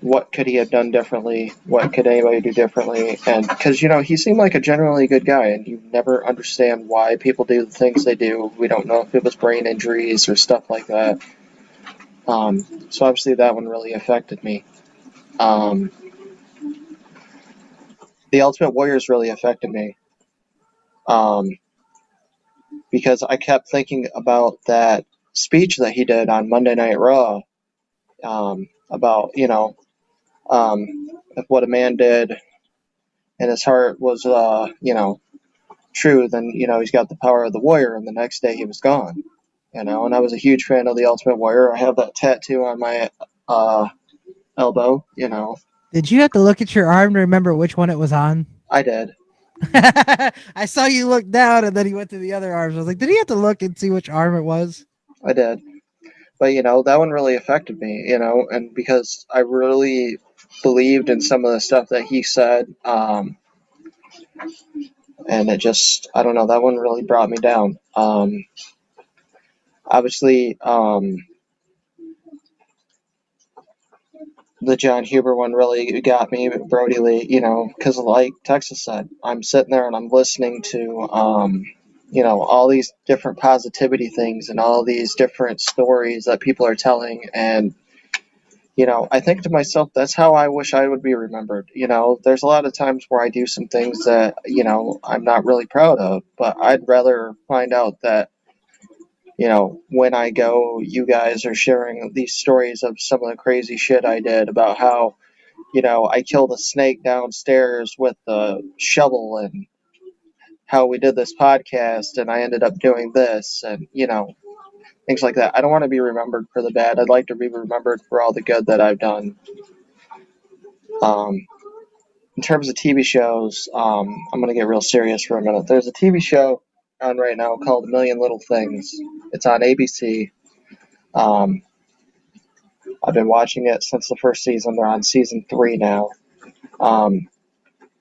S1: what could he have done differently, what could anybody do differently, and because he seemed like a generally good guy, and you never understand why people do the things they do. We don't know if it was brain injuries or stuff like that. So obviously that one really affected me. The Ultimate Warrior's really affected me. Because I kept thinking about that speech that he did on Monday Night Raw, about, if what a man did and his heart was, true, then, he's got the power of the warrior, and the next day he was gone. And I was a huge fan of the Ultimate Warrior. I have that tattoo on my elbow,
S5: Did you have to look at your arm to remember which one it was on?
S1: I did.
S5: I saw you look down and then he went to the other arms. I was like, did he have to look and see which arm it was?
S1: I did. But, that one really affected me, and because I really believed in some of the stuff that he said, and it just, I don't know, that one really brought me down. Obviously, the John Huber one really got me, Brody Lee, because like Texas said, I'm sitting there and I'm listening to, all these different positivity things and all these different stories that people are telling. And, I think to myself, that's how I wish I would be remembered. There's a lot of times where I do some things that, I'm not really proud of, but I'd rather find out that, when I go, you guys are sharing these stories of some of the crazy shit I did about how, I killed a snake downstairs with a shovel, and how we did this podcast and I ended up doing this, and, things like that. I don't want to be remembered for the bad. I'd like to be remembered for all the good that I've done. In terms of TV shows, I'm going to get real serious for a minute. There's a TV show on right now called A Million Little Things. It's on ABC. I've been watching it since the first season. They're on season 3 now.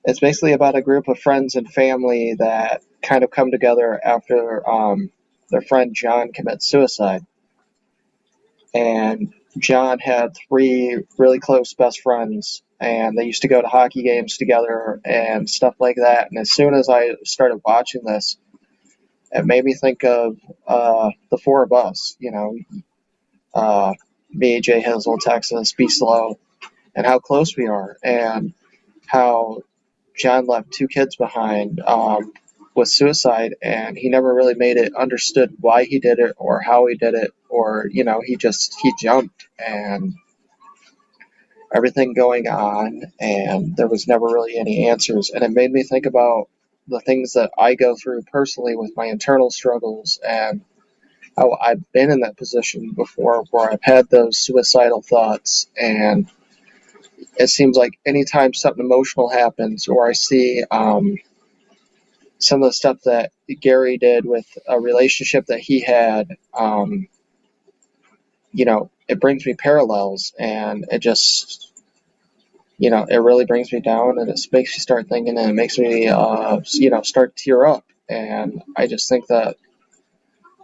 S1: It's basically about a group of friends and family that kind of come together after their friend John commits suicide. And John had 3 really close best friends, and they used to go to hockey games together and stuff like that. And as soon as I started watching this, it made me think of the 4 of us, me, Jay, Hizzle, Texas, Be Slow, and how close we are, and how John left 2 kids behind with suicide, and he never really made it understood why he did it or how he did it, or, he jumped, and everything going on, and there was never really any answers. And it made me think about the things that I go through personally with my internal struggles, and how I've been in that position before where I've had those suicidal thoughts. And it seems like anytime something emotional happens, or I see some of the stuff that Gary did with a relationship that he had, it brings me parallels, and it just, it really brings me down, and it makes you start thinking, and it makes me, start to tear up. And I just think that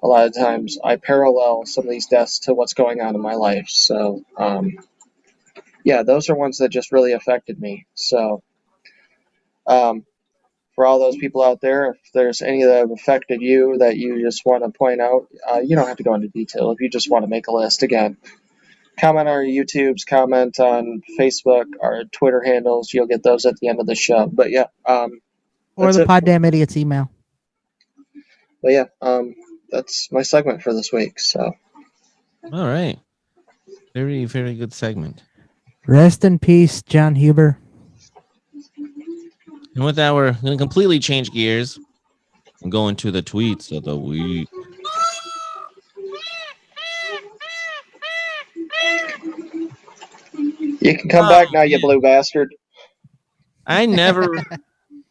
S1: a lot of times I parallel some of these deaths to what's going on in my life. So, those are ones that just really affected me. So, for all those people out there, if there's any that have affected you that you just want to point out, you don't have to go into detail. If you just want to make a list, again, comment on our YouTubes, comment on Facebook, our Twitter handles. You'll get those at the end of the show. But yeah,
S5: Or
S1: that's
S5: the
S1: it.
S5: Poddamn Idiotz email.
S1: But yeah, that's my segment for this week. So
S2: All right. Very, very good segment.
S5: Rest in peace, John Huber.
S2: And with that, we're going to completely change gears and go into the tweets of the week.
S1: you can come back now, you blue bastard.
S2: I never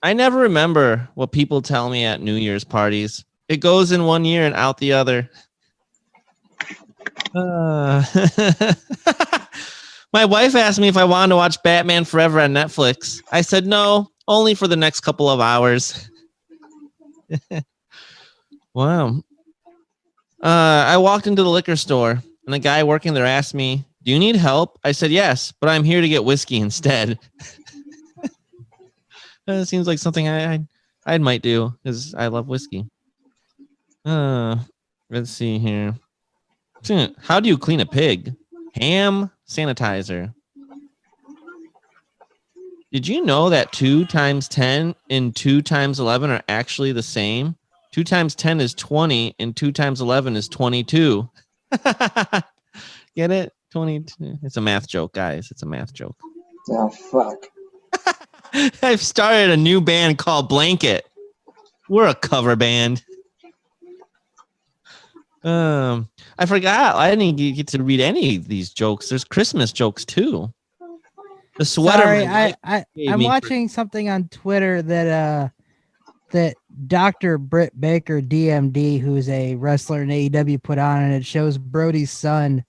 S2: remember what people tell me at New Year's parties. It goes in one ear and out the other. My wife asked me if I wanted to watch Batman Forever on Netflix. I said no, only for the next couple of hours. Wow. I walked into the liquor store and a guy working there asked me, "Do you need help?" I said yes, but I'm here to get whiskey instead. It seems like something I might do because I love whiskey. Let's see here. How do you clean a pig? Ham sanitizer. Did you know that 2 times 10 and 2 times 11 are actually the same? 2 times 10 is 20 and 2 times 11 is 22. Get it? 22. It's a math joke, guys. It's a math joke.
S1: Oh, fuck.
S2: I've started a new band called Blanket. We're a cover band. I forgot. I didn't get to read any of these jokes. There's Christmas jokes too. The sweater.
S5: Sorry, I'm watching something on Twitter that that Dr. Britt Baker, DMD, who's a wrestler in AEW, put on, and it shows Brody's son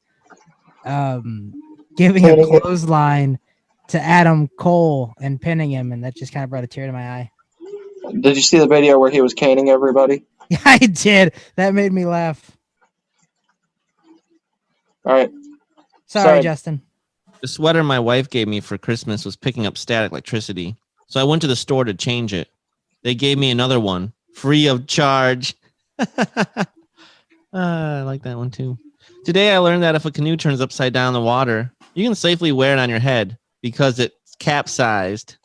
S5: giving a clothesline to Adam Cole and pinning him, and that just kind of brought a tear to my eye.
S1: Did you see the video where he was caning everybody?
S5: Yeah, I did. That made me laugh.
S1: All right.
S5: Sorry, Justin.
S2: The sweater my wife gave me for Christmas was picking up static electricity, so I went to the store to change it. They gave me another one, free of charge. I like that one too. Today I learned that if a canoe turns upside down in the water, you can safely wear it on your head because it's capsized.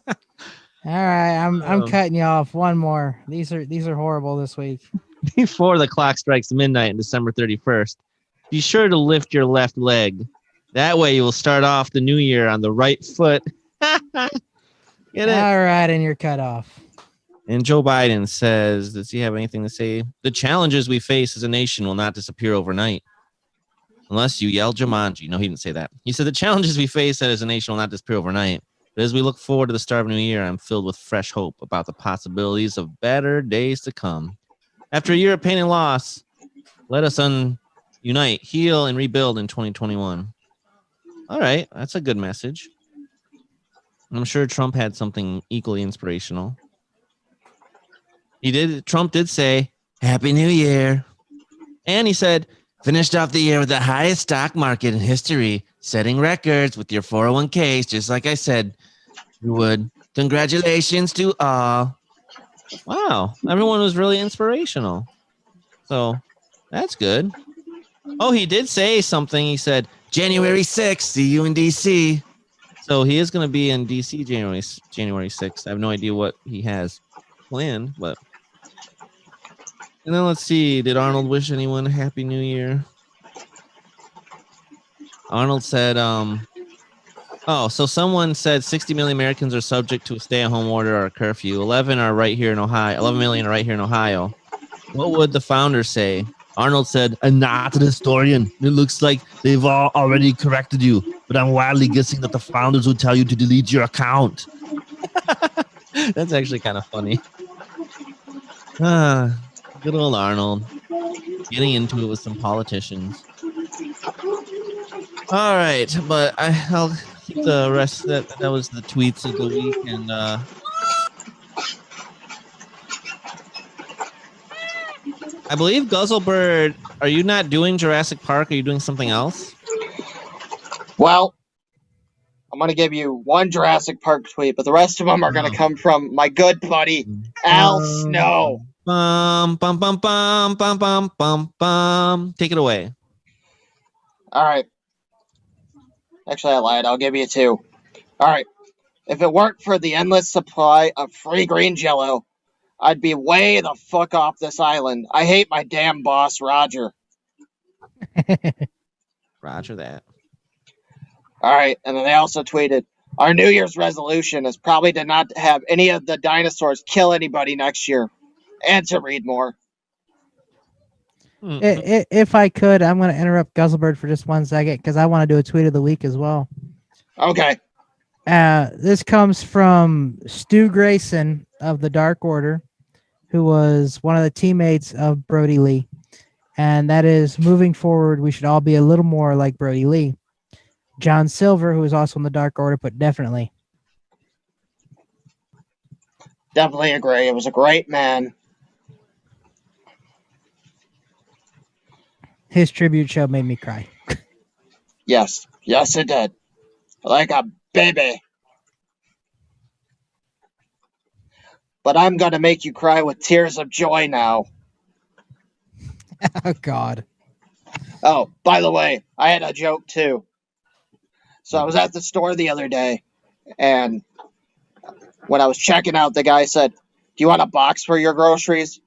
S5: All right, I'm cutting you off. One more. These are horrible this week.
S2: Before the clock strikes midnight on December 31st, be sure to lift your left leg. That way you will start off the new year on the right foot. Get it?
S5: All right, and you're cut off.
S2: And Joe Biden says, does he have anything to say? The challenges we face as a nation will not disappear overnight. Unless you yell Jumanji. No, he didn't say that. He said the challenges we face as a nation will not disappear overnight. But as we look forward to the start of a new year, I'm filled with fresh hope about the possibilities of better days to come. After a year of pain and loss, let us unite, heal, and rebuild in 2021. All right, that's a good message. I'm sure Trump had something equally inspirational. Trump did say, Happy New Year. And he said, finished off the year with the highest stock market in history, setting records with your 401ks, just like I said you would. Congratulations to all. Wow, everyone was really inspirational. So that's good. Oh, he did say something. He said, January 6th, see you in D.C. So he is going to be in D.C. January 6th. I have no idea what he has planned, but. And then let's see. Did Arnold wish anyone a Happy New Year? Arnold said, so someone said 60 million Americans are subject to a stay-at-home order or a curfew. 11 are right here in Ohio. 11 million are right here in Ohio. What would the founder say? Arnold said, I'm not an historian. It looks like they've all already corrected you, but I'm wildly guessing that the founders will tell you to delete your account. That's actually kind of funny. Good old Arnold. Getting into it with some politicians. All right, but I'll keep the rest. That was the tweets of the week, and I believe Guzzlebird. Are you not doing Jurassic Park? Are you doing something else?
S1: Well, I'm going to give you one Jurassic Park tweet, but the rest of them are going to come from my good buddy, Al Snow.
S2: Bum, bum, bum, bum, bum, bum, bum, bum. Take it away.
S1: All right. Actually, I lied. I'll give you 2. All right. If it weren't for the endless supply of free green jello, I'd be way the fuck off this island. I hate my damn boss, Roger.
S2: Roger that.
S1: All right. And then they also tweeted, our New Year's resolution is probably to not have any of the dinosaurs kill anybody next year. And to read more.
S5: If I could, I'm going to interrupt Guzzlebird for just 1 second because I want to do a tweet of the week as well.
S1: Okay.
S5: This comes from Stu Grayson of the Dark Order, who was one of the teammates of Brody Lee. And that is, moving forward, we should all be a little more like Brody Lee. John Silver, who is also in the Dark Order, put definitely.
S1: Definitely agree. It was a great man.
S5: His tribute show made me cry.
S1: Yes. Yes, it did. Like a baby. But I'm going to make you cry with tears of joy now.
S5: Oh, God.
S1: Oh, by the way, I had a joke too. So I was at the store the other day, and when I was checking out, the guy said, do you want a box for your groceries?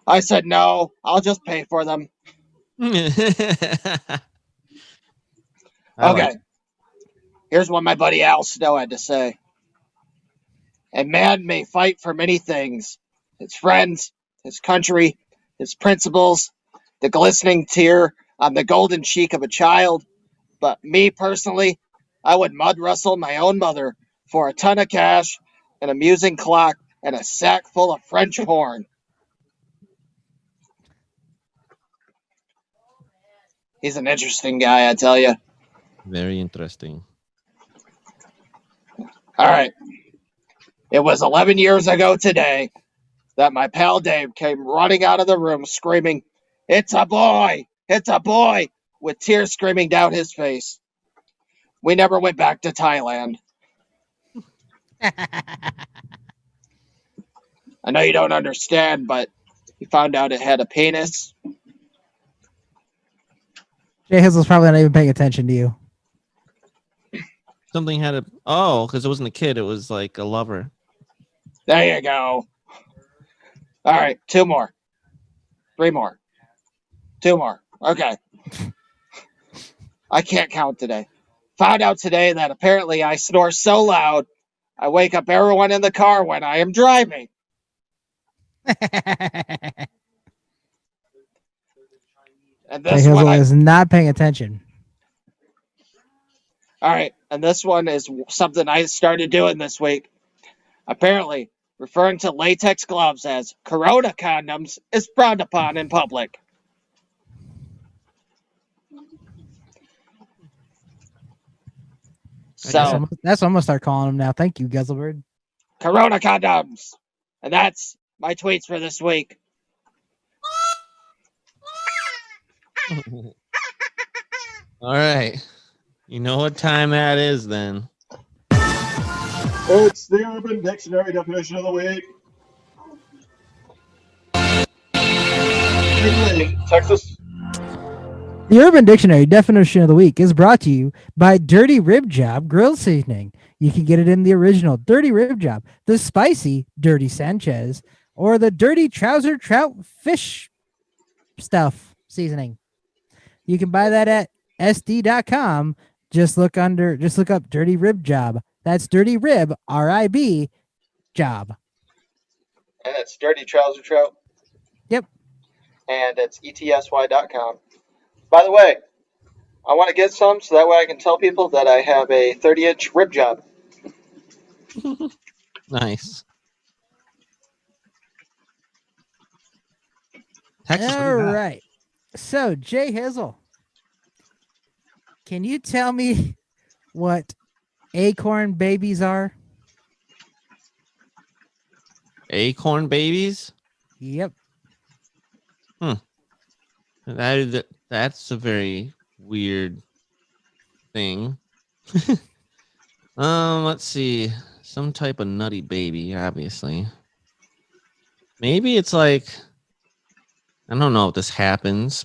S1: I said, no, I'll just pay for them. Okay. Here's what my buddy Al Snow had to say. A man may fight for many things. His friends, his country, his principles, the glistening tear on the golden cheek of a child. But me personally, I would mud wrestle my own mother for a ton of cash, an amusing clock, and a sack full of French horn. He's an interesting guy, I tell you.
S2: Very interesting.
S1: All right. It was 11 years ago today that my pal Dave came running out of the room screaming, it's a boy! It's a boy! With tears streaming down his face. We never went back to Thailand. I know you don't understand, but he found out it had a penis.
S5: Jay Hizzle's probably not even paying attention to you.
S2: Something had a... Oh, because it wasn't a kid. It was like a lover.
S1: There you go. All right, 2 more. 3 more. 2 more. Okay. I can't count today. Found out today that apparently I snore so loud, I wake up everyone in the car when I am driving. And
S5: Jay
S1: this one
S5: Hizzle is not paying attention.
S1: All right, and this one is something I started doing this week. Apparently, referring to latex gloves as Corona condoms is frowned upon in public. So,
S5: That's what I'm going to start calling him now. Thank you, Guzzlebird.
S1: Corona condoms. And that's my tweets for this week.
S2: All right. You know what time that is then.
S7: It's the Urban Dictionary definition of the week. Texas.
S5: The Urban Dictionary definition of the week is brought to you by Dirty Rib Job Grill Seasoning. You can get it in the original Dirty Rib Job, the spicy Dirty Sanchez, or the Dirty Trouser Trout Fish Stuff Seasoning. You can buy that at SD.com. Just look up Dirty Rib Job. That's Dirty Rib, RIB, job.
S1: And it's Dirty Trouser Trout.
S5: Yep.
S1: And it's ETSY.com. By the way, I want to get some so that way I can tell people that I have a 30-inch rib job.
S2: Nice. Texas, what do
S5: All
S2: you got?
S5: right. So, Jay Hizzle, can you tell me what acorn babies are?
S2: Acorn babies?
S5: Yep.
S2: That's a very weird thing. Let's see. Some type of nutty baby, obviously. Maybe it's like, I don't know if this happens,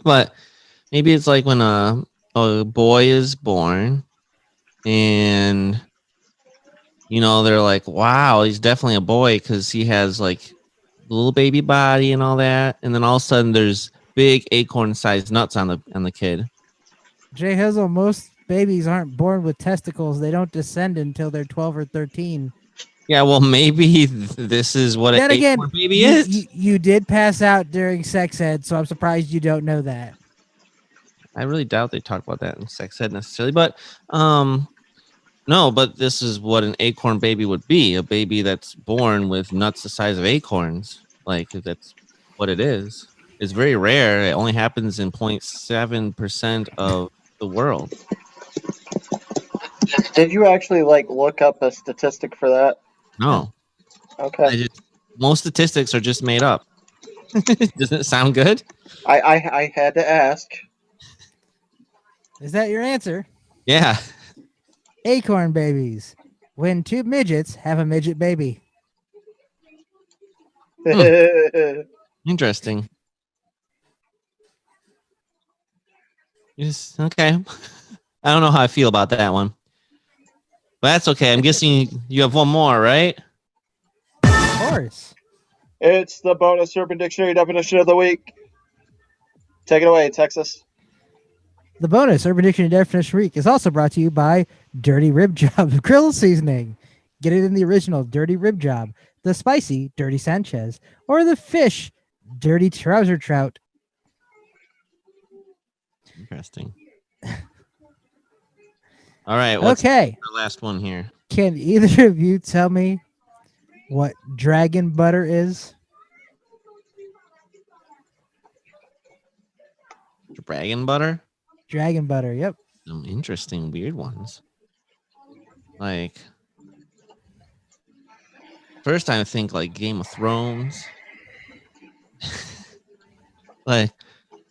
S2: but Maybe it's like when a boy is born, and they're like, "Wow, he's definitely a boy because he has like little baby body and all that." And then all of a sudden, there's big acorn-sized nuts on the kid.
S5: Jay Hizzle, most babies aren't born with testicles. They don't descend until they're 12 or 13.
S2: Yeah, well, maybe this is what
S5: Then
S2: an
S5: again,
S2: acorn baby is.
S5: You did pass out during sex ed, so I'm surprised you don't know that.
S2: I really doubt they talk about that in sex ed necessarily, but no, but this is what an acorn baby would be, a baby that's born with nuts the size of acorns. Like, that's what it is. It's very rare. It only happens in 0.7% of the world.
S1: Did you actually look up a statistic for that?
S2: No.
S1: Okay.
S2: Most statistics are just made up. Doesn't it sound good?
S1: I had to ask.
S5: Is that your answer?
S2: Yeah.
S5: Acorn babies. When two midgets have a midget baby.
S2: Interesting. Okay. I don't know how I feel about that one. But that's okay. I'm guessing you have one more, right?
S5: Of course.
S1: It's the bonus Urban Dictionary definition of the week. Take it away, Texas.
S5: The bonus Urban Dictionary definition week is also brought to you by Dirty Rib Job Grill Seasoning. Get it in the original Dirty Rib Job, the spicy Dirty Sanchez, or the fish Dirty Trouser Trout.
S2: Interesting. All right. What's
S5: Okay.
S2: the last one here?
S5: Can either of you tell me what dragon butter is?
S2: Dragon butter?
S5: Dragon butter, yep.
S2: Some interesting, weird ones. Like, first I think like Game of Thrones. Like,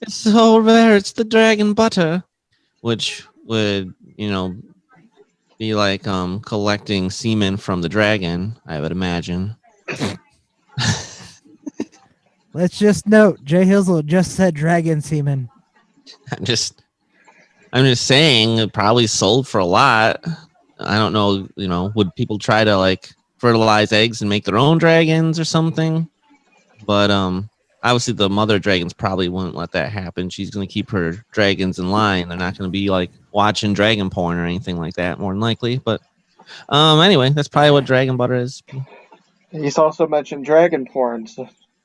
S2: it's so rare, it's the dragon butter. Which would, be like collecting semen from the dragon, I would imagine.
S5: Let's just note, Jay Hizzle just said dragon semen.
S2: I'm just saying it probably sold for a lot. I don't know, would people try to like fertilize eggs and make their own dragons or something? But obviously the mother dragons probably wouldn't let that happen. She's going to keep her dragons in line. They're not going to be like watching dragon porn or anything like that, more than likely. But anyway, that's probably what dragon butter is.
S1: He's also mentioned dragon porn,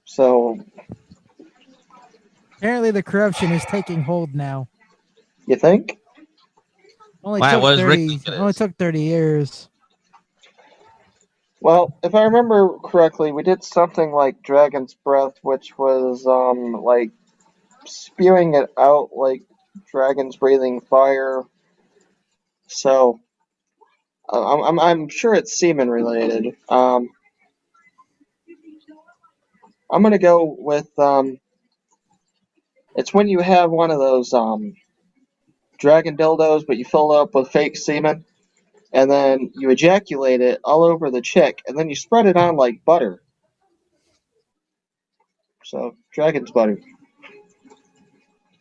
S1: so
S5: Apparently the corruption is taking hold now.
S1: you think?
S5: Only
S2: Wow,
S5: took
S2: what does Rick
S5: 30,
S2: think it
S5: only
S2: is?
S5: took 30 years.
S1: Well, if I remember correctly, we did something like Dragon's Breath, which was like spewing it out like dragons breathing fire. So I'm sure it's semen related. I'm gonna go with it's when you have one of those dragon dildos, but you fill it up with fake semen. And then you ejaculate it all over the chick, and then you spread it on like butter. So, dragon's butter.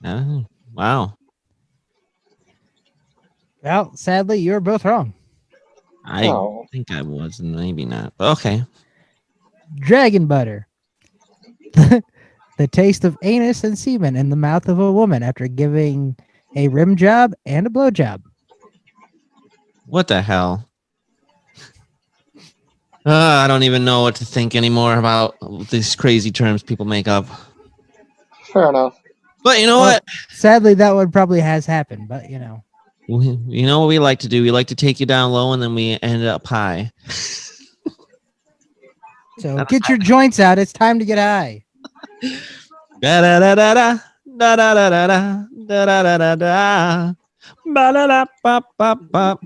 S2: Oh, wow.
S5: Well, sadly, you're both wrong.
S2: I
S1: Oh.
S2: think I was, maybe not. But okay.
S5: Dragon butter. The taste of anus and semen in the mouth of a woman after giving a rim job and a blow job.
S2: What the hell? I don't even know what to think anymore about these crazy terms people make up.
S1: Fair enough.
S2: But you know
S5: Well,
S2: what?
S5: Sadly, that one probably has happened, but
S2: You know what we like to do? We like to take you down low and then we end up high.
S5: So get your joints out. It's time to get high.
S2: Da da da da da da da da da da da da da da ba da da ba ba ba.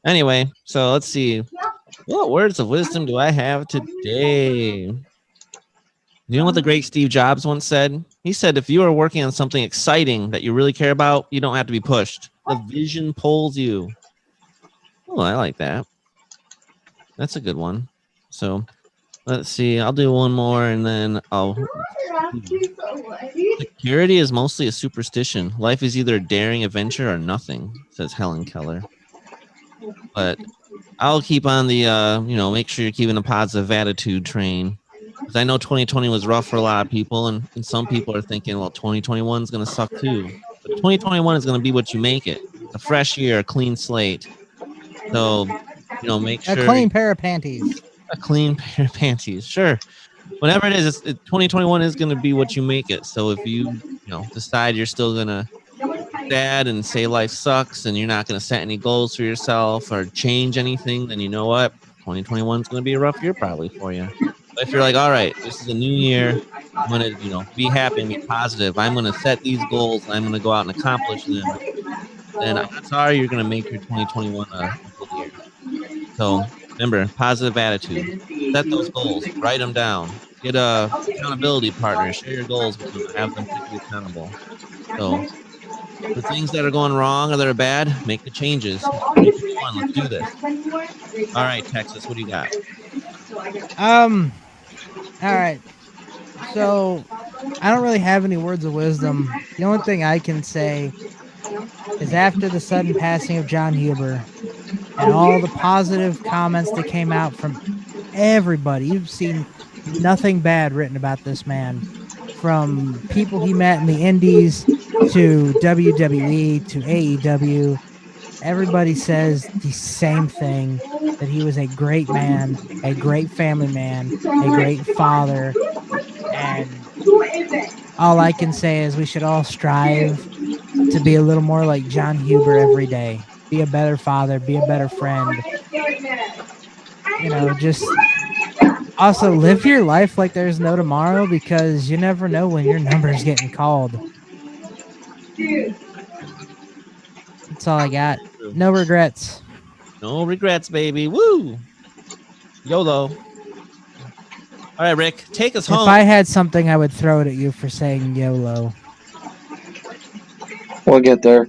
S2: Anyway, so let's see. What words of wisdom do I have today? You know what the great Steve Jobs once said? He said, if you are working on something exciting that you really care about, you don't have to be pushed. The vision pulls you. Oh, I like that. That's a good one. So Let's see. I'll do one more, and then security is mostly a superstition. Life is either a daring adventure or nothing, says Helen Keller. But I'll keep on the, make sure you're keeping a positive attitude train. Because I know 2020 was rough for a lot of people, and some people are thinking, well, 2021 is going to suck too. But 2021 is going to be what you make it. A fresh year, a clean slate. So, make sure.
S5: A clean pair of panties.
S2: A clean pair of panties, sure. Whatever it is, 2021 is going to be what you make it. So if you, decide you're still going to sad and say life sucks and you're not going to set any goals for yourself or change anything, then you know what? 2021 is going to be a rough year probably for you. But if you're like, all right, this is a new year, I'm going to, be happy and be positive. I'm going to set these goals and I'm going to go out and accomplish them. Then I'm sorry you're going to make your 2021 a good year. So remember, positive attitude. Set those goals. Write them down. Get a accountability partner. Share your goals with them. Have them keep you accountable. So the things that are going wrong or that are bad, make the changes. Let's do this. All right, Texas, what do you got?
S5: All right. So I don't really have any words of wisdom. The only thing I can say is after the sudden passing of John Huber and all the positive comments that came out from everybody, you've seen nothing bad written about this man, from people he met in the indies to WWE to AEW. Everybody says the same thing, that he was a great man, a great family man, a great father, and all I can say is we should all strive to be a little more like John Huber every day. Be a better father, be a better friend. Just also live your life like there's no tomorrow, because you never know when your number's getting called. That's all I got. No regrets.
S2: No regrets, baby. Woo! YOLO. All right, Rick, take us home.
S5: If I had something, I would throw it at you for saying YOLO.
S1: We'll get there.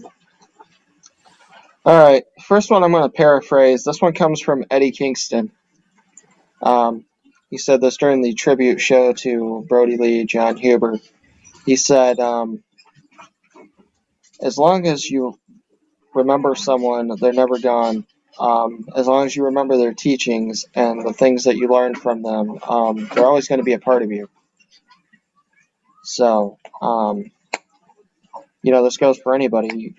S1: All right, first one I'm going to paraphrase. This one comes from Eddie Kingston. He said this during the tribute show to Brody Lee, John Huber. He said, as long as you remember someone, they're never gone. As long as you remember their teachings and the things that you learned from them, they're always going to be a part of you. So, this goes for anybody,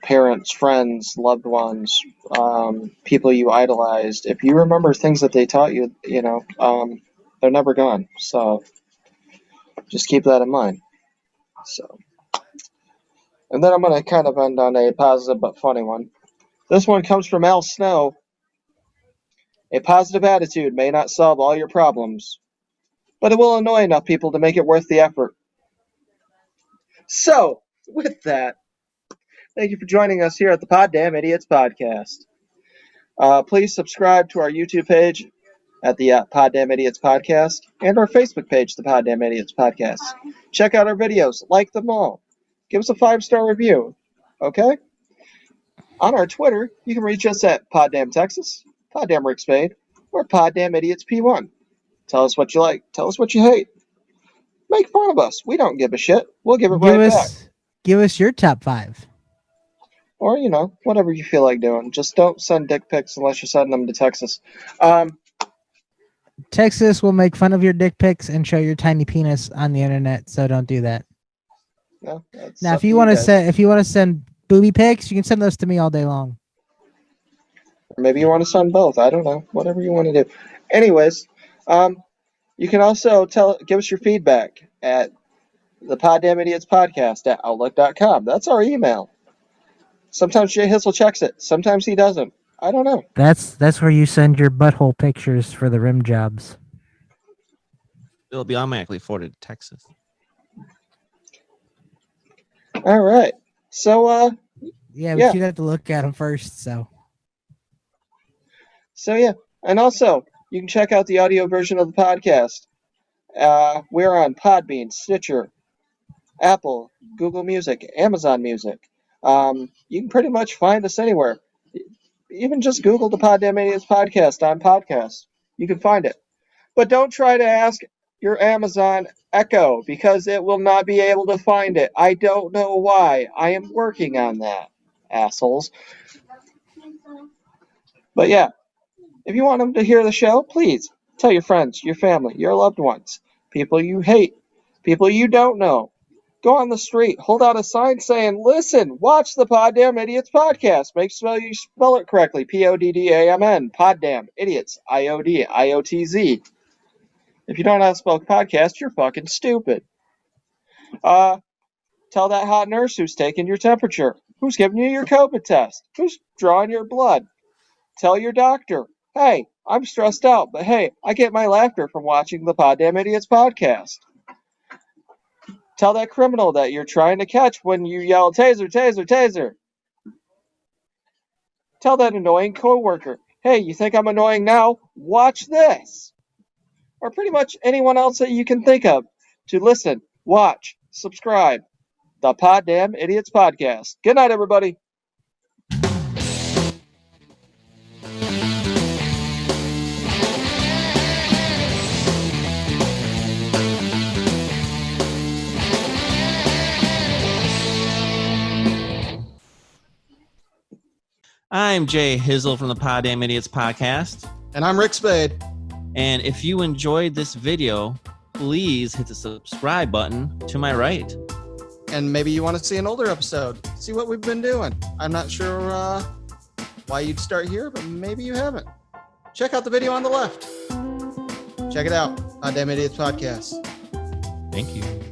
S1: parents, friends, loved ones, people you idolized. If you remember things that they taught you, they're never gone. So just keep that in mind. So, and then I'm going to kind of end on a positive but funny one. This one comes from Al Snow. A positive attitude may not solve all your problems, but it will annoy enough people to make it worth the effort. So, with that, thank you for joining us here at the Poddamn Idiotz Podcast. Please subscribe to our YouTube page at the Poddamn Idiotz Podcast and our Facebook page, the Poddamn Idiotz Podcast. Check out our videos, like them all. Give us a 5-star review, okay? On our Twitter, you can reach us at Poddamn Texas, Poddamn Rick Spade, or Poddamn Idiotz P1. Tell us what you like. Tell us what you hate. Make fun of us. We don't give a shit. We'll give it right back.
S5: Give us your top 5.
S1: Or, whatever you feel like doing. Just don't send dick pics unless you're sending them to Texas.
S5: Texas will make fun of your dick pics and show your tiny penis on the internet, so don't do that.
S1: No,
S5: now, if you want to send booby pics, you can send those to me all day long.
S1: Or maybe you want to send both. I don't know. Whatever you want to do. Anyways, you can also give us your feedback at the Poddamn Idiotz Podcast at outlook.com. That's our email. Sometimes Jay Hizzle checks it. Sometimes he doesn't. I don't know.
S5: That's where you send your butthole pictures for the rim jobs.
S2: It'll be automatically forwarded to Texas.
S1: All right. So,
S5: yeah, but you'd have to look at them first, So,
S1: yeah. And also, you can check out the audio version of the podcast. We're on Podbean, Stitcher, Apple, Google Music, Amazon Music. You can pretty much find us anywhere. Even just Google the Poddamn Idiotz Podcast on podcast. You can find it. But don't try to ask your Amazon Echo because it will not be able to find it. I don't know why. I am working on that, assholes. But yeah, if you want them to hear the show, please tell your friends, your family, your loved ones, people you hate, people you don't know. Go on the street, hold out a sign saying, listen, watch the Poddamn Idiotz Podcast. Make sure you spell it correctly. Poddamn. Poddamn Idiotz. IODIOTZ. If you don't know how to spell podcast, you're fucking stupid. Tell that hot nurse who's taking your temperature, who's giving you your COVID test, who's drawing your blood. Tell your doctor, hey, I'm stressed out, but hey, I get my laughter from watching the Poddamn Idiotz Podcast. Tell that criminal that you're trying to catch when you yell, taser, taser, taser. Tell that annoying coworker, hey, you think I'm annoying now? Watch this. Or pretty much anyone else that you can think of to listen, watch, subscribe. The Poddamn Idiotz Podcast. Good night, everybody.
S2: I'm Jay Hizzle from the Poddamn Idiotz Podcast.
S3: And I'm Rick Spade.
S2: And if you enjoyed this video, please hit the subscribe button to my right.
S3: And maybe you want to see an older episode. See what we've been doing. I'm not sure why you'd start here, but maybe you haven't. Check out the video on the left. Check it out. Poddamn Idiotz Podcast.
S2: Thank you.